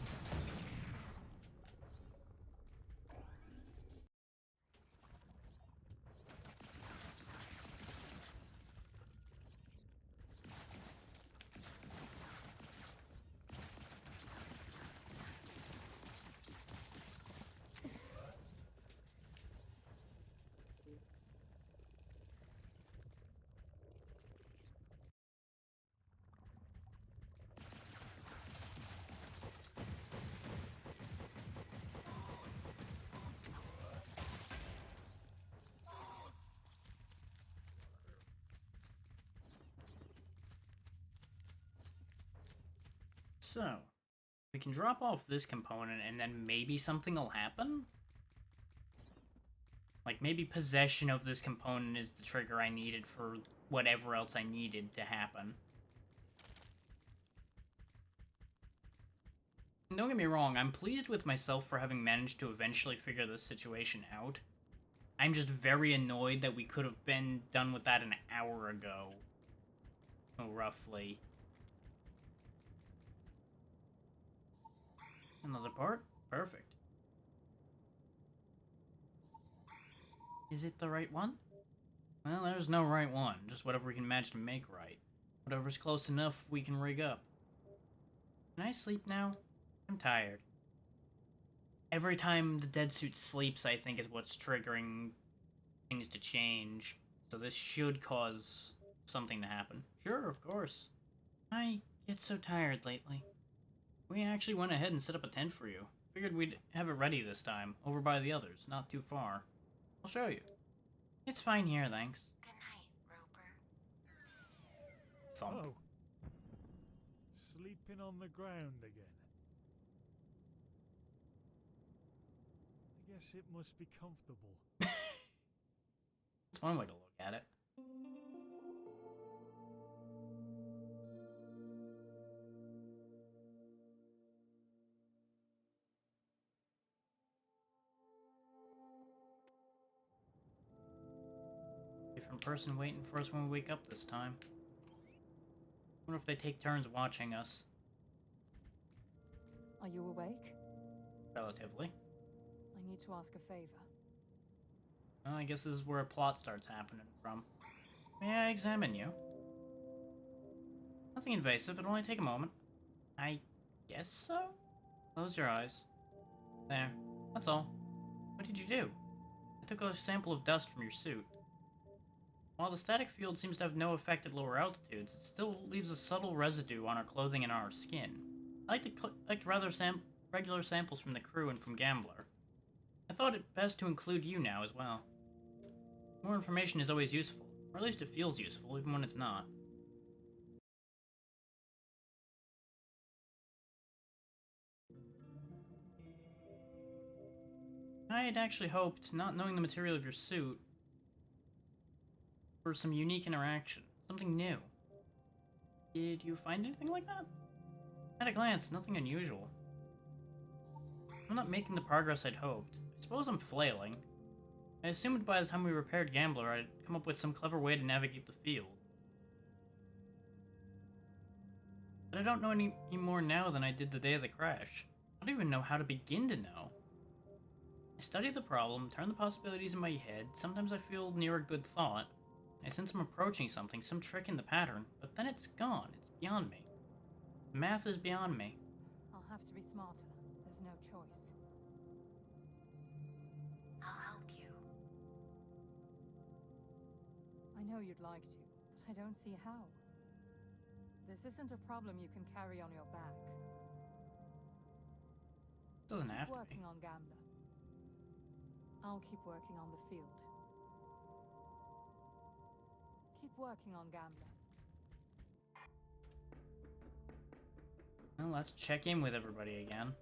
So, we can drop off this component and then maybe something will happen? Like, maybe possession of this component is the trigger I needed for whatever else I needed to happen. Don't get me wrong, I'm pleased with myself for having managed to eventually figure this situation out. I'm just very annoyed that we could have been done with that an hour ago. Oh, roughly. Another part? Perfect. Is it the right one? Well, there's no right one. Just whatever we can manage to make right. Whatever's close enough, we can rig up. Can I sleep now? I'm tired. Every time the dead suit sleeps, I think, is what's triggering things to change. So this should cause something to happen. Sure, of course. I get so tired lately. We actually went ahead and set up a tent for you. Figured we'd have it ready this time, over by the others, not too far. I'll show you. It's fine here, thanks. Good night, Roper. Thump. Oh. Sleeping on the ground again. I guess it must be comfortable. That's one way to look at it. Different person waiting for us when we wake up this time. Wonder if they take turns watching us. Are you awake? Relatively. I need to ask a favor. Well, I guess this is where a plot starts happening from. May I examine you? Nothing invasive, it'll only take a moment. I guess so? Close your eyes. There. That's all. What did you do? I took a sample of dust from your suit. While the static field seems to have no effect at lower altitudes, it still leaves a subtle residue on our clothing and our skin. I like to collect regular samples from the crew and from Gambler. I thought it best to include you now as well. More information is always useful, or at least it feels useful, even when it's not. I had actually hoped, not knowing the material of your suit, for some unique interaction, something new. Did you find anything like that? At a glance, nothing unusual. I'm not making the progress I'd hoped. I suppose I'm flailing. I assumed by the time we repaired Gambler, I'd come up with some clever way to navigate the field. But I don't know any more now than I did the day of the crash. I don't even know how to begin to know. I study the problem, turn the possibilities in my head, sometimes I feel near a good thought. I sense I'm approaching something, some trick in the pattern, but then it's gone. It's beyond me. The math is beyond me. I'll have to be smarter. There's no choice. I'll help you. I know you'd like to, but I don't see how. This isn't a problem you can carry on your back. Doesn't have Keep to be. working on Gambler. I'll keep working on the field. Keep working on Gambler. Well, let's check in with everybody again.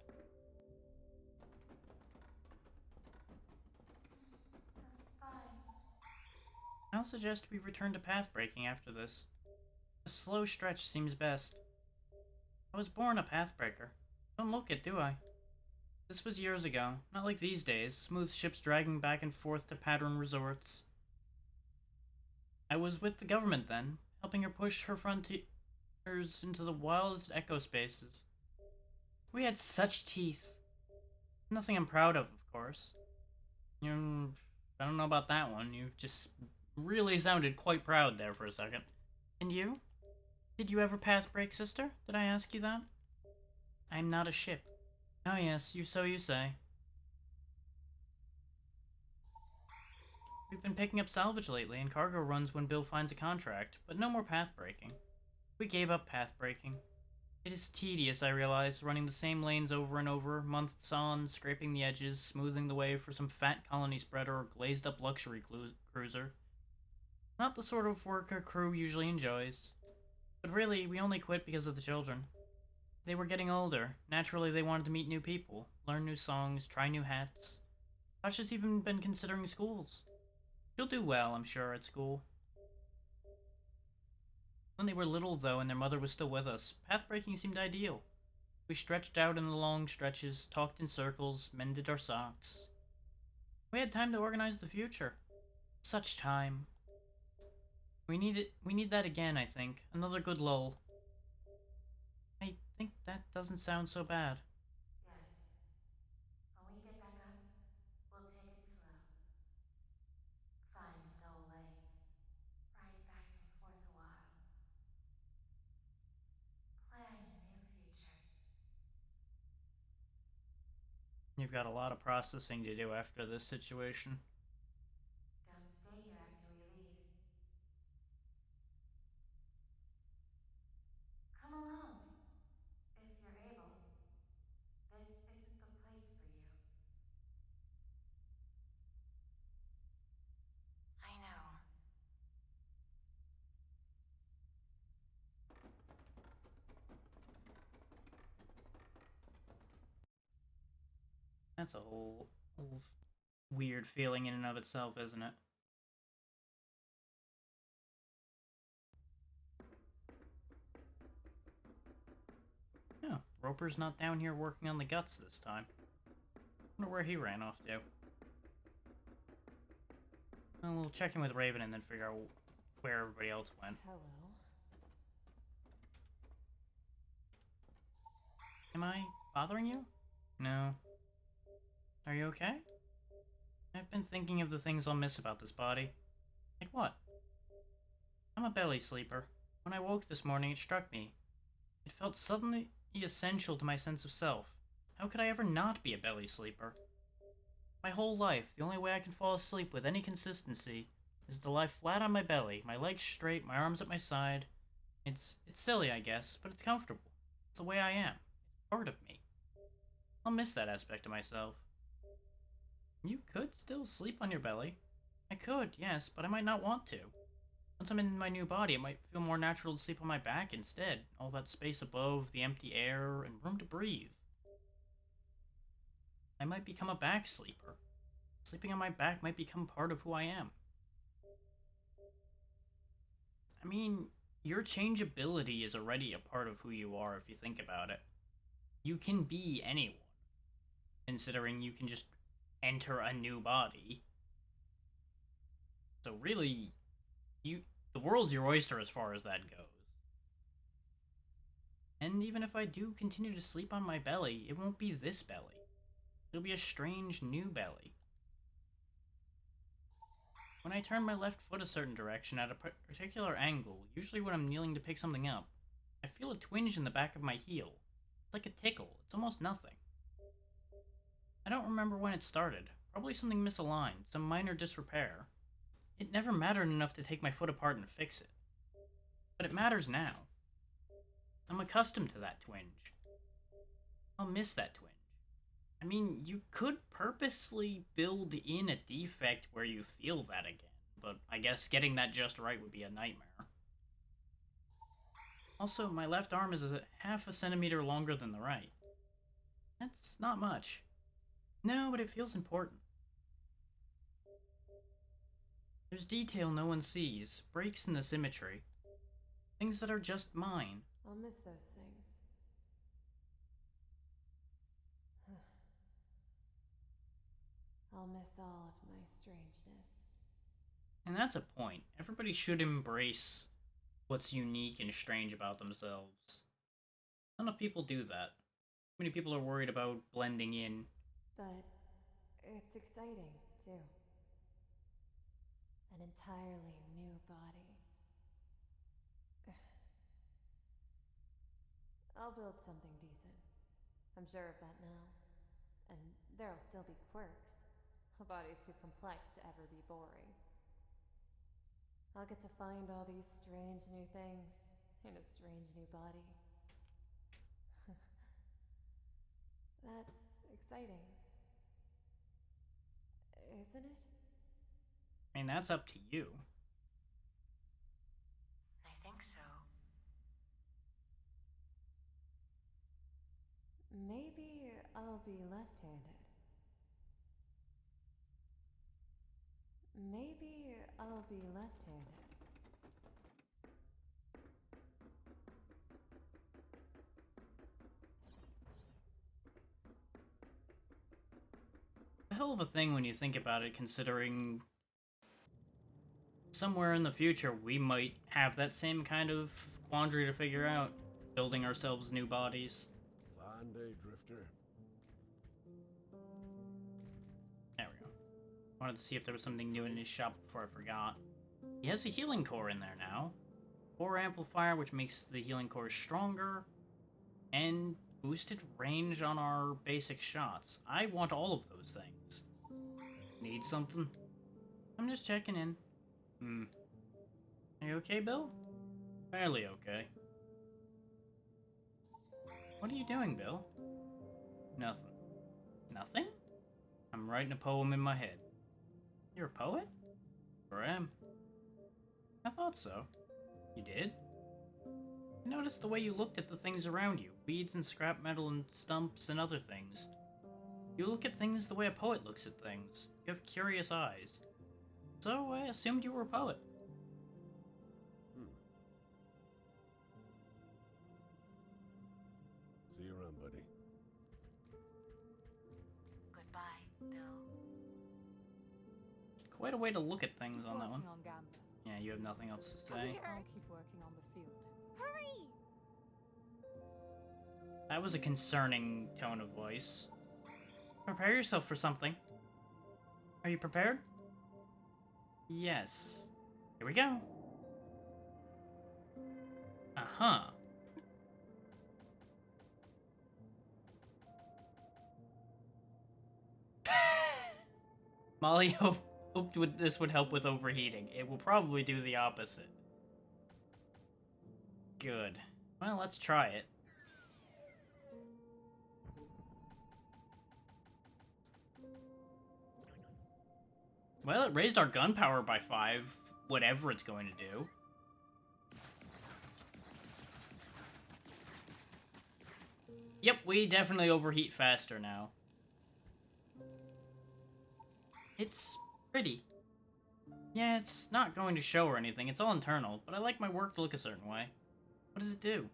I'll suggest we return to path breaking after this. A slow stretch seems best. I was born a pathbreaker. Don't look it, do I? This was years ago, not like these days, smooth ships dragging back and forth to pattern resorts. I was with the government then, helping her push her frontiers into the wildest echo spaces. We had such teeth. Nothing I'm proud of course. I don't know about that one. You just really sounded quite proud there for a second. And you? Did you ever path break, sister? Did I ask you that? I'm not a ship. Oh yes, so you say. We've been picking up salvage lately and cargo runs when Bill finds a contract, but no more path breaking. We gave up path breaking. It is tedious, I realize, running the same lanes over and over, months on, scraping the edges, smoothing the way for some fat colony spreader or glazed up luxury cruiser. Not the sort of work a crew usually enjoys. But really, we only quit because of the children. They were getting older. Naturally, they wanted to meet new people, learn new songs, try new hats. Tasha's even been considering schools. She'll do well, I'm sure, at school. When they were little, though, and their mother was still with us, path-breaking seemed ideal. We stretched out in the long stretches, talked in circles, mended our socks. We had time to organize the future. Such time. We need that again, I think. Another good lull. I think that doesn't sound so bad. Yes. When we get back up, we'll take it slow. Find a dull lane. Ride back and forth a while. Plan a new future. You've got a lot of processing to do after this situation. Don't stay here after we leave. Come along, if you're able. This isn't the place for you. I know. That's a whole weird feeling in and of itself, isn't it? Yeah, Roper's not down here working on the guts this time. Wonder where he ran off to. Well, we'll check in with Raven and then figure out where everybody else went. Hello. Am I bothering you? No. Are you okay? I've been thinking of the things I'll miss about this body. Like what? I'm a belly sleeper. When I woke this morning, it struck me. It felt suddenly essential to my sense of self. How could I ever not be a belly sleeper? My whole life, the only way I can fall asleep with any consistency is to lie flat on my belly, my legs straight, my arms at my side. It's silly, I guess, but it's comfortable. It's the way I am. It's part of me. I'll miss that aspect of myself. You could still sleep on your belly. I could, yes, but I might not want to. Once I'm in my new body, it might feel more natural to sleep on my back instead. All that space above, the empty air, and room to breathe. I might become a back sleeper. Sleeping on my back might become part of who I am. I mean, your changeability is already a part of who you are if you think about it. You can be anyone, considering you can just enter a new body. So really, the world's your oyster as far as that goes. And even if I do continue to sleep on my belly, it won't be this belly. It'll be a strange new belly. When I turn my left foot a certain direction at a particular angle, usually when I'm kneeling to pick something up, I feel a twinge in the back of my heel. It's like a tickle. It's almost nothing. I don't remember when it started. Probably something misaligned, some minor disrepair. It never mattered enough to take my foot apart and fix it. But it matters now. I'm accustomed to that twinge. I'll miss that twinge. I mean, you could purposely build in a defect where you feel that again, but I guess getting that just right would be a nightmare. Also, my left arm is half a centimeter longer than the right. That's not much. No, but it feels important. There's detail no one sees, breaks in the symmetry. Things that are just mine. I'll miss those things. I'll miss all of my strangeness. And that's a point. Everybody should embrace what's unique and strange about themselves. Not enough people do that. Too many people are worried about blending in. But it's exciting, too. An entirely new body. I'll build something decent. I'm sure of that now. And there'll still be quirks. A body's too complex to ever be boring. I'll get to find all these strange new things in a strange new body. That's exciting. Isn't it? I mean, that's up to you. I think so. Maybe I'll be left-handed. Maybe I'll be left-handed. A hell of a thing when you think about it, considering somewhere in the future we might have that same kind of quandary to figure out, building ourselves new bodies. Fine day, Drifter. There we go. Wanted to see if there was something new in his shop before I forgot. He has a healing core in there now. Core amplifier, which makes the healing core stronger, and boosted range on our basic shots. I want all of those things. Need something? I'm just checking in. Are you okay, Bill? Fairly okay. What are you doing, Bill? Nothing. Nothing? I'm writing a poem in my head. You're a poet? Sure am. I thought so. You did? I noticed the way you looked at the things around you. Weeds and scrap metal and stumps and other things. You look at things the way a poet looks at things. You have curious eyes. So I assumed you were a poet. See you around, buddy. Goodbye, Bill. Quite a way to look at things on that one. Working on Gambler. Yeah, you have nothing else to say. I'll keep working on the field. Hurry! That was a concerning tone of voice. Prepare yourself for something. Are you you prepared? Yes. Here we go. Uh-huh. Molly hoped this would help with overheating. It will probably do the opposite. Good. Well, let's try it. Well, it raised our gun power by 5, whatever it's going to do. Yep, we definitely overheat faster now. It's pretty. Yeah, it's not going to show or anything, it's all internal, but I like my work to look a certain way. What does it do?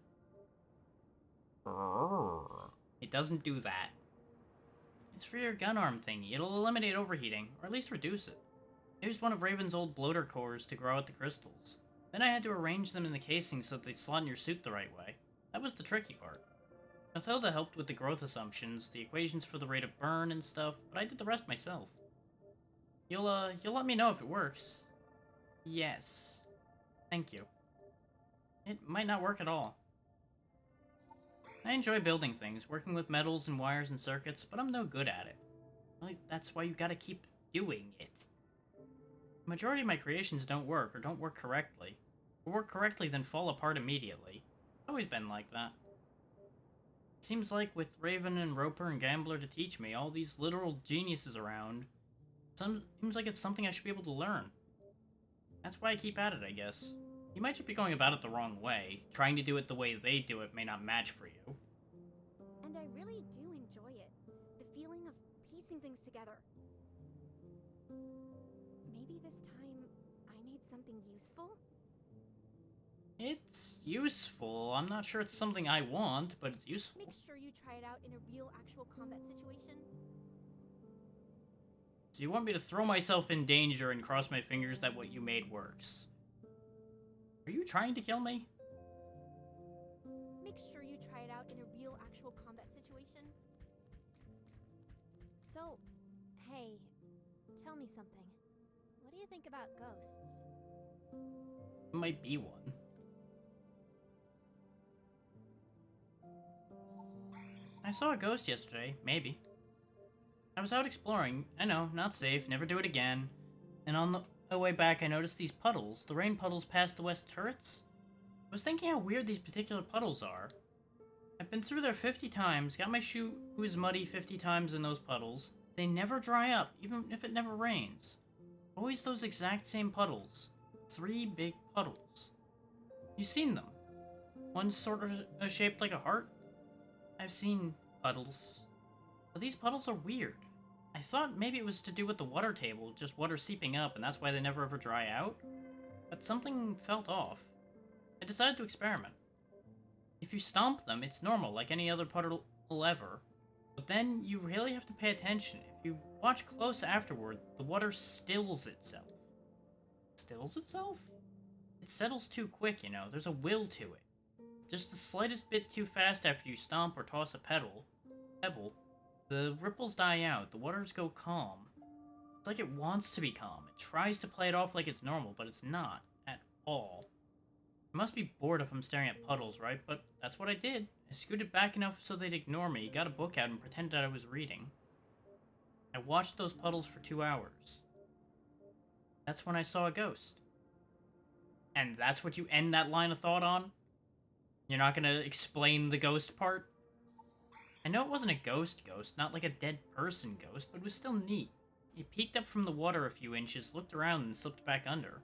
It doesn't do that. It's for your gun arm thingy. It'll eliminate overheating, or at least reduce it. I used one of Raven's old bloater cores to grow out the crystals. Then I had to arrange them in the casing so that they slot in your suit the right way. That was the tricky part. Mathilda helped with the growth assumptions, the equations for the rate of burn and stuff, but I did the rest myself. You'll let me know if it works. Yes. Thank you. It might not work at all. I enjoy building things, working with metals and wires and circuits, but I'm no good at it. Well, that's why you gotta keep doing it. The majority of my creations don't work, or don't work correctly. Or work correctly, then fall apart immediately. It's always been like that. It seems like with Raven and Roper and Gambler to teach me, all these literal geniuses around, seems like it's something I should be able to learn. That's why I keep at it, I guess. You might just be going about it the wrong way. Trying to do it the way they do it may not match for you. And I really do enjoy it. The feeling of piecing things together. Maybe this time I made something useful? It's useful. I'm not sure it's something I want, but it's useful. Make sure you try it out in a real actual combat situation. So you want me to throw myself in danger and cross my fingers that what you made works? Are you trying to kill me? Make sure you try it out in a real actual combat situation. So, hey, tell me something. What do you think about ghosts? It might be one. I saw a ghost yesterday, maybe. I was out exploring. I know, not safe, never do it again. And on the way back, I noticed these puddles, the rain puddles past the west turrets. I was thinking how weird these particular puddles are. I've been through there 50 times, got my shoe was muddy 50 times in those puddles. They never dry up, even if it never rains. Always those exact same puddles. 3 big puddles. You've seen them. One's sort of shaped like a heart. I've seen puddles. But these puddles are weird. I thought maybe it was to do with the water table, just water seeping up, and that's why they never ever dry out. But something felt off. I decided to experiment. If you stomp them, it's normal, like any other puddle ever. But then you really have to pay attention. If you watch close afterward, the water stills itself. Stills itself? It settles too quick, you know. There's a will to it. Just the slightest bit too fast after you stomp or toss a pebble, the ripples die out, the waters go calm. It's like it wants to be calm. It tries to play it off like it's normal, but it's not, at all. I must be bored if I'm staring at puddles, right? But that's what I did. I scooted back enough so they'd ignore me, got a book out, and pretended I was reading. I watched those puddles for 2 hours. That's when I saw a ghost. And that's what you end that line of thought on? You're not gonna explain the ghost part? I know it wasn't a ghost, not like a dead person ghost, but it was still neat. He peeked up from the water a few inches, looked around, and slipped back under.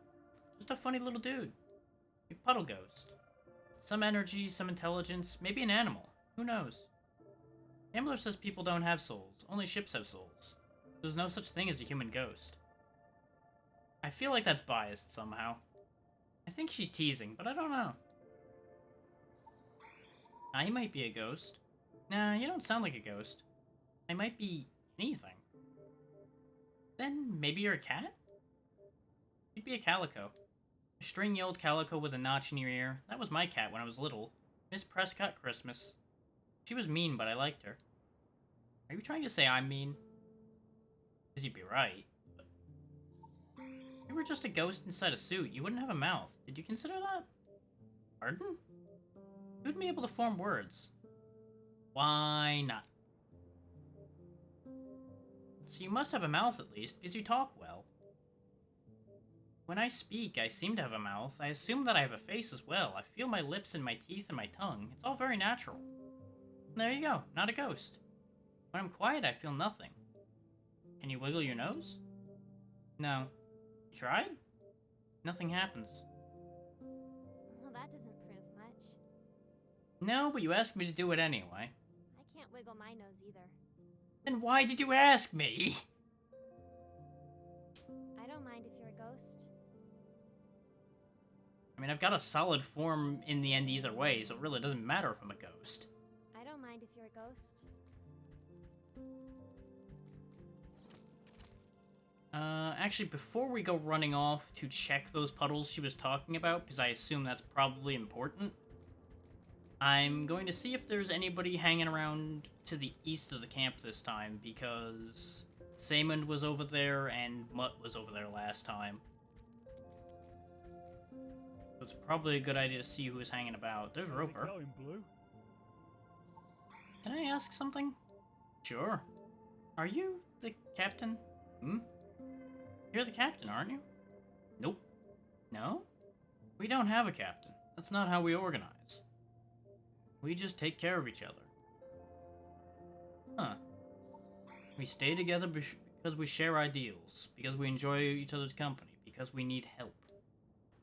Just a funny little dude. A puddle ghost. Some energy, some intelligence, maybe an animal. Who knows? Gambler says people don't have souls, only ships have souls. There's no such thing as a human ghost. I feel like that's biased somehow. I think she's teasing, but I don't know. I might be a ghost. Nah, you don't sound like a ghost. I might be anything. Then maybe you're a cat? You'd be a calico. A stringy old calico with a notch in your ear. That was my cat when I was little. Miss Prescott Christmas. She was mean, but I liked her. Are you trying to say I'm mean? Because you'd be right. But You were just a ghost inside a suit. You wouldn't have a mouth. Did you consider that? Pardon? You wouldn't be able to form words. Why not? So you must have a mouth at least, because you talk well. When I speak, I seem to have a mouth. I assume that I have a face as well. I feel my lips and my teeth and my tongue. It's all very natural. And there you go, not a ghost. When I'm quiet, I feel nothing. Can you wiggle your nose? No. You tried? Nothing happens. Well, that doesn't prove much. No, but you asked me to do it anyway. I can't wiggle my nose either. Then why did you ask me? I don't mind if you're a ghost. I mean, I've got a solid form in the end either way, so it really doesn't matter if I'm a ghost. I don't mind if you're a ghost. Actually, before we go running off to check those puddles she was talking about, because I assume that's probably important, I'm going to see if there's anybody hanging around to the east of the camp this time, because Saymond was over there and Mutt was over there last time. So it's probably a good idea to see who is hanging about. There's Roper. How's it going, Blue? Can I ask something? Sure. Are you the captain? You're the captain, aren't you? Nope. No? We don't have a captain. That's not how we organize. We just take care of each other. Huh. We stay together because we share ideals, because we enjoy each other's company, because we need help.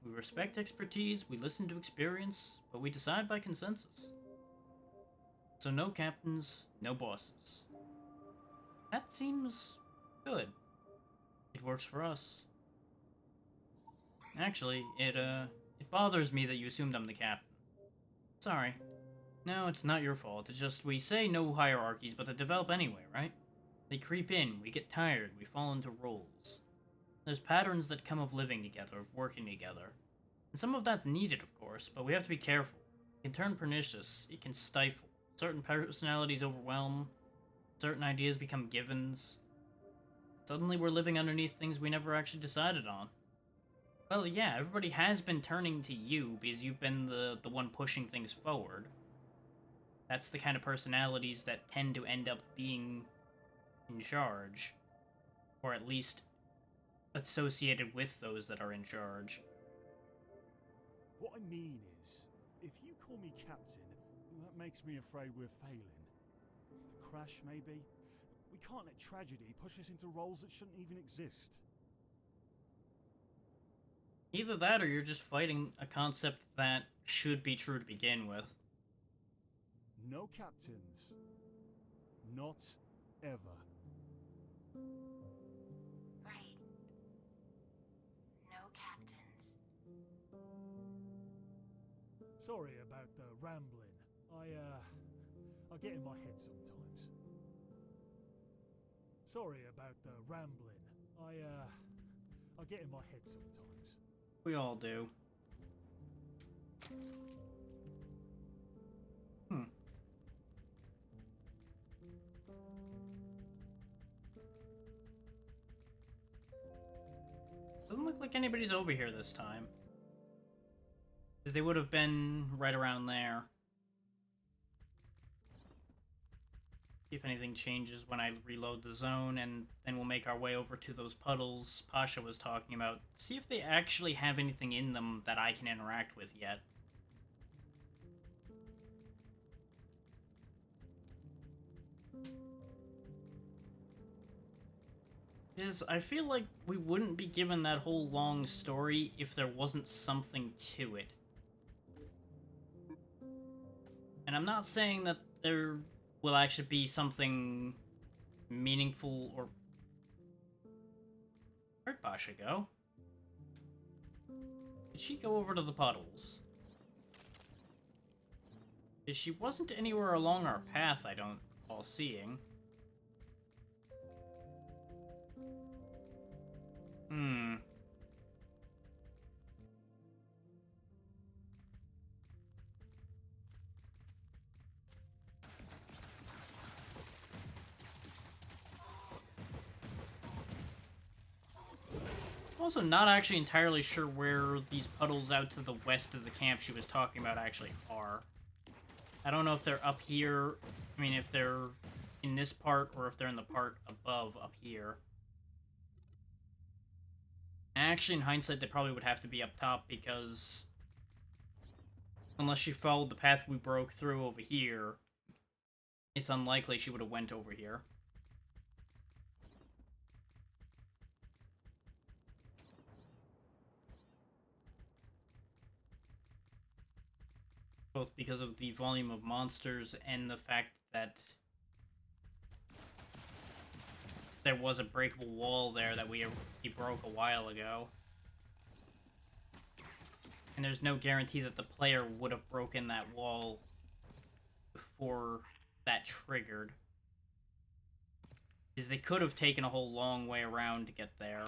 We respect expertise, we listen to experience, but we decide by consensus. So no captains, no bosses. That seems good. It works for us. Actually, it bothers me that you assumed I'm the captain. Sorry. No, it's not your fault. It's just we say no hierarchies, but they develop anyway, right? They creep in, we get tired, we fall into roles. There's patterns that come of living together, of working together. And some of that's needed, of course, but we have to be careful. It can turn pernicious, it can stifle. Certain personalities overwhelm, certain ideas become givens. Suddenly we're living underneath things we never actually decided on. Well, yeah, everybody has been turning to you because you've been the one pushing things forward. That's the kind of personalities that tend to end up being in charge. Or at least associated with those that are in charge. What I mean is, if you call me captain, that makes me afraid we're failing. The crash, maybe? We can't let tragedy push us into roles that shouldn't even exist. Either that or you're just fighting a concept that should be true to begin with. No captains. Not ever. Right. No captains. Sorry about the rambling. I get in my head sometimes. Sorry about the rambling. I get in my head sometimes. We all do. Doesn't look like anybody's over here this time. Because they would have been right around there. See if anything changes when I reload the zone, and then we'll make our way over to those puddles Pasha was talking about. See if they actually have anything in them that I can interact with yet. Because I feel like we wouldn't be given that whole long story if there wasn't something to it. And I'm not saying that there will actually be something meaningful or... Where'd Pasha go? Did she go over to the puddles? Because she wasn't anywhere along our path, I don't recall seeing. also not actually entirely sure where these puddles out to the west of the camp she was talking about actually are. I don't know if they're up here, I mean, if they're in this part, or if they're in the part above up here. Actually, in hindsight, they probably would have to be up top, because unless she followed the path we broke through over here, it's unlikely she would have went over here. Both because of the volume of monsters and the fact that there was a breakable wall there that we broke a while ago. And there's no guarantee that the player would have broken that wall before that triggered. Because they could have taken a whole long way around to get there,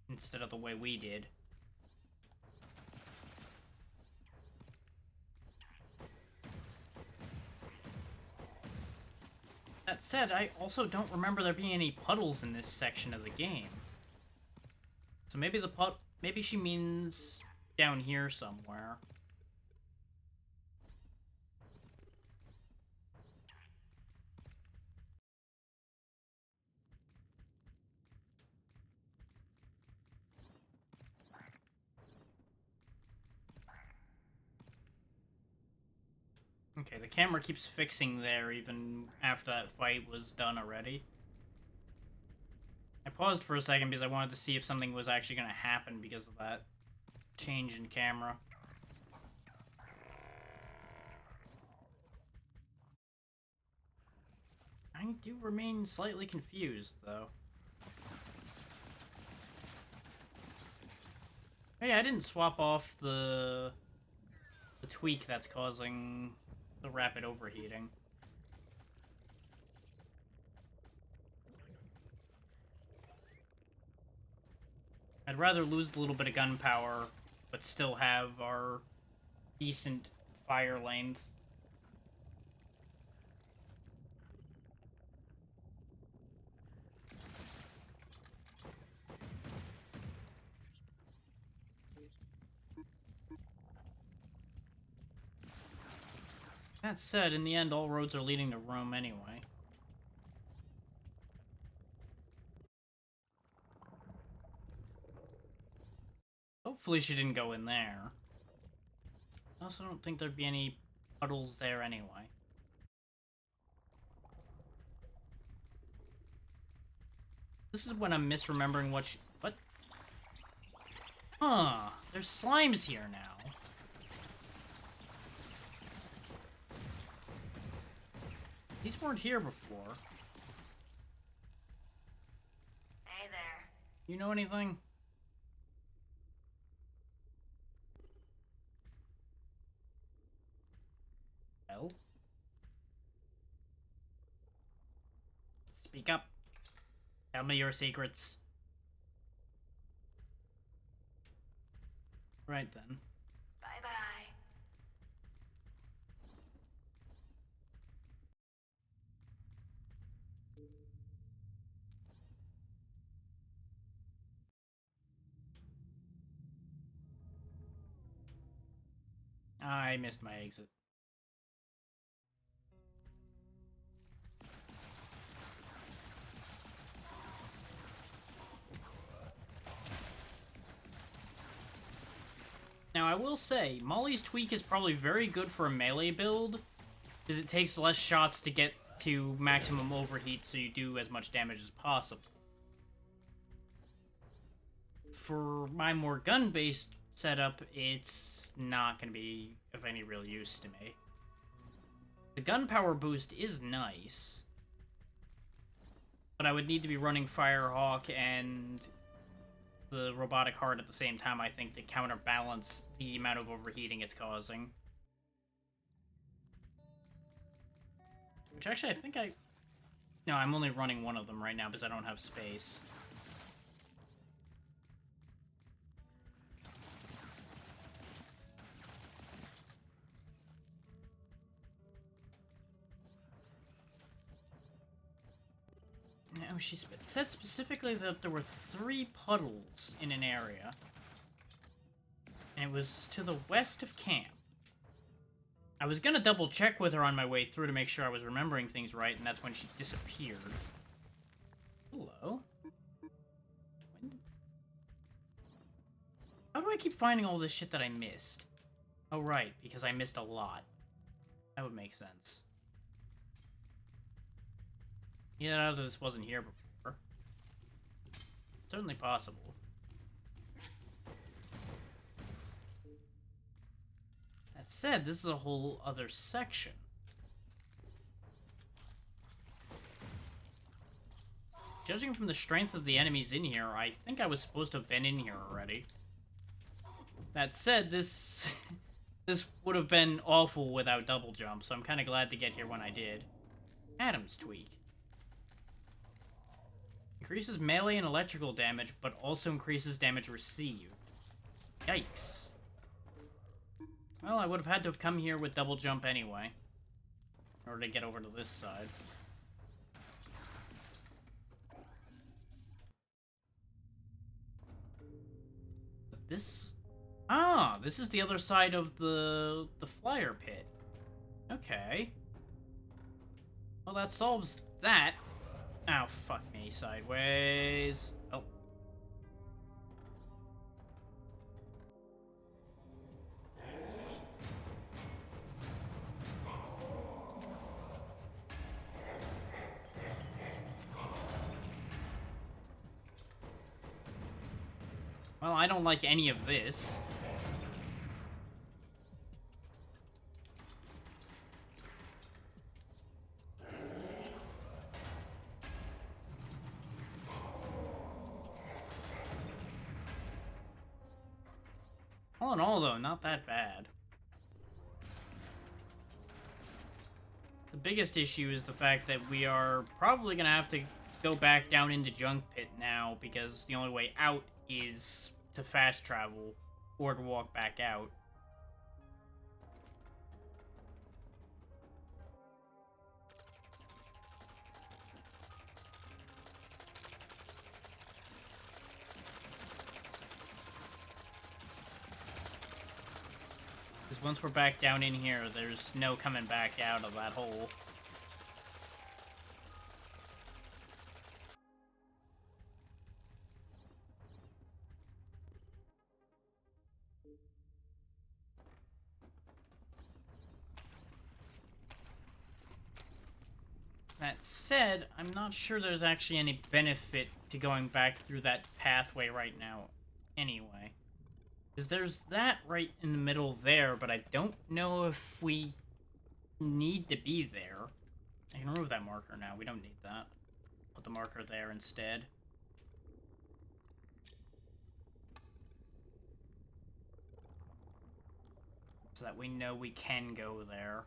instead of the way we did. That said, I also don't remember there being any puddles in this section of the game. So maybe maybe she means down here somewhere. Okay, the camera keeps fixing there even after that fight was done already. I paused for a second because I wanted to see if something was actually going to happen because of that change in camera. I do remain slightly confused, though. Hey, I didn't swap off the tweak that's causing the rapid overheating. I'd rather lose a little bit of gun power, but still have our decent fire length. That said, in the end, all roads are leading to Rome anyway. Hopefully she didn't go in there. I also don't think there'd be any puddles there anyway. This is when I'm misremembering what what? Huh, there's slimes here now. These weren't here before. Hey there. You know anything? Well? Speak up. Tell me your secrets. Right then. Bye-bye. I missed my exit. Now, I will say, Molly's tweak is probably very good for a melee build, because it takes less shots to get to maximum overheat, so you do as much damage as possible. For my more gun-based setup, it's not going to be of any real use to me. The gun power boost is nice, but I would need to be running Firehawk and the robotic heart at the same time, I think, to counterbalance the amount of overheating it's causing. Which actually, I think no, I'm only running one of them right now because I don't have space. Now, she said specifically that there were 3 puddles in an area. And it was to the west of camp. I was gonna double check with her on my way through to make sure I was remembering things right, and that's when she disappeared. Hello? How do I keep finding all this shit that I missed? Oh, right, because I missed a lot. That would make sense. Yeah, this wasn't here before. Certainly possible. That said, this is a whole other section. Judging from the strength of the enemies in here, I think I was supposed to have been in here already. That said, this this would have been awful without double jump, so I'm kind of glad to get here when I did. Adam's Tweak. Increases melee and electrical damage, but also increases damage received. Yikes. Well, I would have had to have come here with double jump anyway, in order to get over to this side. But this... Ah, this is the other side of the flyer pit. Okay. Well, that solves that. Oh, fuck me, sideways. Oh. Well, I don't like any of this. All in all, though, not that bad. The biggest issue is the fact that we are probably going to have to go back down into Junk Pit now, because the only way out is to fast travel or to walk back out. Because once we're back down in here, there's no coming back out of that hole. That said, I'm not sure there's actually any benefit to going back through that pathway right now anyway. Because there's that right in the middle there, but I don't know if we need to be there. I can remove that marker now. We don't need that. Put the marker there instead. So that we know we can go there,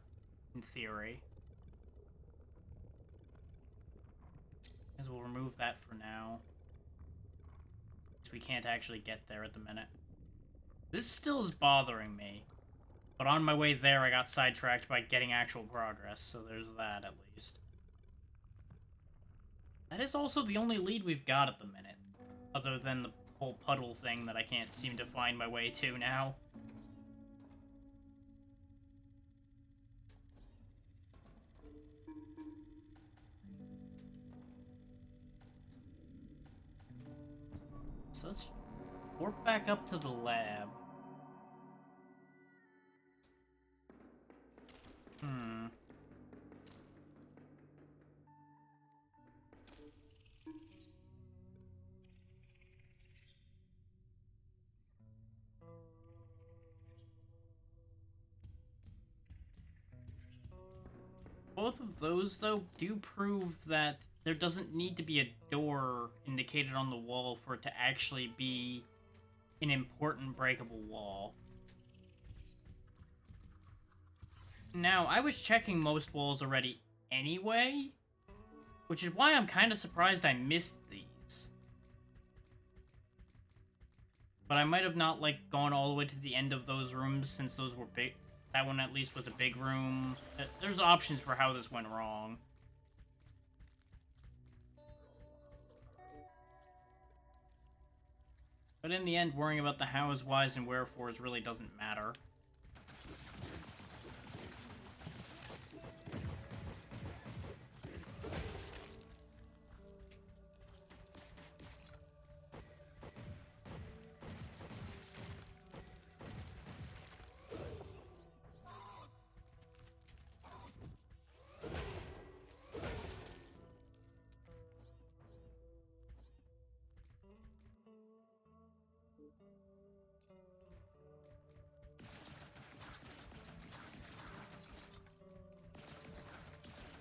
in theory. As we'll remove that for now. Because we can't actually get there at the minute. This still is bothering me. But on my way there, I got sidetracked by getting actual progress, so there's that at least. That is also the only lead we've got at the minute. Other than the whole puddle thing that I can't seem to find my way to now. So let's warp back up to the lab. Both of those, though, do prove that there doesn't need to be a door indicated on the wall for it to actually be an important breakable wall. Now, I was checking most walls already anyway, which is why I'm kind of surprised I missed these. But I might have not, like, gone all the way to the end of those rooms since those were big. That one at least was a big room. There's options for how this went wrong. But in the end, worrying about the hows, whys, and wherefores really doesn't matter.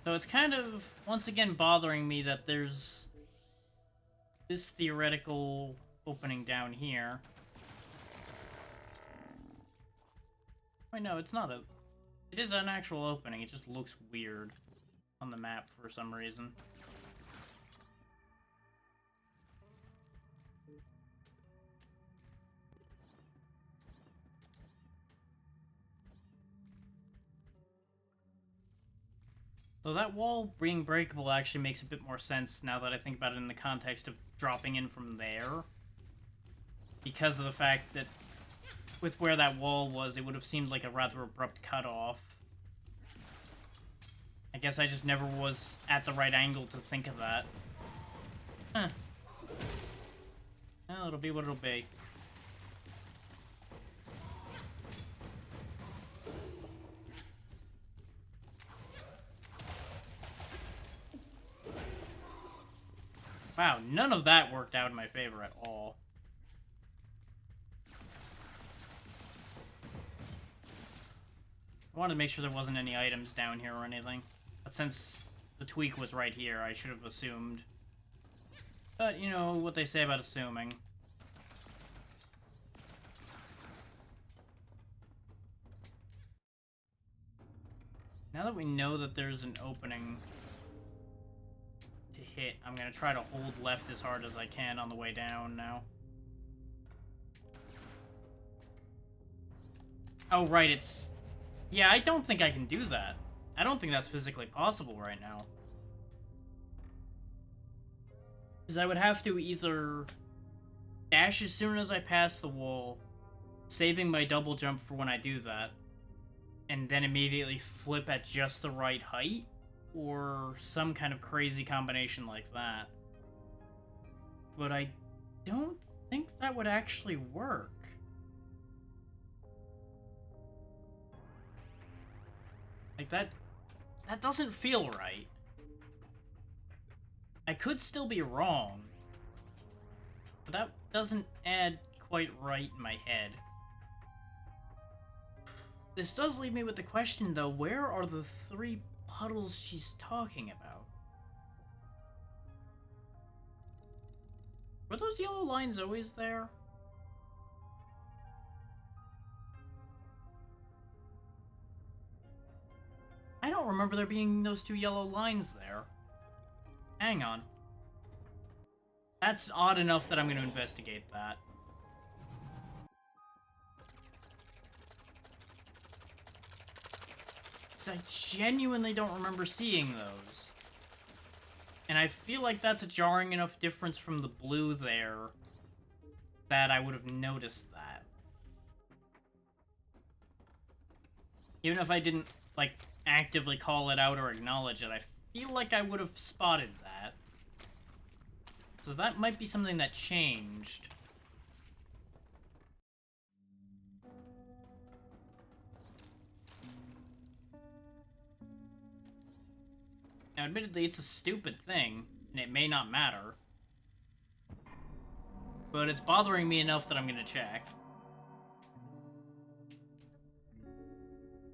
So it's kind of, once again, bothering me that there's this theoretical opening down here. Wait, no, it's not a... It is an actual opening, it just looks weird on the map for some reason. So that wall being breakable actually makes a bit more sense now that I think about it in the context of dropping in from there. Because of the fact that with where that wall was, it would have seemed like a rather abrupt cutoff. I guess I just never was at the right angle to think of that. Huh. Well, it'll be what it'll be. Wow, none of that worked out in my favor at all. I wanted to make sure there wasn't any items down here or anything. But since the tweak was right here, I should have assumed. But, you know, what they say about assuming. Now that we know that there's an opening to hit, I'm gonna try to hold left as hard as I can on the way down now. Oh, right, it's... Yeah, I don't think I can do that. I don't think that's physically possible right now. Because I would have to either dash as soon as I pass the wall, saving my double jump for when I do that, and then immediately flip at just the right height, or some kind of crazy combination like that. But I don't think that would actually work. Like, that doesn't feel right. I could still be wrong, but that doesn't add quite right in my head. This does leave me with the question, though, where are the 3 puddles she's talking about? Were those yellow lines always there? I don't remember there being those 2 yellow lines there. Hang on. That's odd enough that I'm going to investigate that. I genuinely don't remember seeing those. And I feel like that's a jarring enough difference from the blue there that I would have noticed that. Even if I didn't, like, actively call it out or acknowledge it, I feel like I would have spotted that. So that might be something that changed. Now, admittedly, it's a stupid thing, and it may not matter. But it's bothering me enough that I'm gonna check.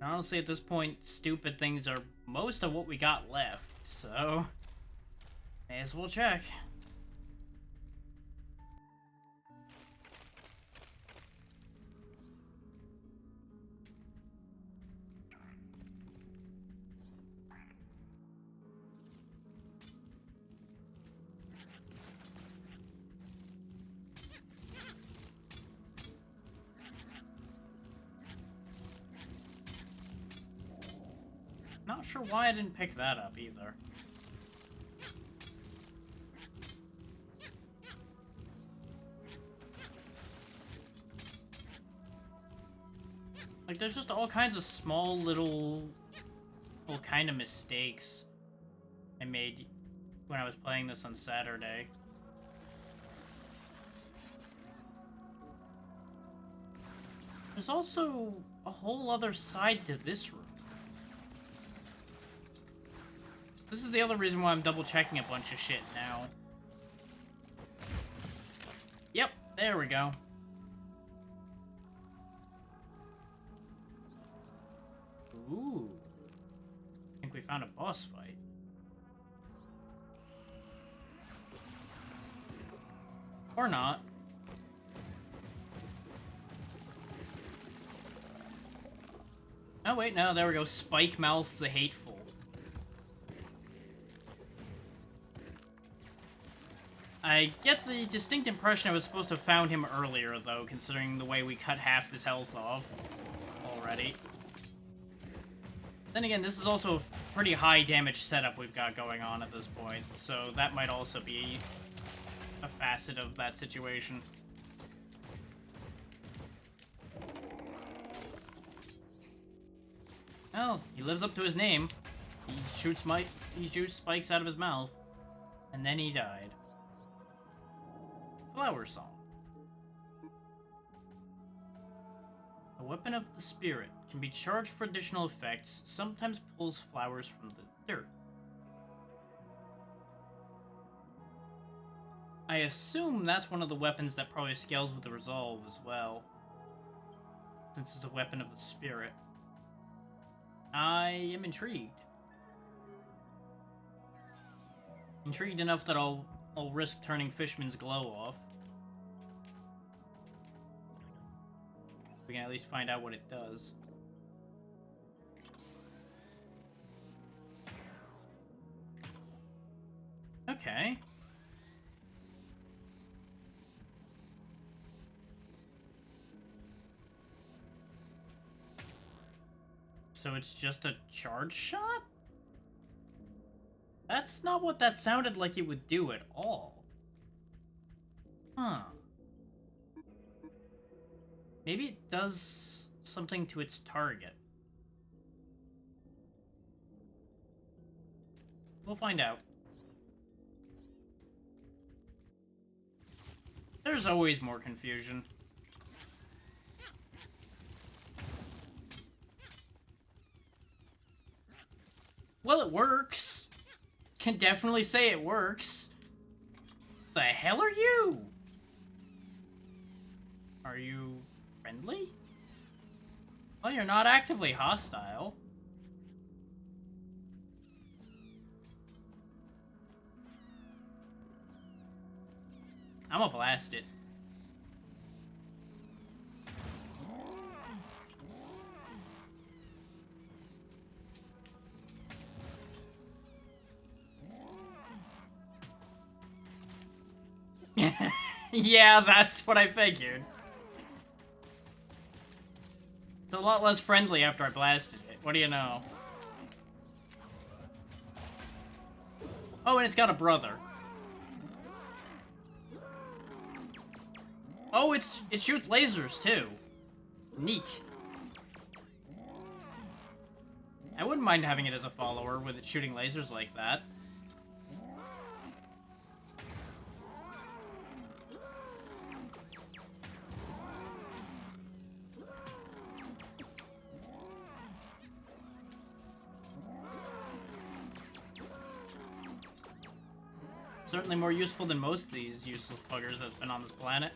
And honestly, at this point, stupid things are most of what we got left, so... may as well check. Not sure why I didn't pick that up either. Like, there's just all kinds of small little kind of mistakes I made when I was playing this on Saturday. There's also a whole other side to this room. This is the other reason why I'm double checking a bunch of shit now. Yep, there we go. Ooh. I think we found a boss fight. Or not. Oh wait, no, there we go. Spike Mouth the Hateful. I get the distinct impression I was supposed to have found him earlier, though, considering the way we cut half his health off already. Then again, this is also a pretty high damage setup we've got going on at this point, so that might also be a facet of that situation. Well, he lives up to his name. He shoots spikes out of his mouth, and then he died. Flower Song. A weapon of the spirit can be charged for additional effects, sometimes pulls flowers from the dirt. I assume that's one of the weapons that probably scales with the resolve as well, since it's a weapon of the spirit. I am intrigued. Intrigued enough that I'll risk turning Fishman's glow off. We can at least find out what it does. Okay. So it's just a charge shot? That's not what that sounded like it would do at all. Huh. Maybe it does something to its target. We'll find out. There's always more confusion. Well, it works. Can definitely say it works. The hell are you? Are you friendly? Well, you're not actively hostile. I'm gonna blast it. Yeah, that's what I figured. It's a lot less friendly after I blasted it. What do you know? Oh, and it's got a brother. Oh, it shoots lasers too. Neat. I wouldn't mind having it as a follower with it shooting lasers like that. Certainly more useful than most of these useless buggers that's been on this planet.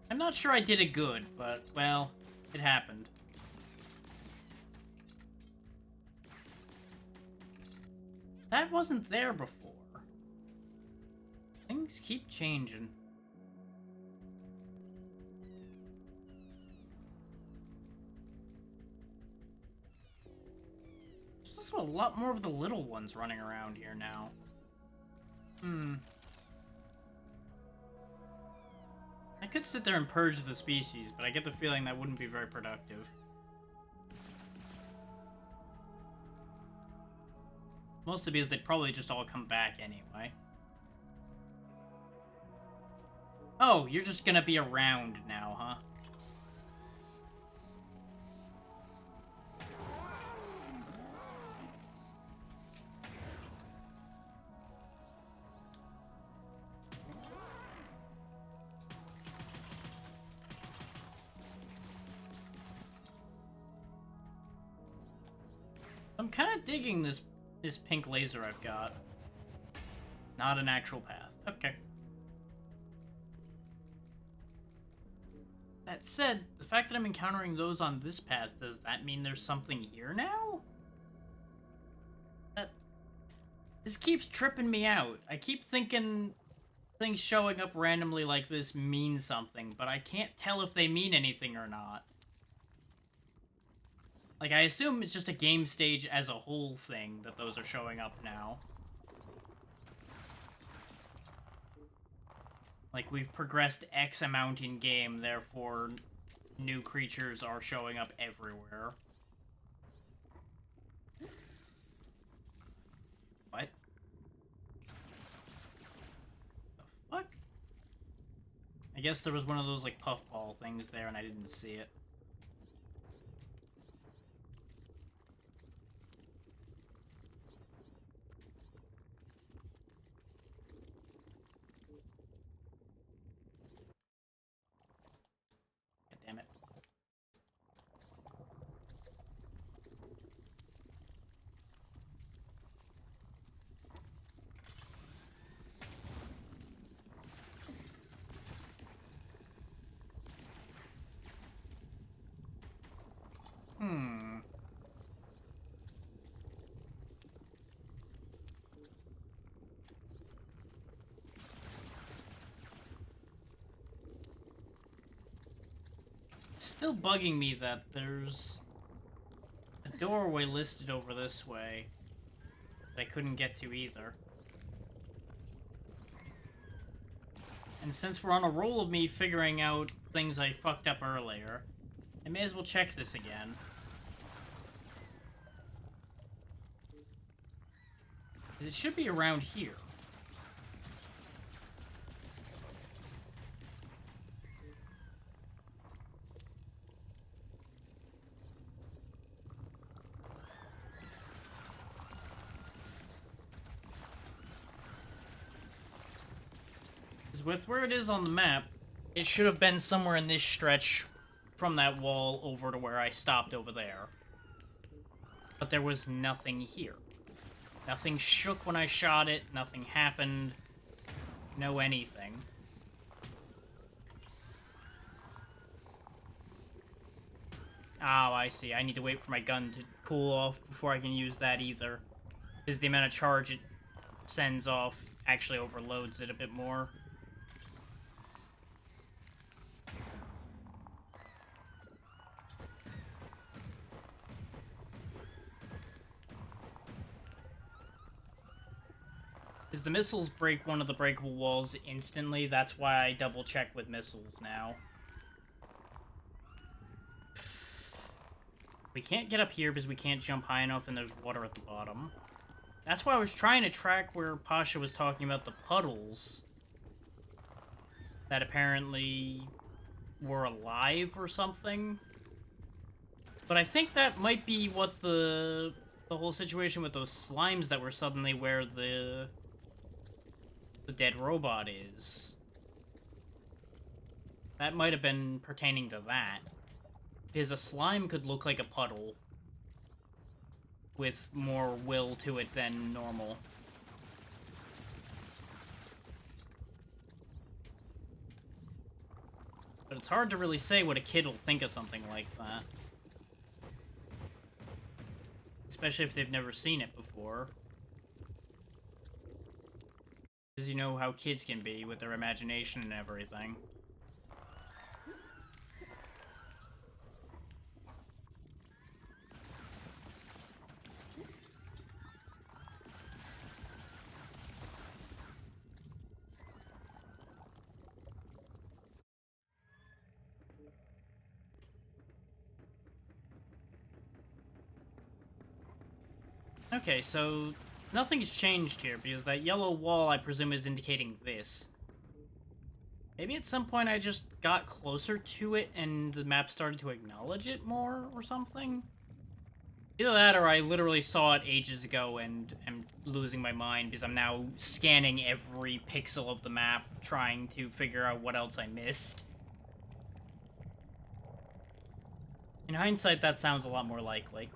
I'm not sure I did it good, but, well, it happened. That wasn't there before. Things keep changing. There's also a lot more of the little ones running around here now. I could sit there and purge the species, but I get the feeling that wouldn't be very productive. Mostly because they'd probably just all come back anyway. Oh, you're just gonna be around now, huh? I'm kind of digging this pink laser I've got. Not an actual path. Okay. That said, the fact that I'm encountering those on this path, does that mean there's something here now? This keeps tripping me out. I keep thinking things showing up randomly like this mean something, but I can't tell if they mean anything or not. Like, I assume it's just a game stage as a whole thing that those are showing up now. Like, we've progressed X amount in game, therefore new creatures are showing up everywhere. What? The fuck? I guess there was one of those, like, puffball things there and I didn't see it. God damn it. It's still bugging me that there's a doorway listed over this way that I couldn't get to either. And since we're on a roll of me figuring out things I fucked up earlier, I may as well check this again. It should be around here. Because with where it is on the map, it should have been somewhere in this stretch from that wall over to where I stopped over there. But there was nothing here. Nothing shook when I shot it, nothing happened, no anything. Oh, I see. I need to wait for my gun to cool off before I can use that either. Because the amount of charge it sends off actually overloads it a bit more. Because the missiles break one of the breakable walls instantly, that's why I double check with missiles now. We can't get up here because we can't jump high enough and there's water at the bottom. That's why I was trying to track where Pasha was talking about the puddles that apparently were alive or something. But I think that might be what the whole situation with those slimes that were suddenly where the dead robot is. That might have been pertaining to that. Because a slime could look like a puddle with more will to it than normal. But it's hard to really say what a kid will think of something like that. Especially if they've never seen it before. Because you know how kids can be with their imagination and everything. Okay, so nothing's changed here, because that yellow wall, I presume, is indicating this. Maybe at some point I just got closer to it and the map started to acknowledge it more or something. Either that or I literally saw it ages ago and am losing my mind because I'm now scanning every pixel of the map trying to figure out what else I missed. In hindsight, that sounds a lot more likely.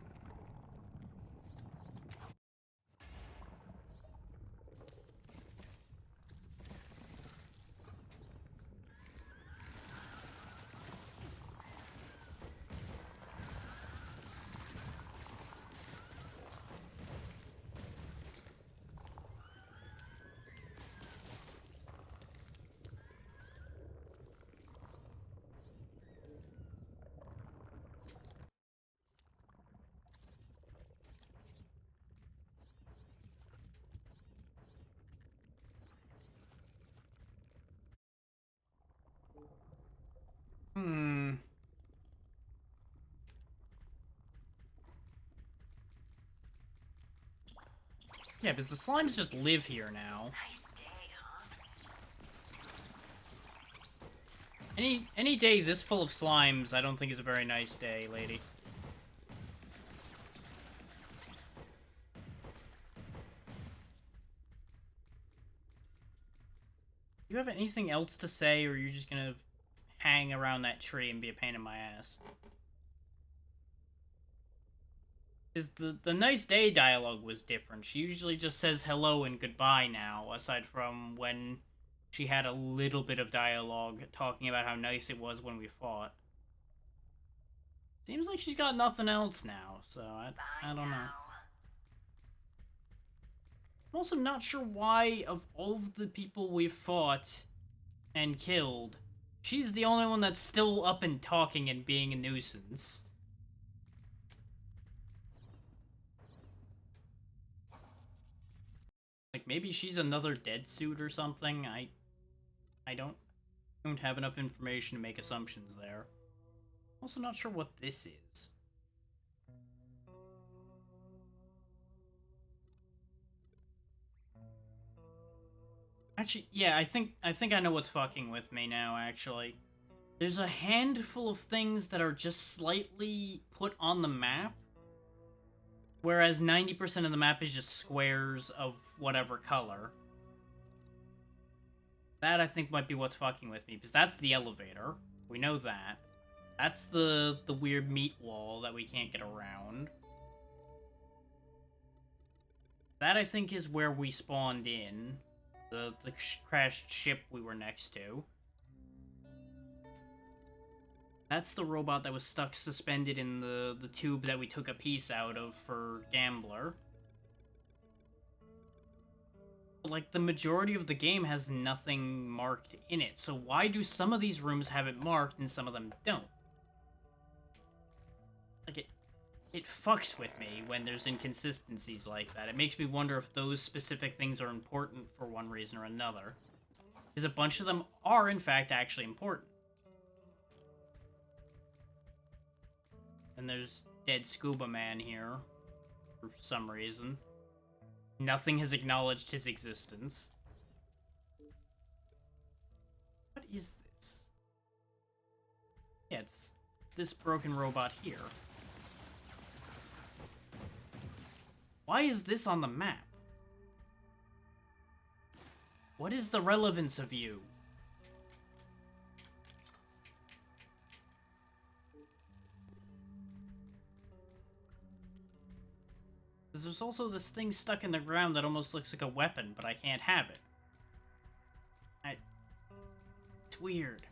Yeah, because the slimes just live here now. Any day this full of slimes, I don't think is a very nice day, lady. Do you have anything else to say, or are you just gonna hang around that tree and be a pain in my ass? Is the nice day dialogue was different. She usually just says hello and goodbye now, aside from when she had a little bit of dialogue talking about how nice it was when we fought. Seems like she's got nothing else now, so I don't know. I'm also not sure why, of all of the people we've fought and killed, she's the only one that's still up and talking and being a nuisance. Like, maybe she's another dead suit or something? I don't have enough information to make assumptions there. Also not sure what this is. Actually, yeah, I think I know what's fucking with me now, actually. There's a handful of things that are just slightly put on the map, whereas 90% of the map is just squares of whatever color. That, I think, might be what's fucking with me, because that's the elevator. We know that. That's the weird meat wall that we can't get around. That, I think, is where we spawned in. The crashed ship we were next to. That's the robot that was stuck suspended in the tube that we took a piece out of for Gambler. But, like, the majority of the game has nothing marked in it, so why do some of these rooms have it marked and some of them don't? Like, it fucks with me when there's inconsistencies like that. It makes me wonder if those specific things are important for one reason or another. Because a bunch of them are, in fact, actually important. And there's dead Scuba Man here, for some reason. Nothing has acknowledged his existence. What is this? Yeah, it's this broken robot here. Why is this on the map? What is the relevance of you? There's also this thing stuck in the ground that almost looks like a weapon, but I can't have it. It's weird.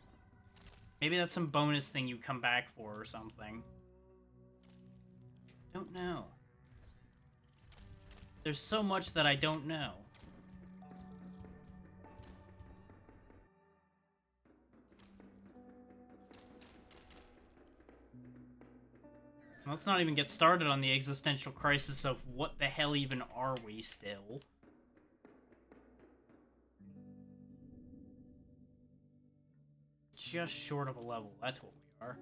Maybe that's some bonus thing you come back for or something. Don't know. There's so much that I don't know. Let's not even get started on the existential crisis of what the hell even are we still? Just short of a level, that's what we are.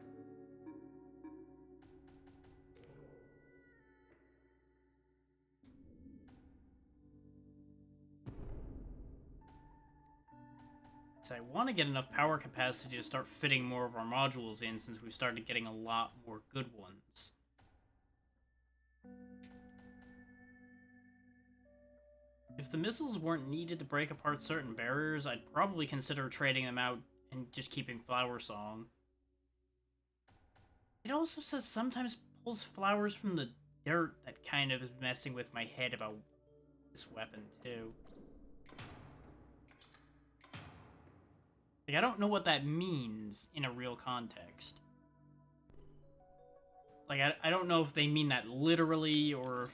So I want to get enough power capacity to start fitting more of our modules in, since we've started getting a lot more good ones. If the missiles weren't needed to break apart certain barriers, I'd probably consider trading them out and just keeping Flower Song. It also says sometimes pulls flowers from the dirt. That kind of is messing with my head about this weapon, too. Like, I don't know what that means in a real context. Like, I don't know if they mean that literally, or if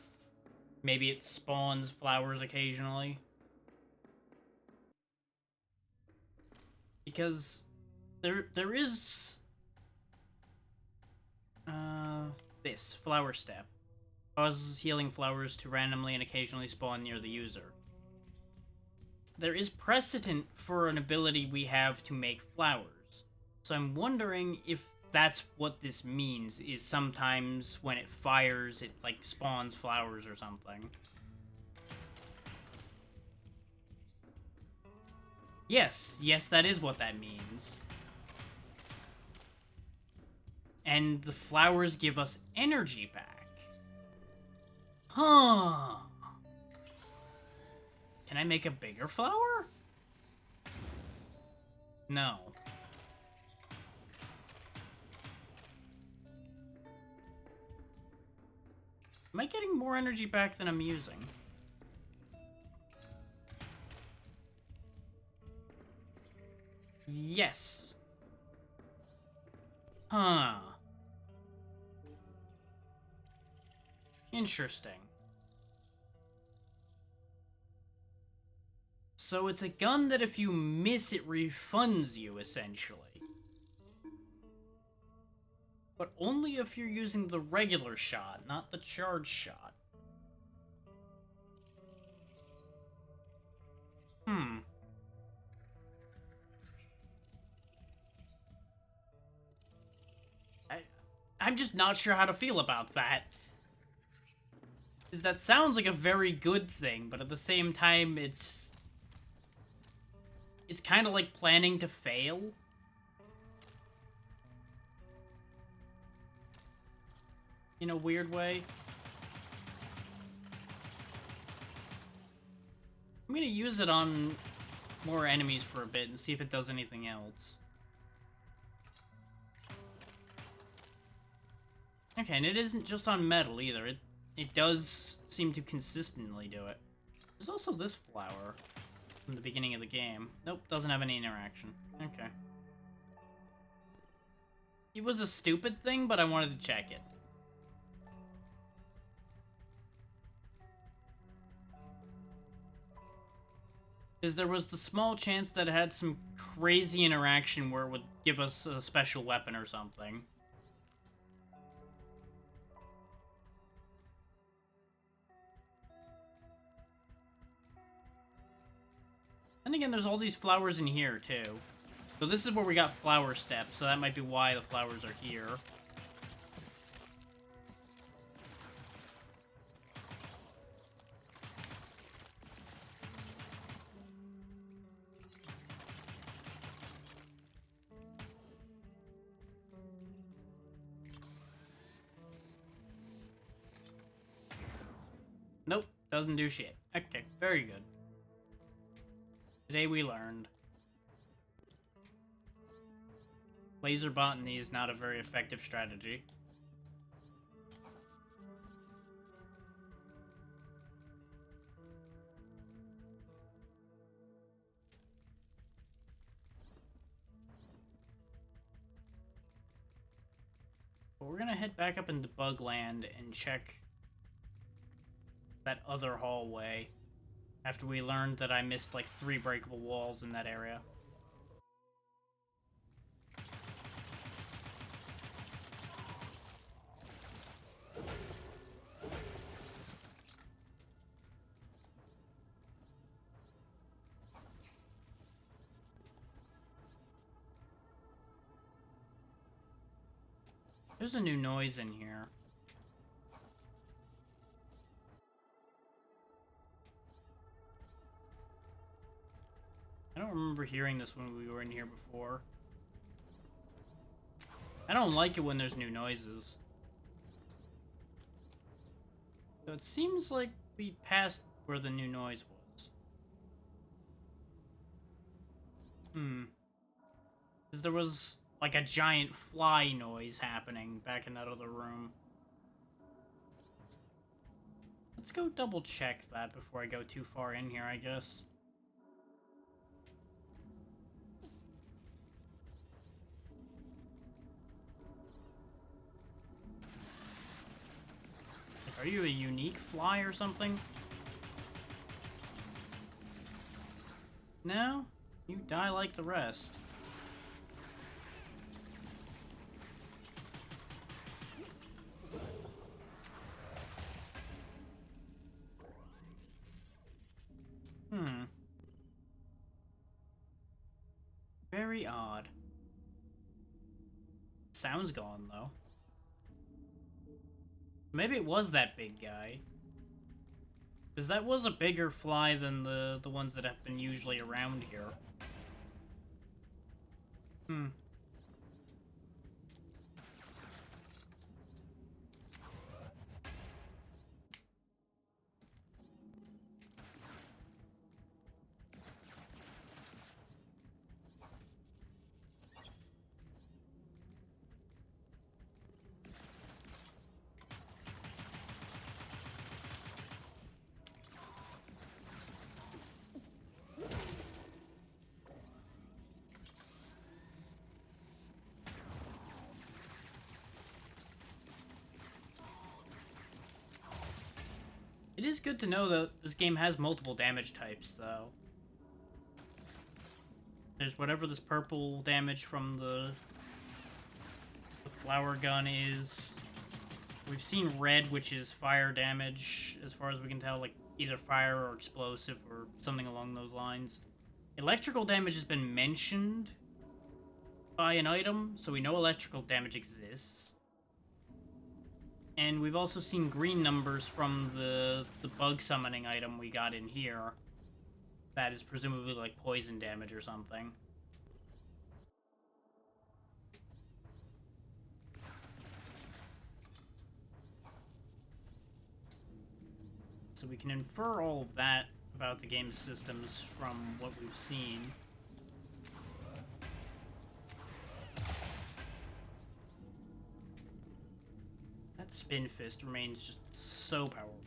maybe it spawns flowers occasionally. Because there is this Flower Step causes healing flowers to randomly and occasionally spawn near the user. There is precedent for an ability we have to make flowers, so I'm wondering if that's what this means, is sometimes when it fires, it, like, spawns flowers or something. Yes, that is what that means. And the flowers give us energy back. Huh. Can I make a bigger flower? No. Am I getting more energy back than I'm using? Yes. Huh. Interesting. So it's a gun that if you miss, it refunds you, essentially. But only if you're using the regular shot, not the charged shot. I'm just not sure how to feel about that. Because that sounds like a very good thing, but at the same time, it's kind of like planning to fail. In a weird way. I'm gonna use it on more enemies for a bit and see if it does anything else. Okay, and it isn't just on metal either. It does seem to consistently do it. There's also this flower from the beginning of the game. Nope, doesn't have any interaction. Okay. It was a stupid thing, but I wanted to check it. Because there was the small chance that it had some crazy interaction where it would give us a special weapon or something. And again, there's all these flowers in here, too. So this is where we got Flower Step, so that might be why the flowers are here. Nope, doesn't do shit. Okay, very good. Today we learned. Laser botany is not a very effective strategy. But we're gonna head back up into Bugland and check that other hallway. After we learned that I missed like 3 breakable walls in that area. There's a new noise in here. I don't remember hearing this when we were in here before. I don't like it when there's new noises. So it seems like we passed where the new noise was. Because there was like a giant fly noise happening back in that other room. Let's go double check that before I go too far in here, I guess. Are you a unique fly or something? No? You die like the rest. Very odd. Sound's gone, though. Maybe it was that big guy. Because that was a bigger fly than the ones that have been usually around here. It is good to know that this game has multiple damage types, though. There's whatever this purple damage from the flower gun is. We've seen red, which is fire damage, as far as we can tell, like either fire or explosive or something along those lines. Electrical damage has been mentioned by an item, so we know electrical damage exists. And we've also seen green numbers from the bug summoning item we got in here. That is presumably like poison damage or something. So we can infer all of that about the game's systems from what we've seen. That Spin Fist remains just so powerful.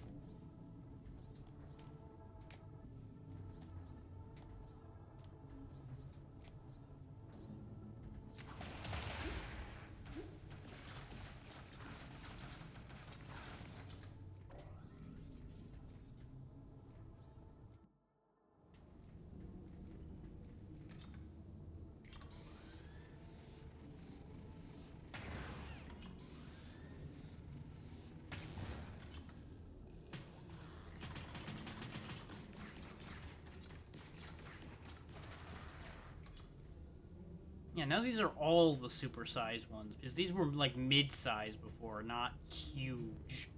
Yeah, now these are all the super-sized ones, because these were, like, mid-size before, not huge.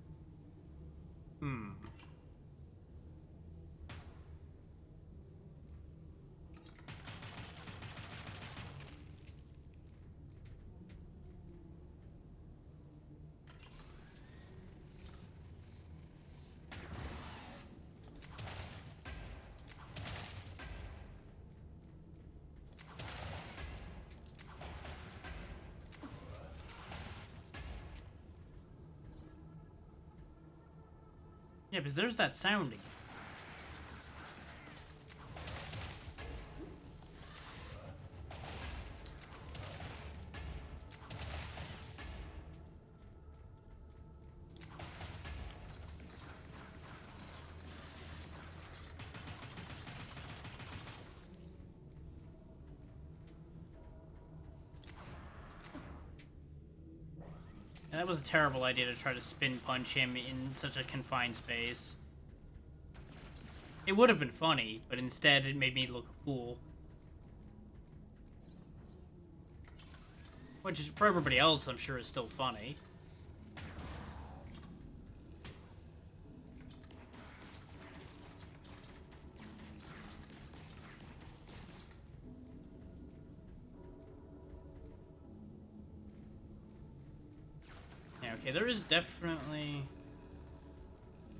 Yeah, because there's that sound again. And that was a terrible idea to try to spin punch him in such a confined space. It would have been funny, but instead it made me look a fool. Which is, for everybody else, I'm sure is still funny. Okay, there is definitely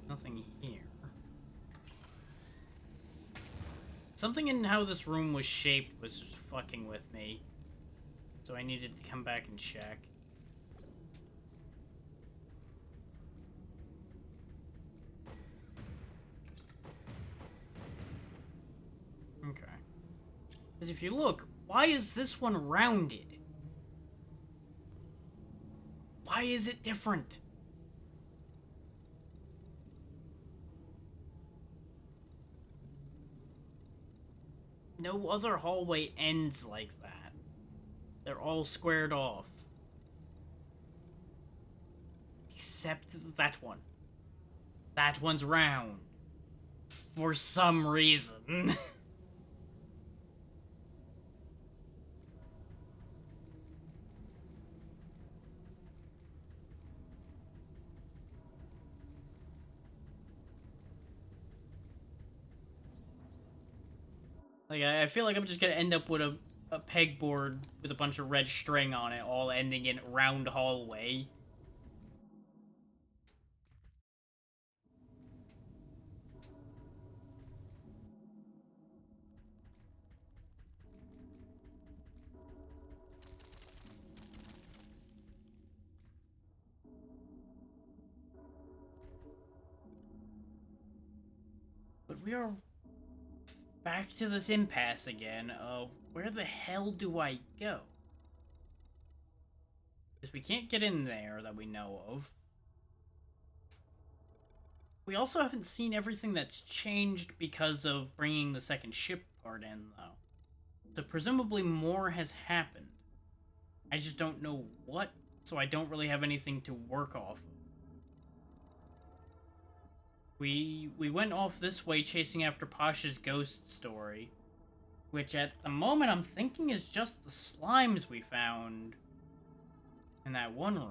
nothing here. Something in how this room was shaped was just fucking with me. So I needed to come back and check. Okay. Because if you look, why is this one rounded? Why is it different? No other hallway ends like that. They're all squared off. Except that one. That one's round. For some reason. Like, I feel like I'm just gonna end up with a pegboard with a bunch of red string on it, all ending in round hallway. But we are back to this impasse again of where the hell do I go? Because we can't get in there that we know of. We also haven't seen everything that's changed because of bringing the second ship part in, though. So presumably more has happened. I just don't know what, so I don't really have anything to work off of. We went off this way chasing after Pasha's ghost story, which at the moment I'm thinking is just the slimes we found in that one room.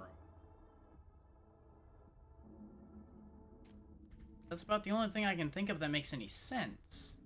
That's about the only thing I can think of that makes any sense.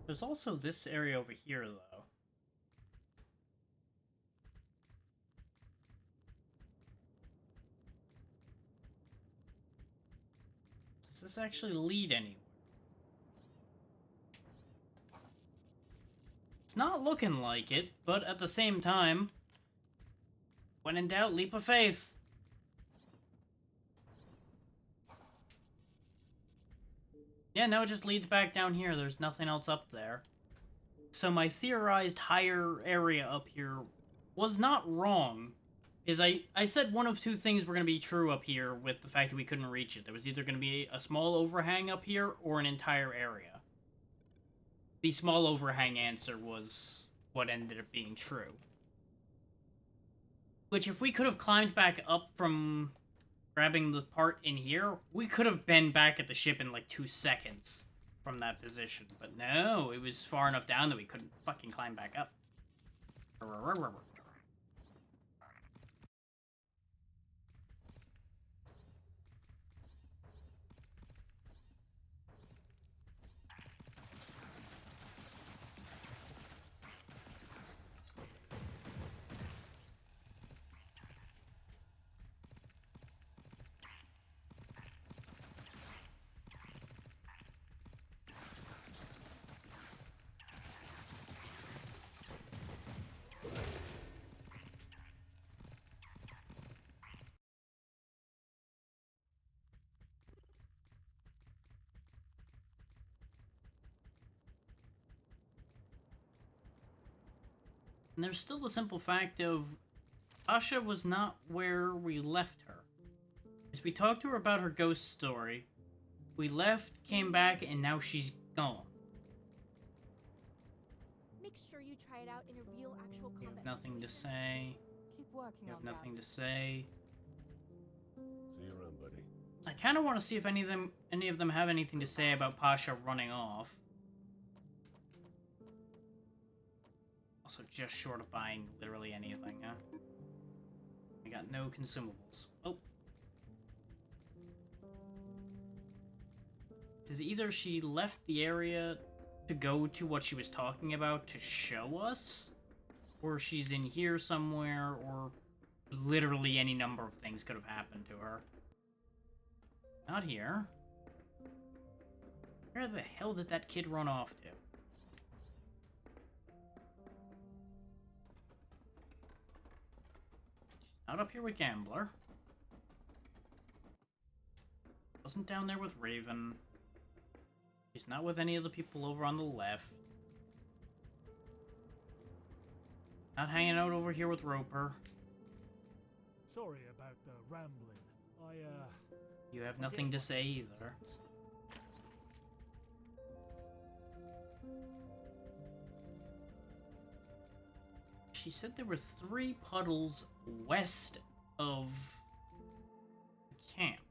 There's also this area over here, though. Does this actually lead anywhere? It's not looking like it, but at the same time, when in doubt, leap of faith. Yeah, no, it just leads back down here. There's nothing else up there. So my theorized higher area up here was not wrong. I said one of two things were going to be true up here with the fact that we couldn't reach it. There was either going to be a small overhang up here or an entire area. The small overhang answer was what ended up being true. Which, if we could have climbed back up from grabbing the part in here, we could have been back at the ship in like 2 seconds from that position. But no, it was far enough down that we couldn't fucking climb back up. And there's still the simple fact of Pasha was not where we left her. As we talked to her about her ghost story, we left, came back, and now she's gone. Make sure you try it out in a real actual You combat have nothing to situation. say. Keep working You on have that. nothing to say. See you around, buddy. I kind of want to see if any of them have anything to say about Pasha running off. Also, just short of buying literally anything, huh? I got no consumables. Oh. Because either she left the area to go to what she was talking about to show us, or she's in here somewhere, or literally any number of things could have happened to her. Not here. Where the hell did that kid run off to? Not up here with Gambler. Wasn't down there with Raven. She's not with any of the people over on the left. Not hanging out over here with Roper. Sorry about the rambling. You have nothing to say either. She said there were 3 puddles west of the camp.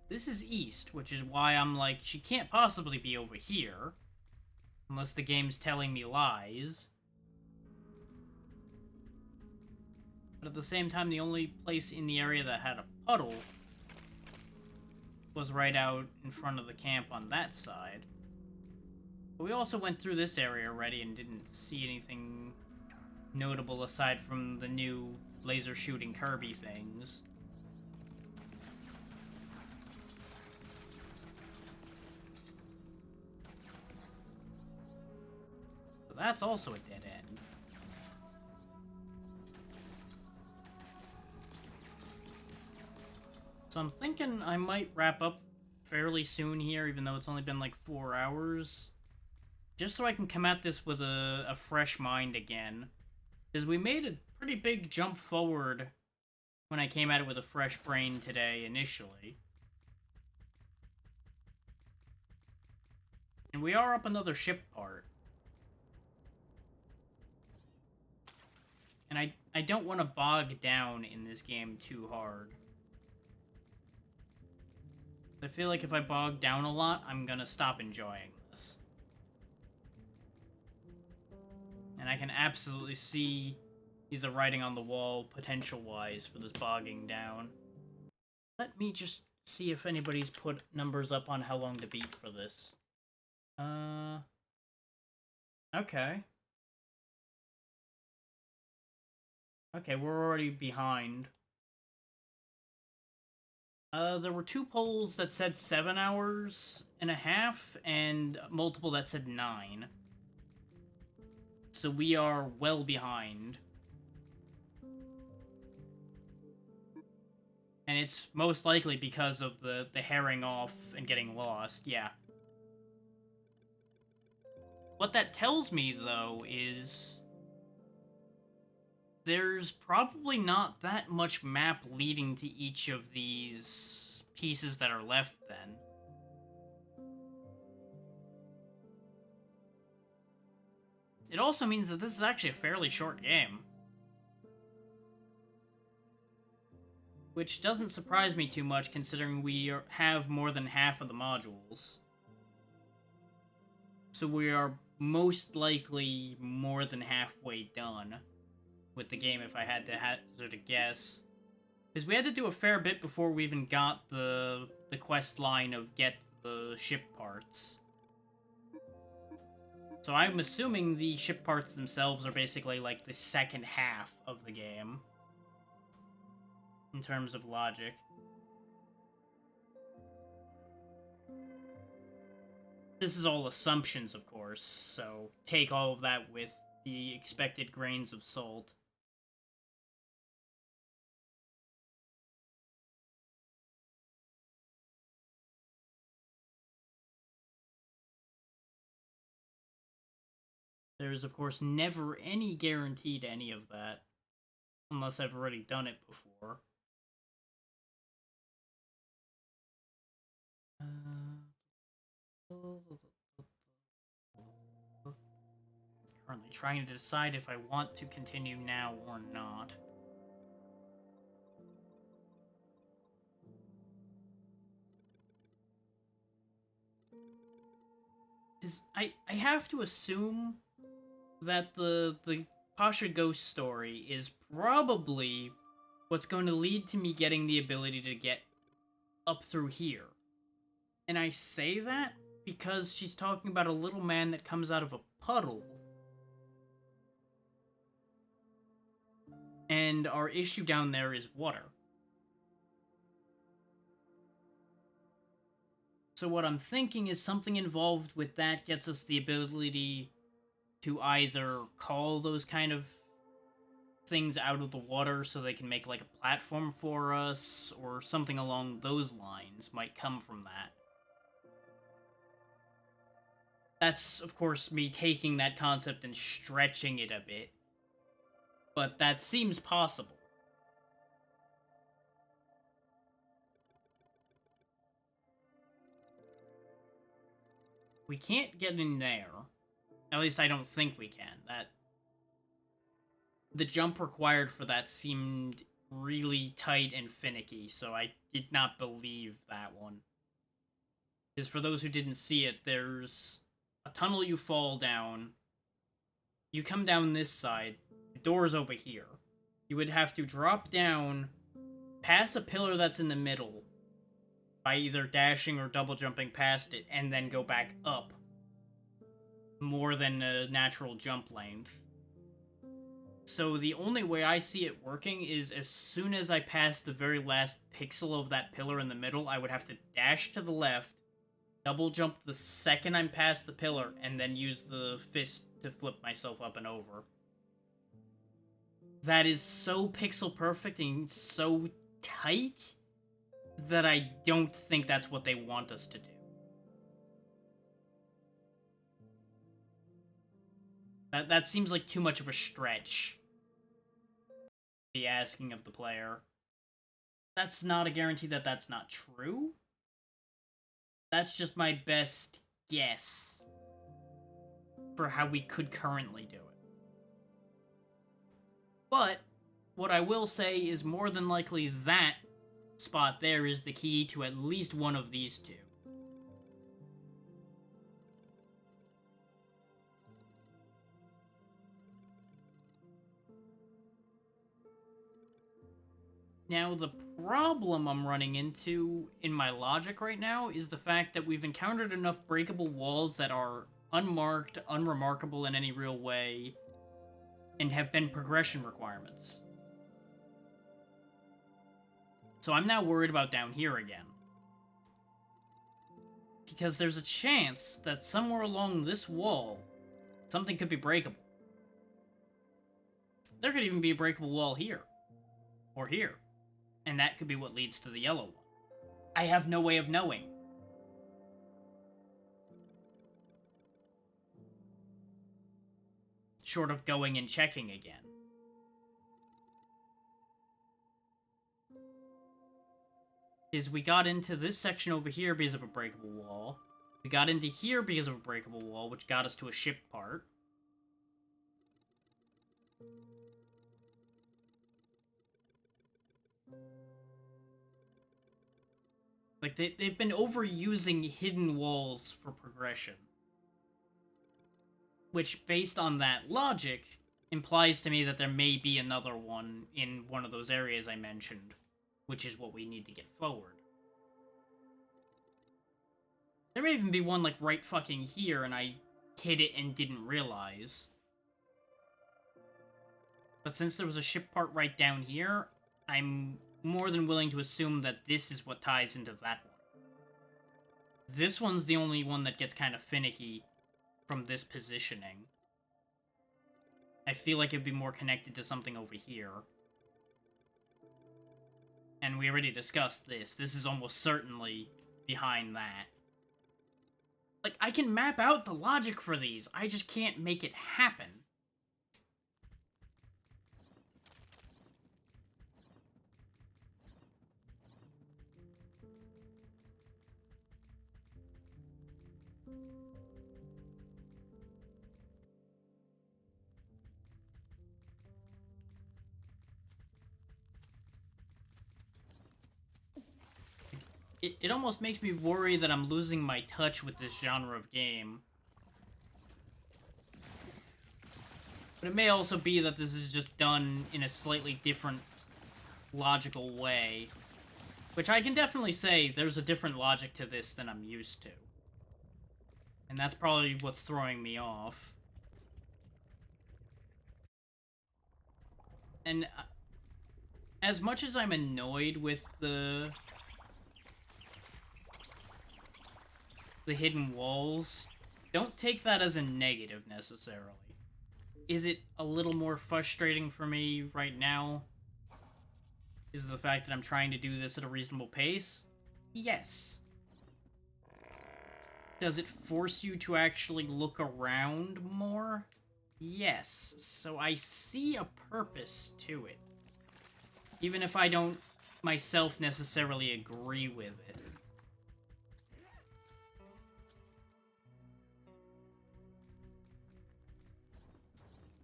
This is east, which is why I'm like, she can't possibly be over here. Unless the game's telling me lies. But at the same time, the only place in the area that had a puddle was right out in front of the camp on that side. But we also went through this area already and didn't see anything notable aside from the new laser shooting Kirby things. So that's also a dead end. So I'm thinking I might wrap up fairly soon here, even though it's only been like 4 hours. Just so I can come at this with a fresh mind again. Because we made a pretty big jump forward when I came at it with a fresh brain today, initially. And we are up another ship part. And I don't want to bog down in this game too hard. I feel like if I bog down a lot, I'm gonna stop enjoying this. And I can absolutely see the writing on the wall, potential-wise, for this bogging down. Let me just see if anybody's put numbers up on how long to beat for this. Okay. Okay, we're already behind. There were 2 polls that said 7 hours and a half, and multiple that said 9. So we are well behind. And it's most likely because of the herring off and getting lost, yeah. What that tells me, though, is there's probably not that much map leading to each of these pieces that are left, then. It also means that this is actually a fairly short game. Which doesn't surprise me too much, considering we have more than half of the modules. So we are most likely more than halfway done with the game, if I had to hazard a guess. Because we had to do a fair bit before we even got the quest line of get the ship parts. So I'm assuming the ship parts themselves are basically like the second half of the game. In terms of logic. This is all assumptions, of course, so take all of that with the expected grains of salt. There's, of course, never any guarantee to any of that, unless I've already done it before. Currently trying to decide if I want to continue now or not. is I have to assume that the Pasha ghost story is probably what's going to lead to me getting the ability to get up through here. And I say that because she's talking about a little man that comes out of a puddle. And our issue down there is water. So what I'm thinking is something involved with that gets us the ability to either call those kind of things out of the water so they can make like a platform for us, or something along those lines might come from that. That's, of course, me taking that concept and stretching it a bit, but that seems possible. We can't get in there. At least I don't think we can. The jump required for that seemed really tight and finicky, so I did not believe that one. Because for those who didn't see it, there's a tunnel you fall down. You come down this side. The door's over here. You would have to drop down, pass a pillar that's in the middle, by either dashing or double jumping past it, and then go back up more than a natural jump length. So the only way I see it working is as soon as I pass the very last pixel of that pillar in the middle, I would have to dash to the left, double jump the second I'm past the pillar, and then use the fist to flip myself up and over. That is so pixel perfect and so tight that I don't think that's what they want us to do. That seems like too much of a stretch to be asking of the player. That's not a guarantee that that's not true. That's just my best guess for how we could currently do it. But what I will say is more than likely that spot there is the key to at least one of these two. Now, the problem I'm running into in my logic right now is the fact that we've encountered enough breakable walls that are unmarked, unremarkable in any real way, and have been progression requirements. So I'm now worried about down here again. Because there's a chance that somewhere along this wall, something could be breakable. There could even be a breakable wall here. Or here. And that could be what leads to the yellow one. I have no way of knowing. Short of going and checking again. Is we got into this section over here because of a breakable wall. We got into here because of a breakable wall, which got us to a ship part. Like, they've been overusing hidden walls for progression. Which, based on that logic, implies to me that there may be another one in one of those areas I mentioned, which is what we need to get forward. There may even be one, like, right fucking here, and I hit it and didn't realize. But since there was a ship part right down here, I'm more than willing to assume that this is what ties into that one. This one's the only one that gets kind of finicky from this positioning. I feel like it'd be more connected to something over here. And we already discussed this. This is almost certainly behind that. Like, I can map out the logic for these. I just can't make it happen. It almost makes me worry that I'm losing my touch with this genre of game. But it may also be that this is just done in a slightly different logical way. Which I can definitely say there's a different logic to this than I'm used to. And that's probably what's throwing me off. And as much as I'm annoyed with the hidden walls, don't take that as a negative necessarily. Is it a little more frustrating for me right now? Is the fact that I'm trying to do this at a reasonable pace? Yes. Does it force you to actually look around more? Yes. So I see a purpose to it. Even if I don't myself necessarily agree with it.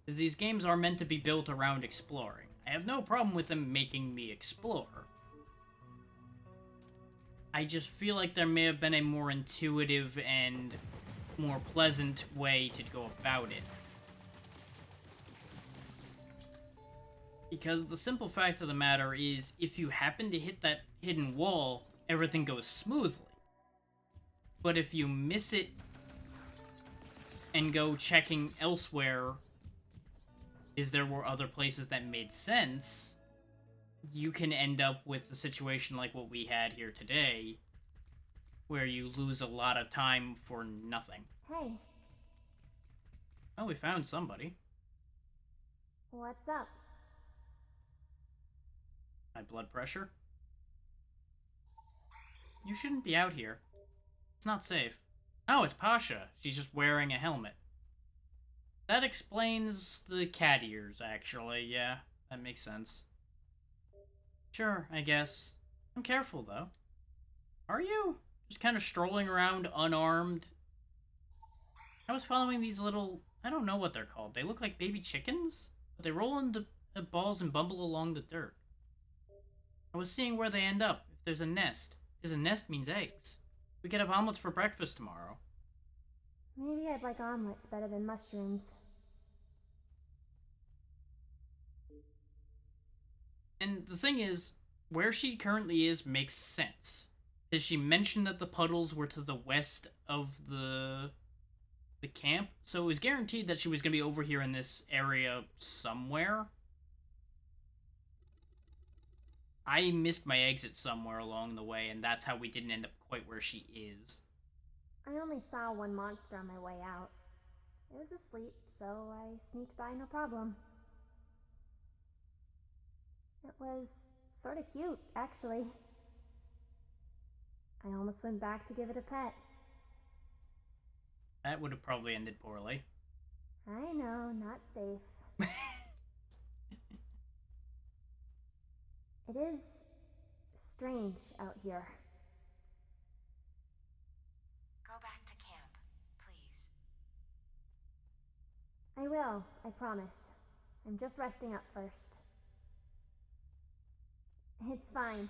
Because these games are meant to be built around exploring. I have no problem with them making me explore. I just feel like there may have been a more intuitive and more pleasant way to go about it. Because the simple fact of the matter is, if you happen to hit that hidden wall, everything goes smoothly. But if you miss it and go checking elsewhere, is there were other places that made sense, you can end up with a situation like what we had here today, where you lose a lot of time for nothing. Hey, Oh, we found somebody. what's up? My blood pressure? You shouldn't be out here. It's not safe. Oh, it's Pasha. She's just wearing a helmet. That explains the cat ears, actually. Yeah, that makes sense. Sure, I guess. I'm careful, though. Are you? Just kind of strolling around unarmed? I was following these little... I don't know what they're called. They look like baby chickens? But they roll into balls and bumble along the dirt. I was seeing where they end up. If there's a nest. Because a nest means eggs. We could have omelets for breakfast tomorrow. Maybe I'd like omelets better than mushrooms. And the thing is, where she currently is makes sense. Because she mentioned that the puddles were to the west of the camp, so it was guaranteed that she was going to be over here in this area somewhere. I missed my exit somewhere along the way, and that's how we didn't end up quite where she is. I only saw one monster on my way out. It was asleep, so I sneaked by no problem. It was sort of cute, actually. I almost went back to give it a pet. That would have probably ended poorly. I know, not safe. It is strange out here. Go back to camp, please. I will, I promise. I'm just resting up first. It's fine.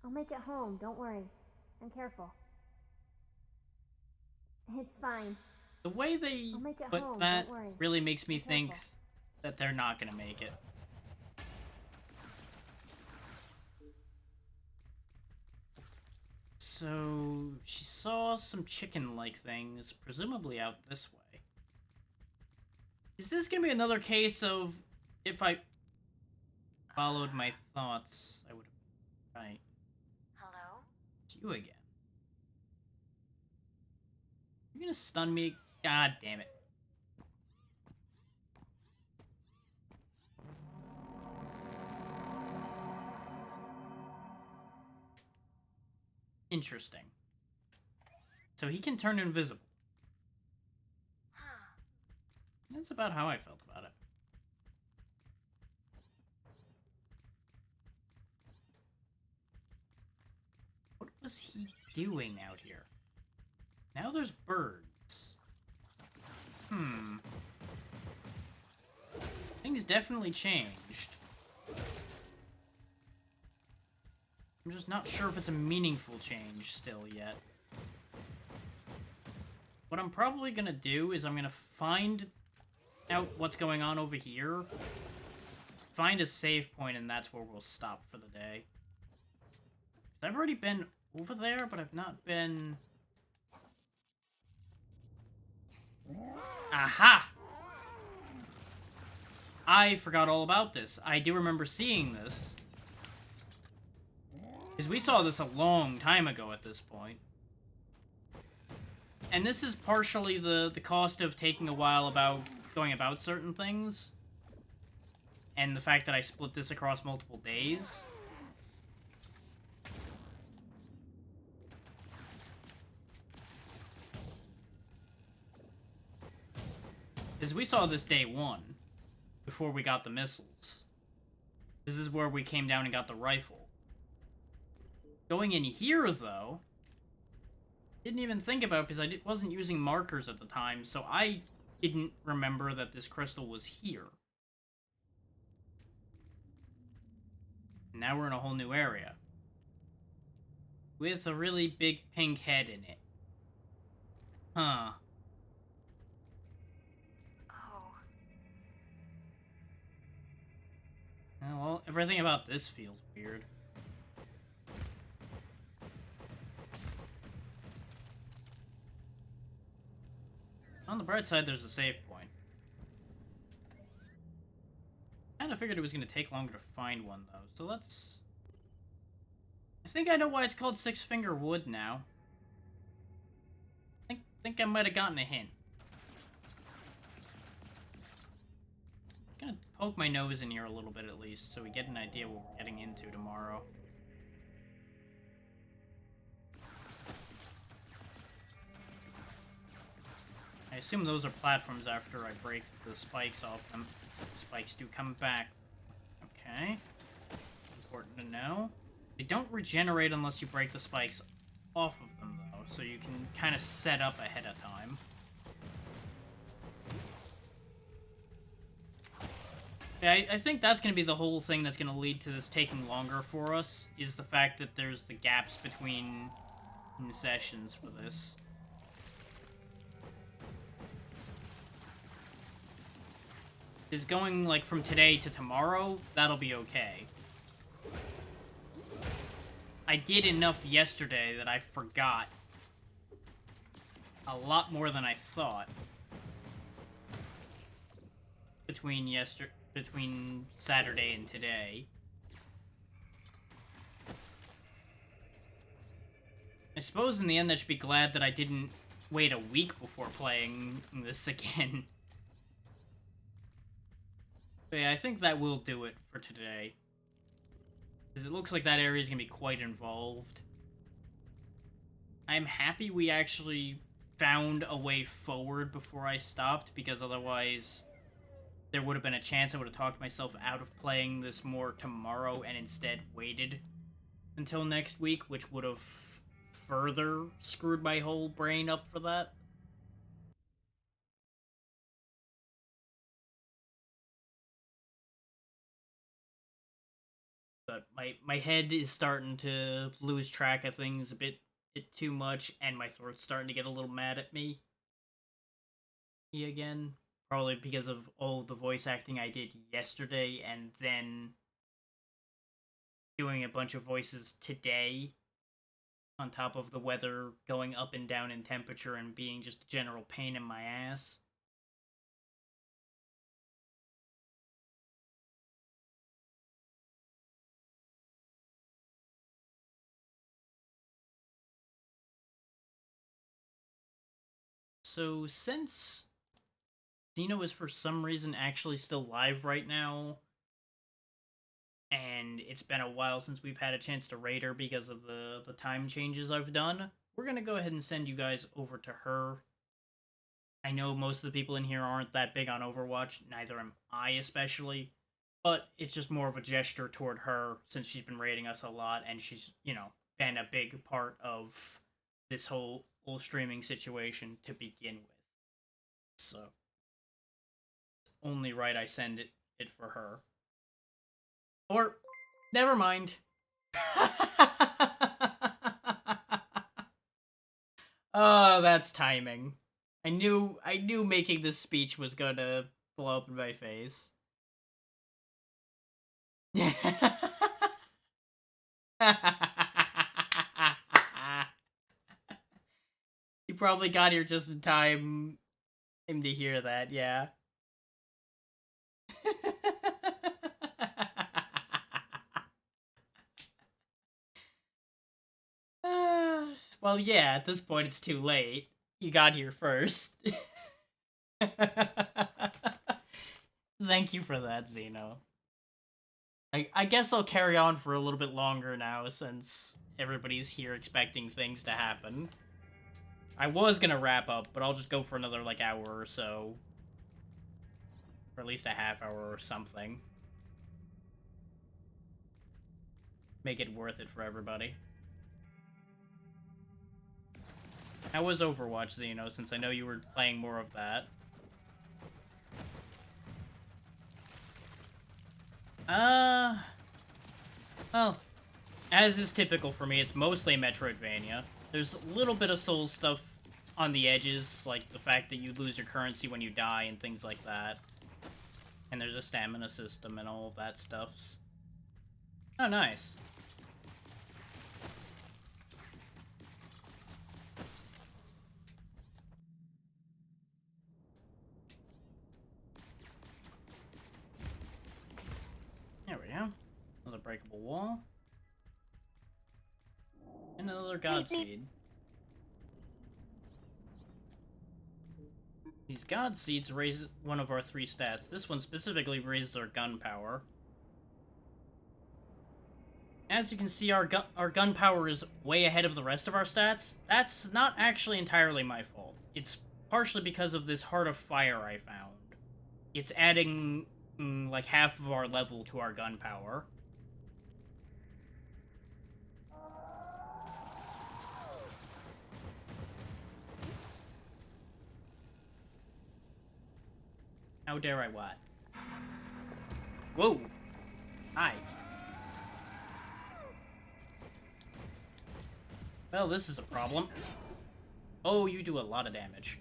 I'll make it home, don't worry. I'm careful. It's fine. The way they I'll make it put home, that don't worry. really makes me I'm think careful. that they're not going to make it. So, she saw some chicken-like things, presumably out this way. Is this going to be another case of, if I followed my thoughts, I would have... Right. Hello? It's you again. You're going to stun me? God damn it. Interesting. So he can turn invisible. Huh. That's about how I felt about it. What was he doing out here? Now there's birds. Things definitely changed. I'm just not sure if it's a meaningful change still yet. What I'm probably gonna do is I'm gonna find out what's going on over here. Find a save point, and that's where we'll stop for the day. I've already been over there, but I've not been... Aha! I forgot all about this. I do remember seeing this. Because we saw this a long time ago at this point. And this is partially the cost of taking a while about going about certain things. And the fact that I split this across multiple days. Because we saw this day one, before we got the missiles. This is where we came down and got the rifle. Going in here, though, didn't even think about, because I wasn't using markers at the time, so I didn't remember that this crystal was here. Now we're in a whole new area. With a really big pink head in it. Huh. Oh. Well, everything about this feels weird. On the bright side, there's a save point. Kinda figured it was gonna take longer to find one, though, so let's... I think I know why it's called Six Finger Wood now. Think I might have gotten a hint. I'm gonna poke my nose in here a little bit at least, so we get an idea what we're getting into tomorrow. I assume those are platforms after I break the spikes off them. The spikes do come back. Okay. Important to know. They don't regenerate unless you break the spikes off of them, though, so you can kind of set up ahead of time. Yeah, I think that's going to be the whole thing that's going to lead to this taking longer for us, is the fact that there's the gaps between sessions for this. Is going, like, from today to tomorrow, that'll be okay. I did enough yesterday that I forgot a lot more than I thought between Saturday and today. I suppose in the end I should be glad that I didn't wait a week before playing this again. But yeah, I think that will do it for today. Because it looks like that area is going to be quite involved. I'm happy we actually found a way forward before I stopped, because otherwise there would have been a chance I would have talked myself out of playing this more tomorrow and instead waited until next week, which would have further screwed my whole brain up for that. But my head is starting to lose track of things a bit too much, and my throat's starting to get a little mad at me again. Probably because of all the voice acting I did yesterday, and then doing a bunch of voices today, on top of the weather going up and down in temperature and being just a general pain in my ass. So, since Xeno is for some reason actually still live right now, and it's been a while since we've had a chance to raid her because of the time changes I've done, we're going to go ahead and send you guys over to her. I know most of the people in here aren't that big on Overwatch, neither am I especially, but it's just more of a gesture toward her since she's been raiding us a lot, and she's, you know, been a big part of this whole streaming situation to begin with. So, only right I send it for her. Or, never mind. Oh, that's timing. I knew making this speech was gonna blow up in my face. You probably got here just in time him to hear that, yeah. Well, yeah, at this point it's too late. You got here first. Thank you for that, Xeno. I guess I'll carry on for a little bit longer now, since everybody's here expecting things to happen. I was gonna wrap up, but I'll just go for another, like, hour or so. Or at least a half hour or something. Make it worth it for everybody. How was Overwatch, Xeno, since I know you were playing more of that? Well, as is typical for me, it's mostly Metroidvania. There's a little bit of Souls stuff on the edges, like the fact that you lose your currency when you die and things like that. And there's a stamina system and all of that stuffs. Oh, nice. There we go. Another breakable wall. And another God Seed. These God Seeds raise one of our 3 stats. This one specifically raises our gun power. As you can see, our gun power is way ahead of the rest of our stats. That's not actually entirely my fault. It's partially because of this Heart of Fire I found. It's adding, like, half of our level to our gun power. How dare I what? Whoa! Hi. Well, this is a problem. Oh, you do a lot of damage.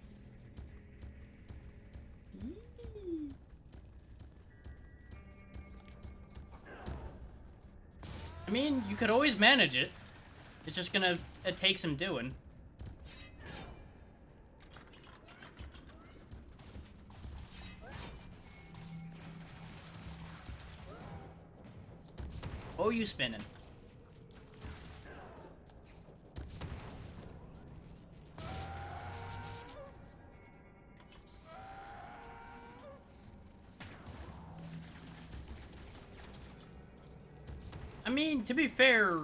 I mean, you could always manage it. It's just gonna take some doing. Oh, you spinning. I mean, to be fair,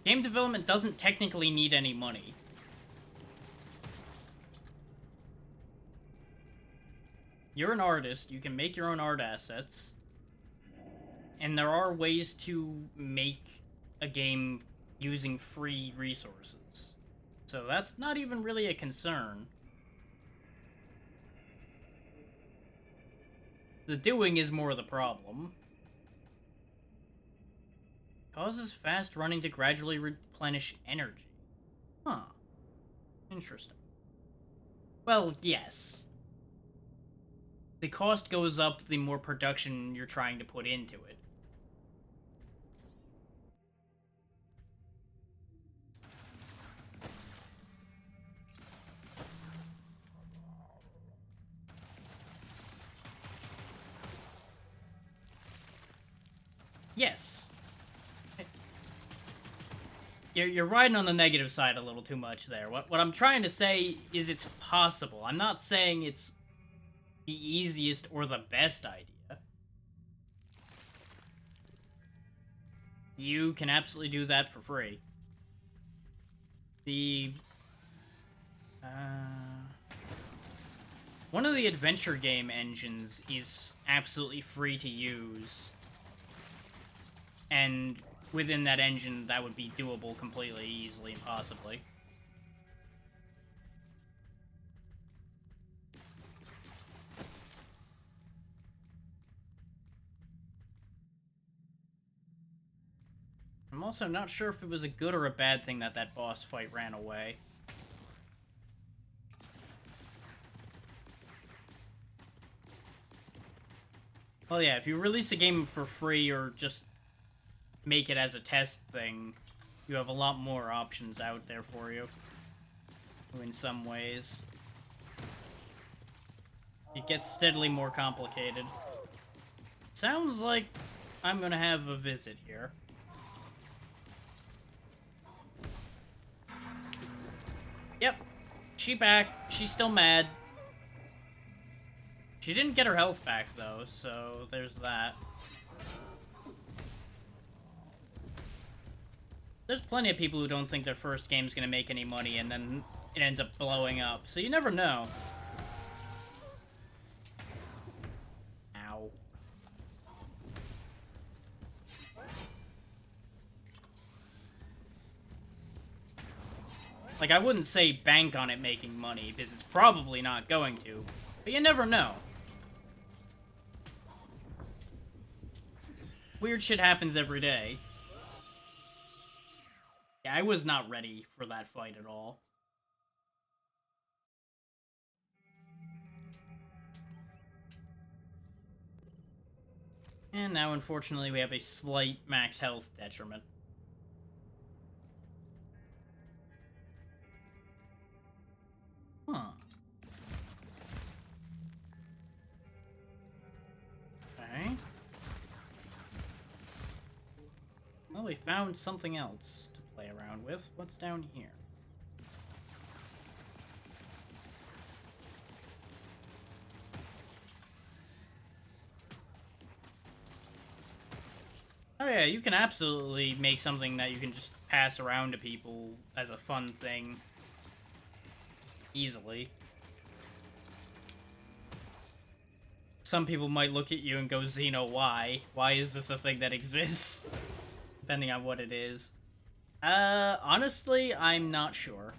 game development doesn't technically need any money. You're an artist, you can make your own art assets, and there are ways to make a game using free resources. So that's not even really a concern. The doing is more the problem. Causes fast running to gradually replenish energy. Huh. Interesting. Well, yes. The cost goes up the more production you're trying to put into it. Yes. You're riding on the negative side a little too much there. What I'm trying to say is it's possible. I'm not saying it's the easiest or the best idea. You can absolutely do that for free. One of the adventure game engines is absolutely free to use. And within that engine, that would be doable completely, easily, and possibly. I'm also not sure if it was a good or a bad thing that that boss fight ran away. Well, yeah, if you release a game for free or just make it as a test thing, you have a lot more options out there for you. In some ways. It gets steadily more complicated. Sounds like I'm gonna have a visit here. Yep. She back. She's still mad. She didn't get her health back, though, so there's that. There's plenty of people who don't think their first game's gonna make any money, and then it ends up blowing up, so you never know. Ow. Like, I wouldn't say bank on it making money, because it's probably not going to, but you never know. Weird shit happens every day. Yeah, I was not ready for that fight at all. And now, unfortunately, we have a slight max health detriment. Huh. Okay. Well, we found something else to play around with. What's down here? Oh yeah, you can absolutely make something that you can just pass around to people as a fun thing. Easily. Some people might look at you and go, Xeno, why? Why is this a thing that exists? Depending on what it is. Honestly, I'm not sure.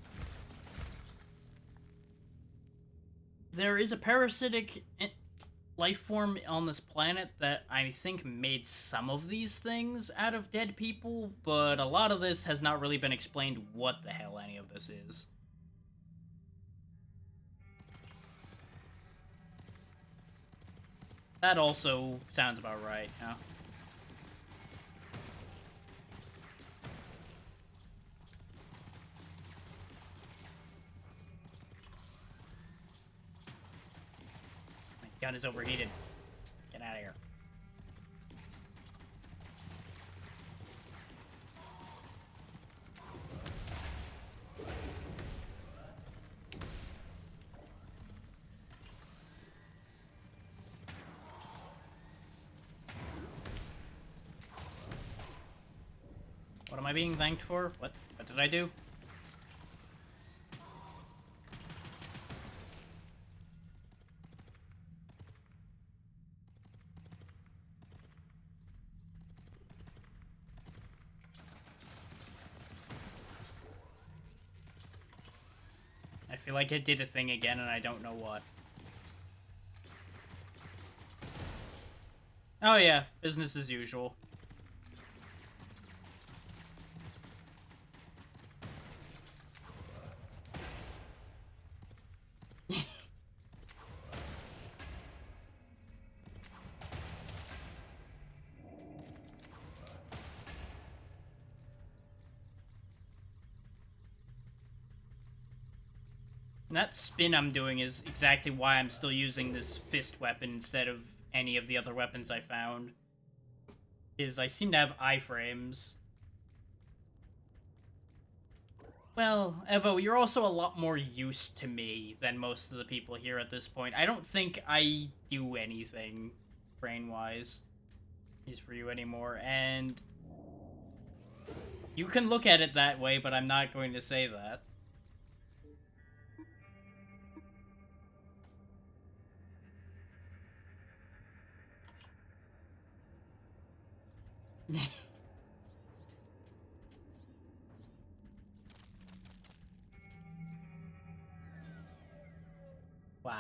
There is a parasitic life form on this planet that I think made some of these things out of dead people, but a lot of this has not really been explained what the hell any of this is. That also sounds about right, yeah. My gun is overheated. Get out of here. What am I being thanked for? What did I do? I feel like it did a thing again and I don't know what. Oh yeah, business as usual. That spin I'm doing is exactly why I'm still using this fist weapon instead of any of the other weapons I found. Is I seem to have iframes. Well, Evo, you're also a lot more used to me than most of the people here at this point. I don't think I do anything brain-wise for you anymore, and you can look at it that way, but I'm not going to say that. What?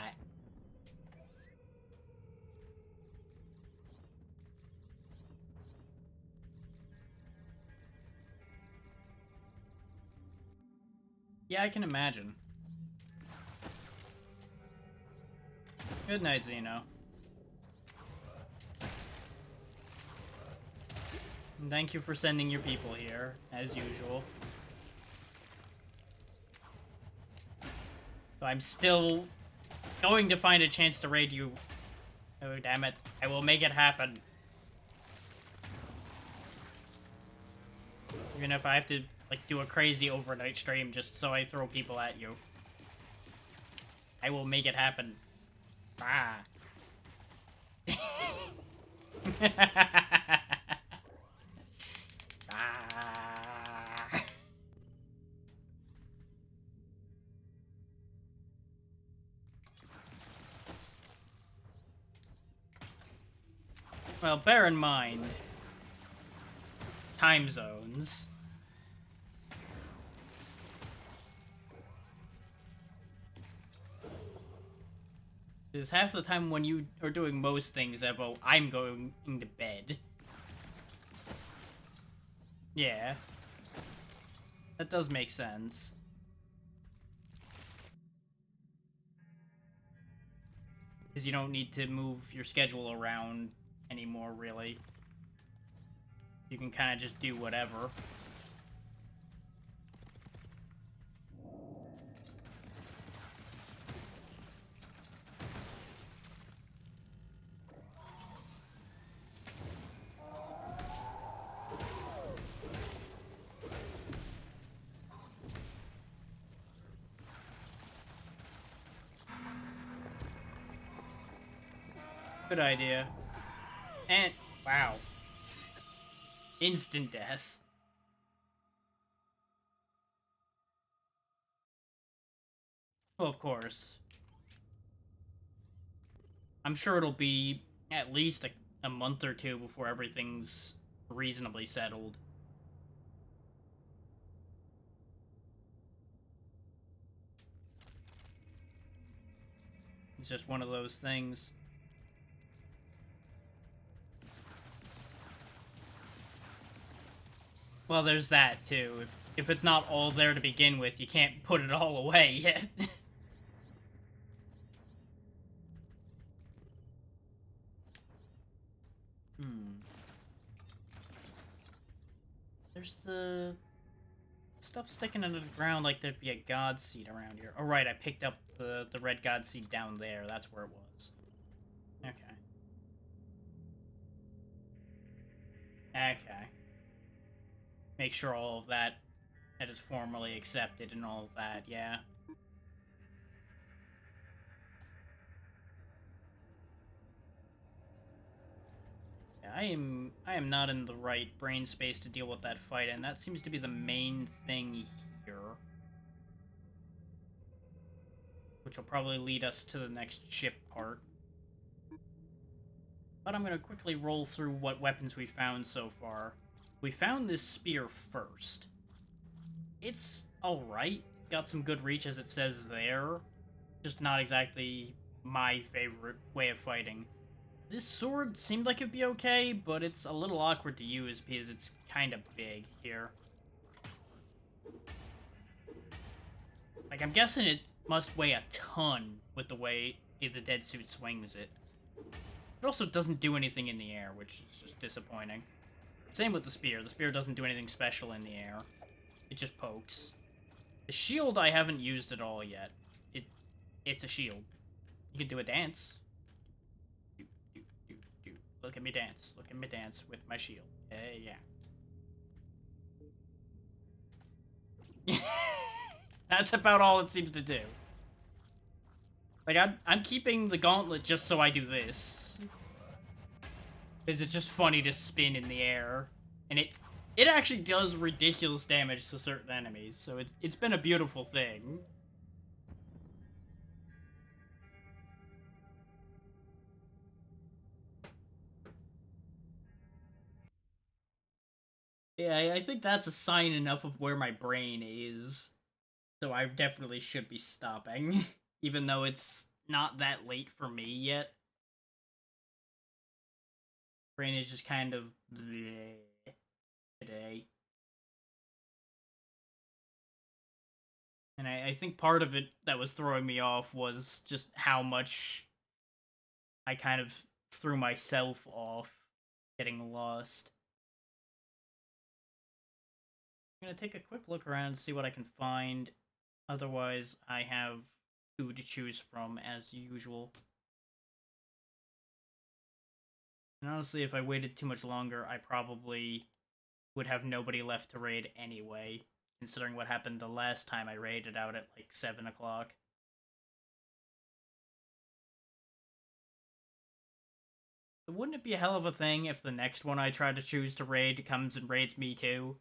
Yeah, I can imagine. Good night, Xeno. And thank you for sending your people here, as usual. So I'm still going to find a chance to raid you. Oh, damn it. I will make it happen. Even if I have to, like, do a crazy overnight stream just so I throw people at you. I will make it happen. Ah. Ah. Well, bear in mind, time zones. Because half the time when you are doing most things, Evo, I'm going to bed. Yeah. That does make sense. Because you don't need to move your schedule around anymore, really. You can kind of just do whatever. Good idea. And, wow. Instant death. Well, of course. I'm sure it'll be at least a month or two before everything's reasonably settled. It's just one of those things. Well, there's that, too. If it's not all there to begin with, you can't put it all away yet. There's the stuff sticking under the ground like there'd be a god seed around here. Oh, right, I picked up the red god seed down there. That's where it was. Okay. Okay. Make sure all of that is formally accepted and all of that, yeah. I am not in the right brain space to deal with that fight, and that seems to be the main thing here. Which will probably lead us to the next ship part. But I'm going to quickly roll through what weapons we found so far. We found this spear first. It's alright. Got some good reach, as it says there. Just not exactly my favorite way of fighting. This sword seemed like it'd be okay, but it's a little awkward to use because it's kind of big here. Like, I'm guessing it must weigh a ton with the way the dead suit swings it. It also doesn't do anything in the air, which is just disappointing. Same with the spear. The spear doesn't do anything special in the air. It just pokes. The shield I haven't used at all yet. It's a shield. You can do a dance. Look at me dance. Look at me dance with my shield. Yeah. That's about all it seems to do. Like, I'm keeping the gauntlet just so I do this. Because it's just funny to spin in the air. And it actually does ridiculous damage to certain enemies, so it's been a beautiful thing. Yeah, I think that's a sign enough of where my brain is. So I definitely should be stopping. Even though it's not that late for me yet. Brain is just kind of bleh today. And I think part of it that was throwing me off was just how much I kind of threw myself off getting lost. I'm gonna take a quick look around and see what I can find. Otherwise, I have two to choose from as usual. And honestly, if I waited too much longer, I probably would have nobody left to raid anyway, considering what happened the last time I raided out at like 7 o'clock. But wouldn't it be a hell of a thing if the next one I try to choose to raid comes and raids me too?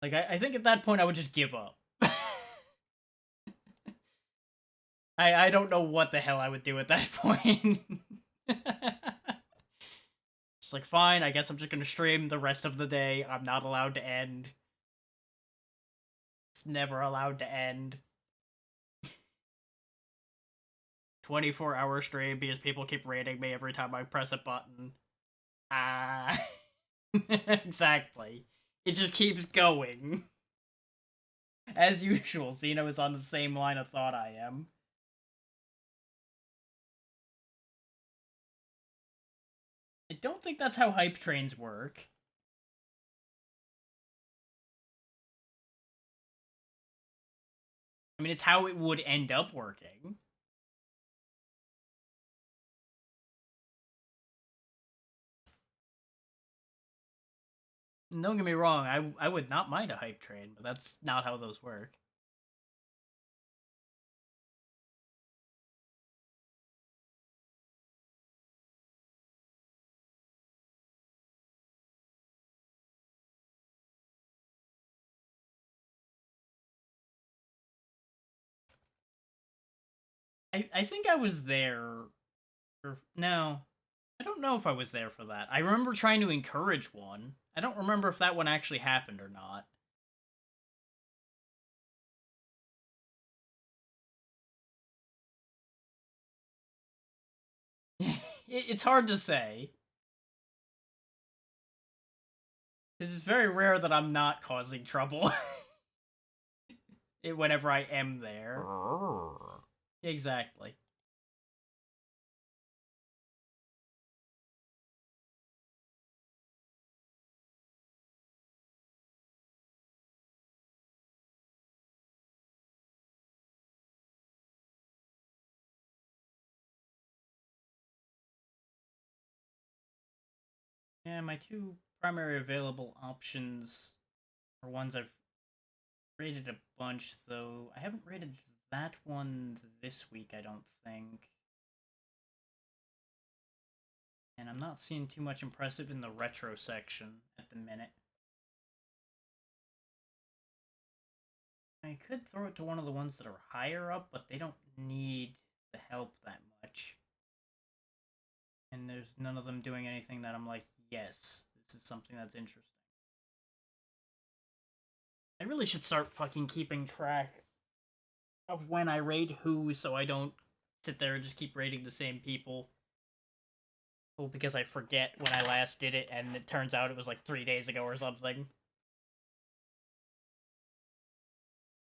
Like, I think at that point I would just give up. I don't know what the hell I would do at that point. Just like, fine, I guess I'm just gonna stream the rest of the day. I'm not allowed to end. It's never allowed to end. 24-hour stream because people keep raiding me every time I press a button. Ah. Exactly. It just keeps going. As usual, Xeno is on the same line of thought I am. I don't think that's how hype trains work. I mean, it's how it would end up working. Don't get me wrong, I would not mind a hype train, but that's not how those work. I think I was there. No. I don't know if I was there for that. I remember trying to encourage one. I don't remember if that one actually happened or not. It's hard to say. Because it's very rare that I'm not causing trouble. Whenever I am there. Exactly. Yeah, my two primary available options are ones I've rated a bunch, though I haven't rated that one this week, I don't think. And I'm not seeing too much impressive in the retro section at the minute. I could throw it to one of the ones that are higher up, but they don't need the help that much. And there's none of them doing anything that I'm like, yes, this is something that's interesting. I really should start fucking keeping track of when I raid who, so I don't sit there and just keep raiding the same people. Well, because I forget when I last did it, and it turns out it was like 3 days ago or something.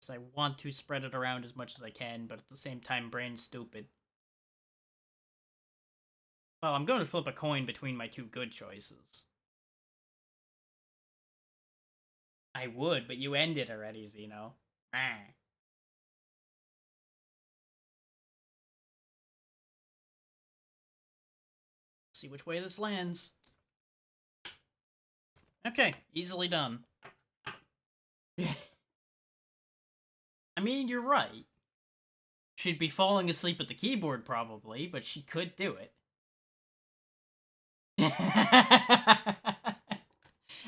Because I want to spread it around as much as I can, but at the same time, brain's stupid. Well, I'm going to flip a coin between my two good choices. I would, but you ended already, Xeno. Ah. See which way this lands. Okay, easily done. I mean, you're right. She'd be falling asleep at the keyboard, probably, but she could do it.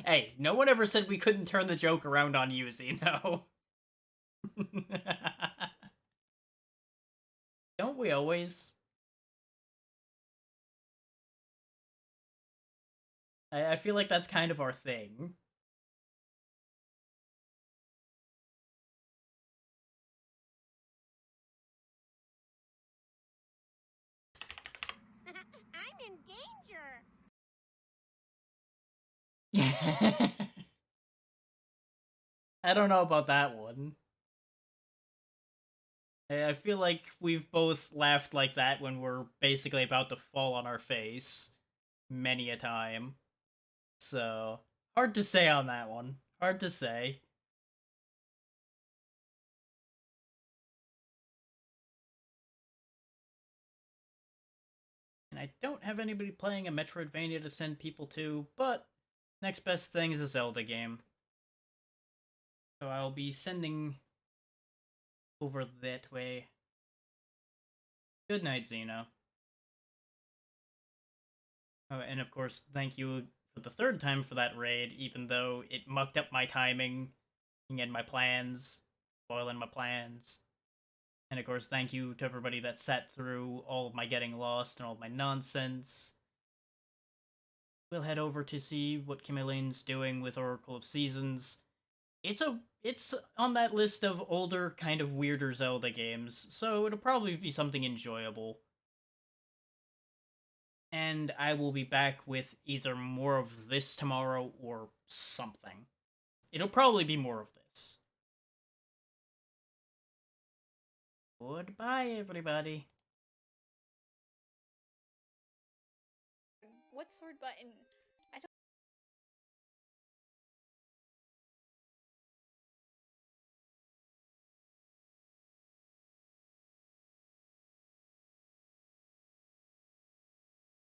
Hey, no one ever said we couldn't turn the joke around on you, Xeno. Don't we always? I feel like that's kind of our thing. I'm in danger! I don't know about that one. I feel like we've both laughed like that when we're basically about to fall on our face many a time. So, hard to say on that one. Hard to say. And I don't have anybody playing a Metroidvania to send people to, but next best thing is a Zelda game. So I'll be sending over that way. Good night, Xeno. Oh, and of course, thank you for the third time for that raid, even though it mucked up my timing and my plans, spoiling my plans. And of course, thank you to everybody that sat through all of my getting lost and all of my nonsense. We'll head over to see what Chameleon's doing with Oracle of Seasons. It's on that list of older, kind of weirder Zelda games, so it'll probably be something enjoyable. And I will be back with either more of this tomorrow or something. It'll probably be more of this. Goodbye, everybody. What sword button?